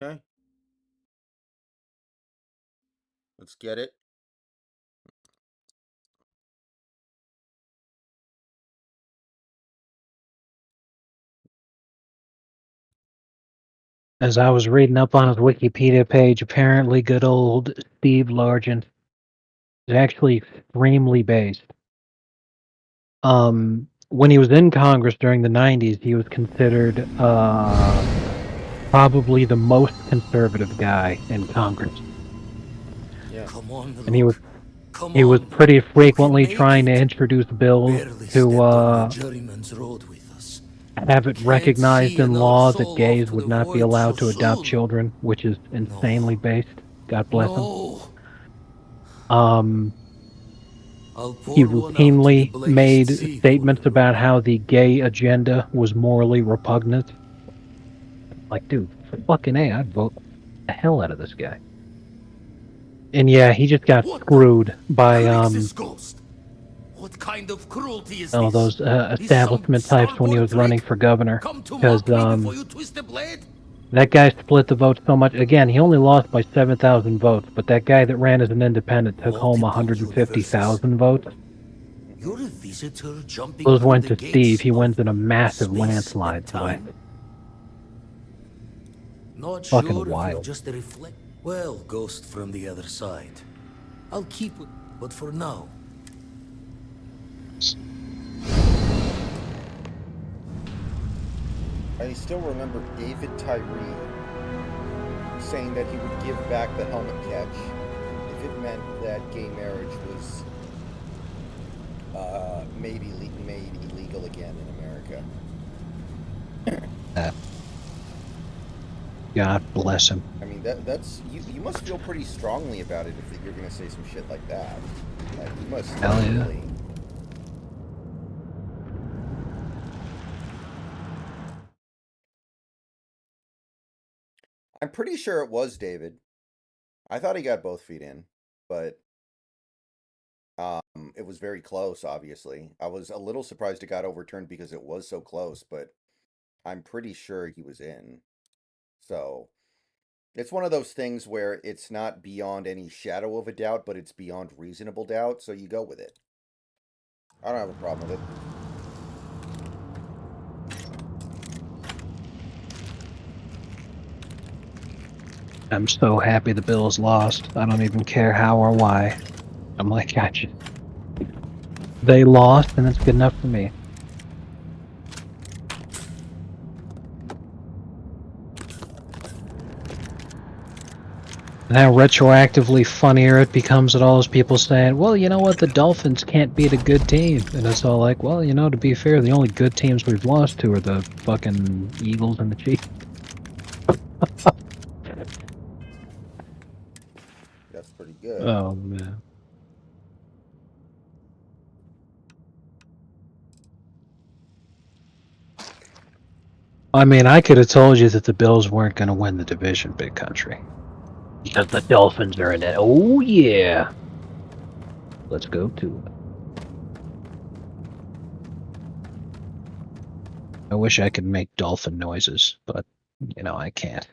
Okay. Let's get it. As I was reading up on his Wikipedia page, apparently good old Steve Largent is actually extremely based. When he was in Congress during the 90s, he was considered probably the most conservative guy in Congress. Yeah. Come on, And he was Luke. Come he was on. pretty You can frequently make trying to it. introduce bills Barely to stepped on the juryman's road with us. have it Can't recognized see in another law that soul off gays to would the not be void so allowed to adopt soon. children, which is insanely based. God bless him. No. I'll He pour one out to the routinely blackest made sea for statements you. about how the gay agenda was morally repugnant. Like, dude, for fucking A, I'd vote the hell out of this guy. And yeah, he just got screwed by Crixus Ghost. What kind of cruelty is this? those Is some establishment types when he starboard was running trick? for governor. Come to Because mock me before you twist the blade? that guy split the vote so much. Again, he only lost by 7,000 votes, but that guy that ran as an independent took home 150,000 votes. You're a visitor jumping Those through went the to Steve. gates He of wins in a massive space and landslide. Boy. time. Not Fucking sure if you're wild. just a reflect. Well, ghost from the other side. I'll keep it, but for now. I still remember David Tyree saying that he would give back the helmet catch if it meant that gay marriage was made illegal again in America. God bless him. I mean, that's you must feel pretty strongly about it if you're gonna say some shit like that. Like, you must Hell yeah. really. I'm pretty sure it was David. I thought he got both feet in, but it was very close. Obviously, I was a little surprised it got overturned because it was so close, but I'm pretty sure he was in. So it's one of those things where it's not beyond any shadow of a doubt, but it's beyond reasonable doubt, so you go with it. I don't have a problem with it. I'm so happy the Bills lost. I don't even care how or why. I'm like, gotcha. They lost, and it's good enough for me. And how retroactively funnier it becomes at all those people saying, well, you know what, the Dolphins can't beat a good team. And it's all like, well, you know, to be fair, the only good teams we've lost to are the fucking Eagles and the Chiefs. That's pretty good. Oh, man. I mean, I could have told you that the Bills weren't going to win the division, big country. Because the Dolphins are in it. Oh, yeah. Let's go to it. I wish I could make dolphin noises, but, you know, I can't.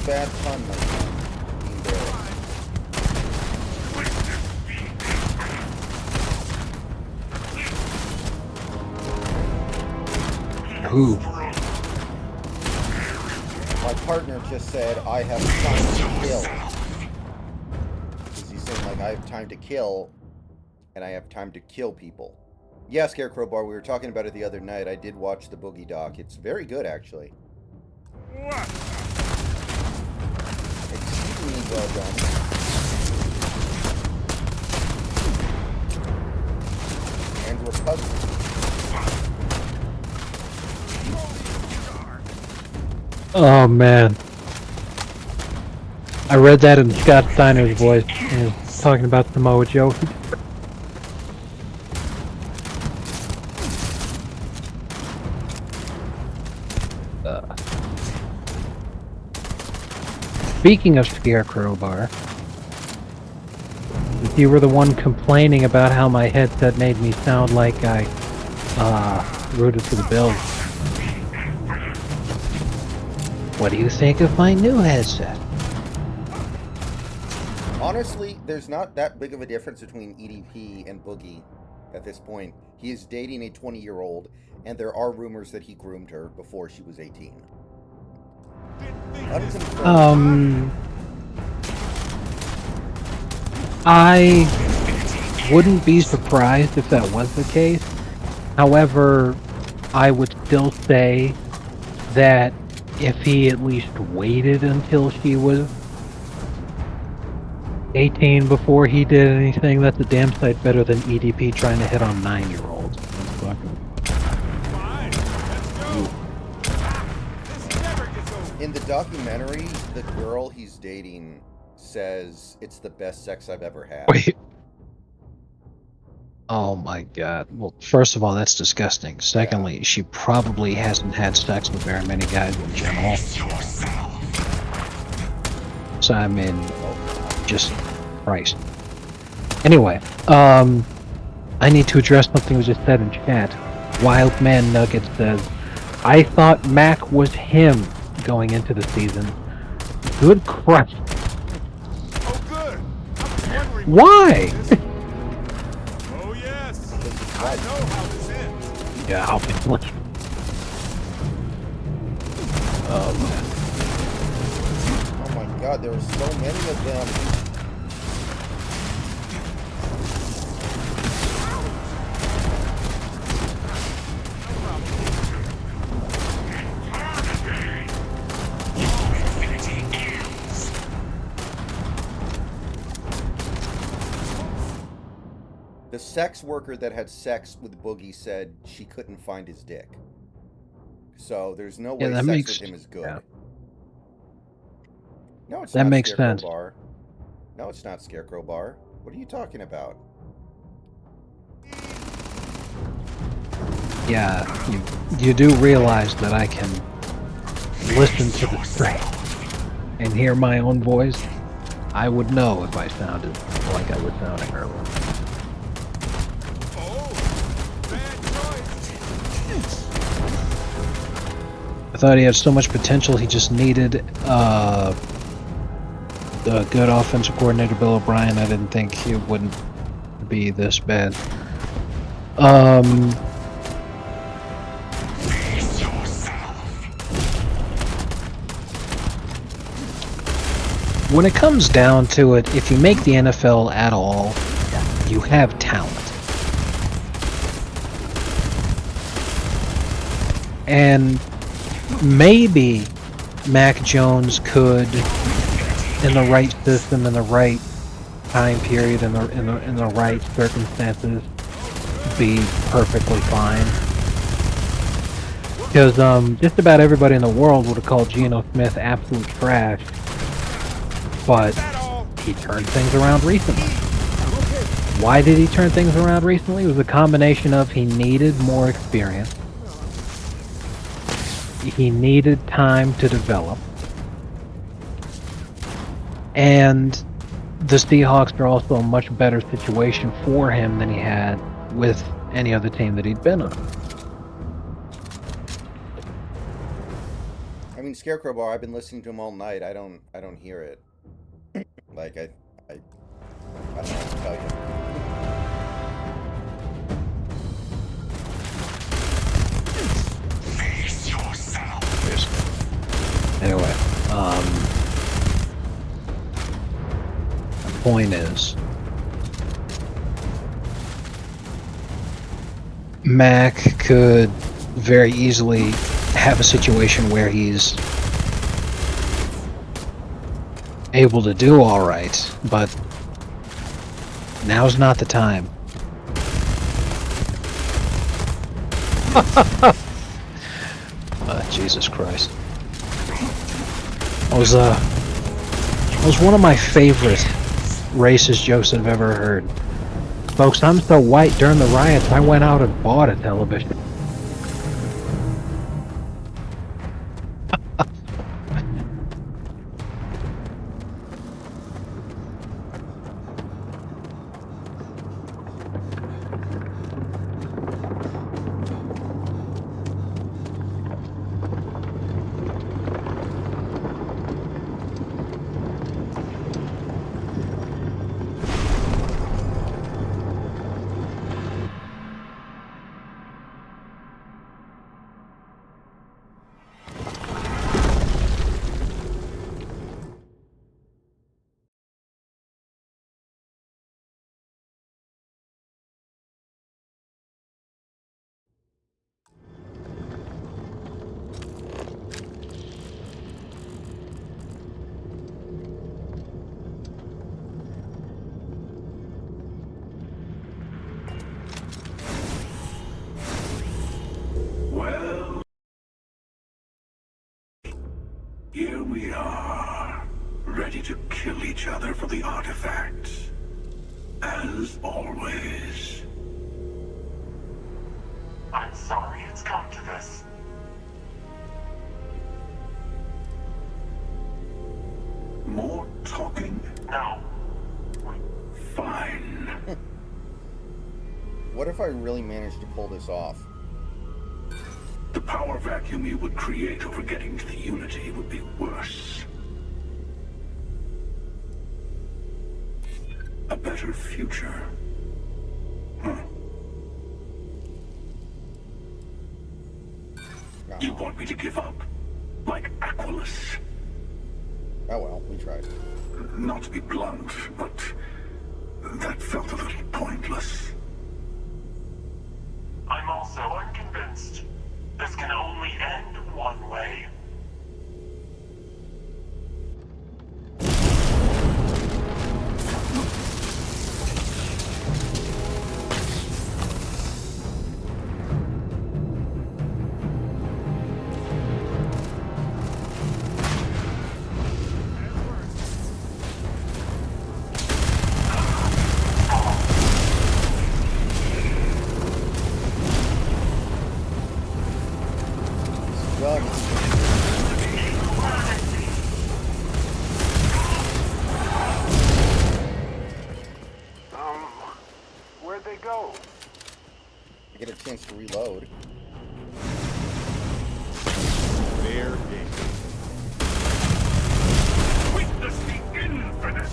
bad pun, my friend. Being there. Who? My partner just said, I have time to kill. Because he's saying, like, I have time to kill, and I have time to kill people. Yeah, Scarecrow Bar, we were talking about it the other night. I did watch the Boogie doc. It's very good, actually. Extremely well done. And repugnant. Oh man. I read that in Scott Steiner's voice, and he's talking about Samoa Joe. Speaking of Scarecrow Bar, if you were the one complaining about how my headset made me sound like I rooted for the Bills, what do you think of my new headset? Honestly, there's not that big of a difference between EDP and Boogie at this point. He is dating a 20-year-old, and there are rumors that he groomed her before she was 18. I wouldn't be surprised if that was the case. However, I would still say that if he at least waited until she was 18 before he did anything, that's a damn sight better than EDP trying to hit on 9-year-olds. In the documentary, the girl he's dating says it's the best sex I've ever had. Wait. Oh my god. Well, first of all, that's disgusting. Secondly, she probably hasn't had sex with very many guys in general. So, I mean, just Christ. Anyway, I need to address something was just said in chat. Wild Man Nugget says, I thought Mac was him going into the season. Good Christ. Oh, good. I was wondering. Why? Oh, yes. I know how this ends. Yeah, obviously. Oh my god, there were so many of them. The sex worker that had sex with Boogie said she couldn't find his dick. So there's no way sex with him is good. Yeah. No, it's that not makes Scarecrow sense. Bar. No, it's not Scarecrow Bar. What are you talking about? Yeah, you do realize that I can listen to the stream and hear my own voice. I would know if I sounded like I was sounding earlier. I thought he had so much potential, he just needed the good offensive coordinator Bill O'Brien. I didn't think it wouldn't be this bad. When it comes down to it, if you make the NFL at all, you have talent. And maybe Mac Jones could, in the right system, in the right time period, in the right circumstances, be perfectly fine. Because just about everybody in the world would have called Geno Smith absolute trash, but he turned things around recently. Why did he turn things around recently? It was a combination of he needed more experience. He needed time to develop. And the Seahawks are also a much better situation for him than he had with any other team that he'd been on. mean, Scarecrow Bar. I've been listening to him all night. I don't hear it. Like I don't know what to tell you. Face yourself. Anyway, the point is, Mac could very easily have a situation where he's able to do all right, but now's not the time. Jesus Christ. That was one of my favorite racist jokes I've ever heard. Folks, I'm so white during the riots, I went out and bought a television. Well, here we are, ready to kill each other for the artifacts. As always. I'm sorry it's come to this. More talking? No. Fine. What if I really managed to pull this off? The power vacuum you would create over getting to the Unity would be worse. A better future. Huh. You want me to give up? Like Aquilus? Oh well, we tried. Not to be blunt, but that felt a little pointless. I'm also unconvinced. This can only end one way. Where'd they go? I get a chance to reload. Fair game. Witness the infinite!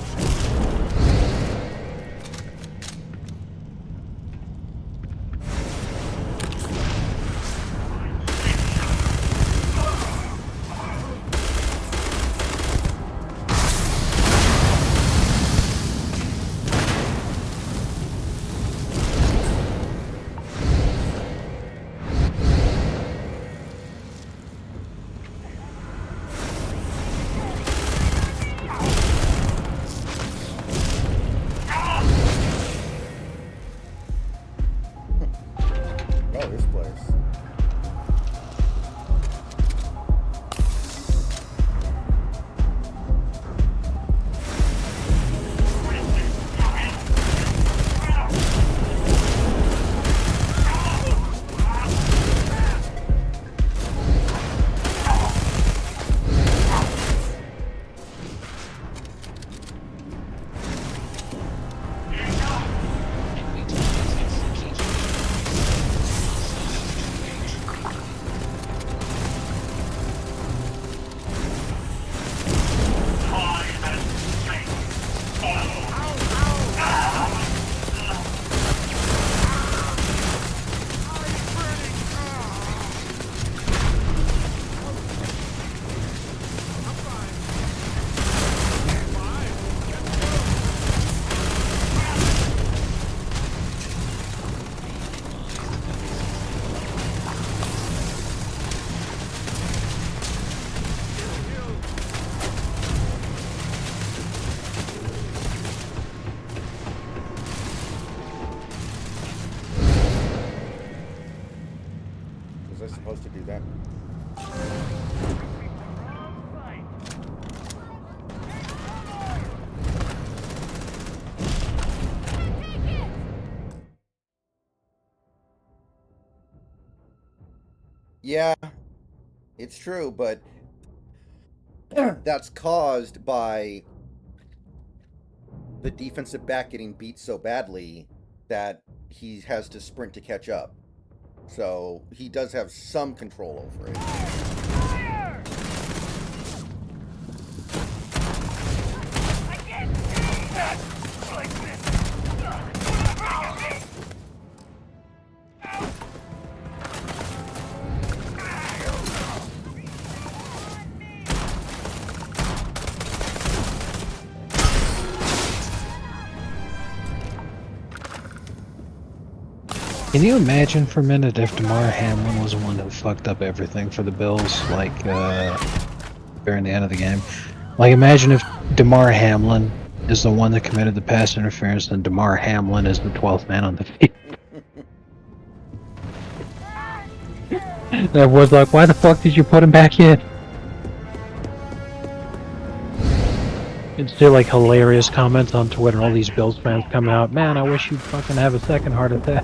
I supposed to do that? Yeah, it's true, but that's caused by the defensive back getting beat so badly that he has to sprint to catch up. So he does have some control over it. Can you imagine for a minute if DeMar Hamlin was the one who fucked up everything for the Bills, like, during the end of the game? Like, imagine if DeMar Hamlin is the one that committed the pass interference, and DeMar Hamlin is the 12th man on the field. Everyone's like, why the fuck did you put him back in? It's still like hilarious comments on Twitter, all these Bills fans coming out, man, I wish you'd fucking have a second heart attack.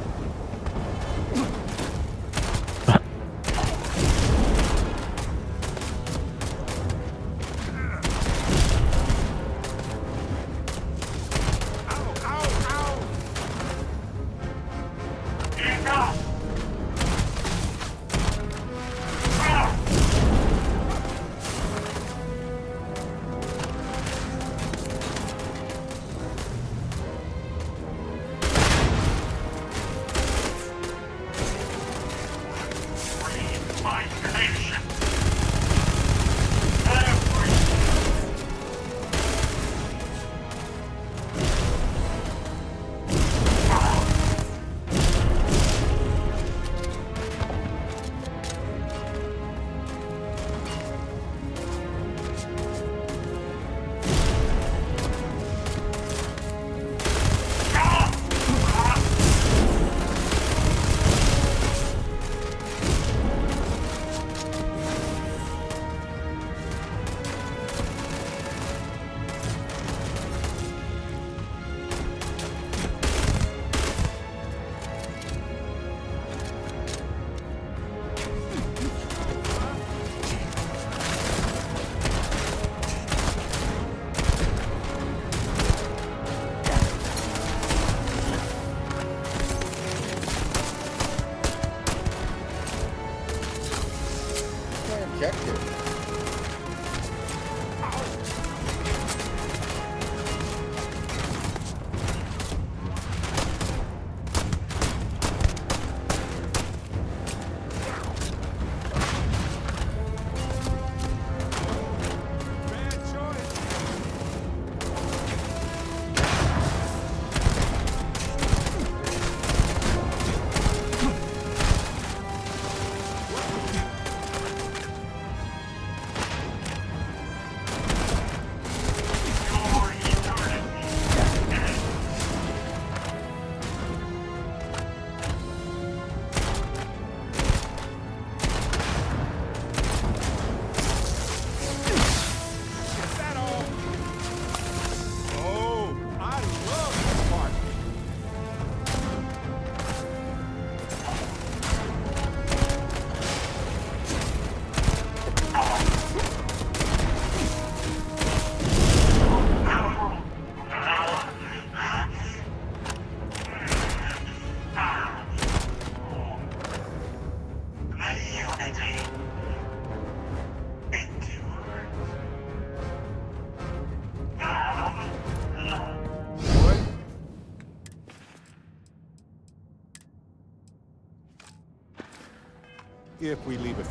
If we leave it.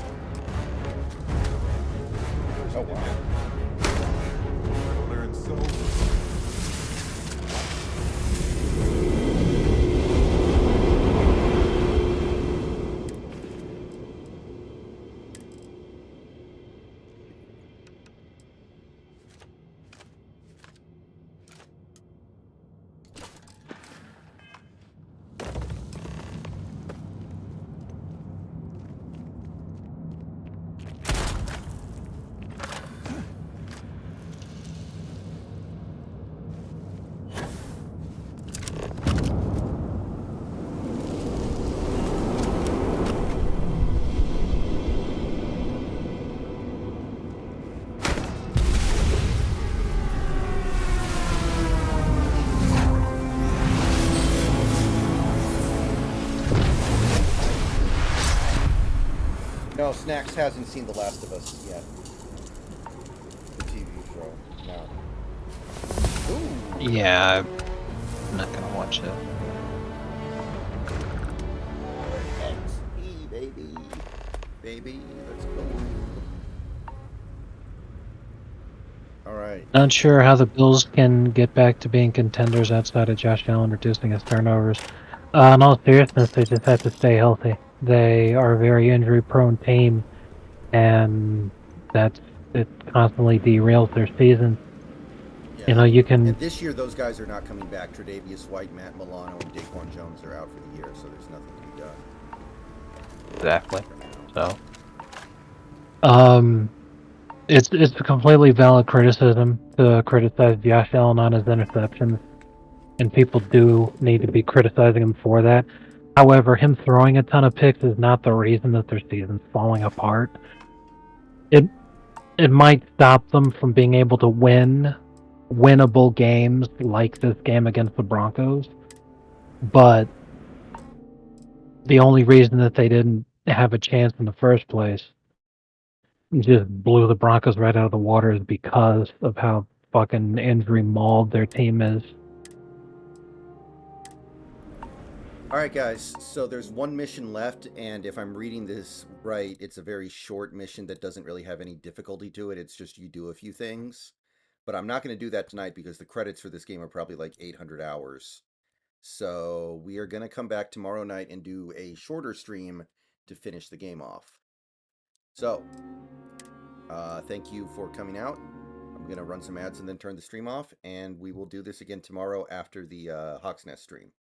Oh, wow. Learn so No, Snacks hasn't seen The Last of Us yet. The TV show. No. Ooh. Yeah, I'm not gonna watch it. XP, baby. Baby, let's go. Alright. Not sure how the Bills can get back to being contenders outside of Josh Allen reducing his turnovers. In all seriousness, they just have to stay healthy. They are a very injury-prone team, and it constantly derails their season. Yeah. You know, you can. And this year, those guys are not coming back. Tre'Davious White, Matt Milano, and Daquan Jones are out for the year, so there's nothing to be done. Exactly. So, it's a completely valid criticism to criticize Josh Allen on his interceptions, and people do need to be criticizing him for that. However, him throwing a ton of picks is not the reason that their season's falling apart. It might stop them from being able to win winnable games like this game against the Broncos, but the only reason that they didn't have a chance in the first place just blew the Broncos right out of the water is because of how fucking injury mauled their team is. Alright, guys, so there's one mission left, and if I'm reading this right, it's a very short mission that doesn't really have any difficulty to it. It's just you do a few things. But I'm not going to do that tonight because the credits for this game are probably like 800 hours. So we are going to come back tomorrow night and do a shorter stream to finish the game off. So, thank you for coming out. I'm going to run some ads and then turn the stream off, and we will do this again tomorrow after the Hawk's Nest stream.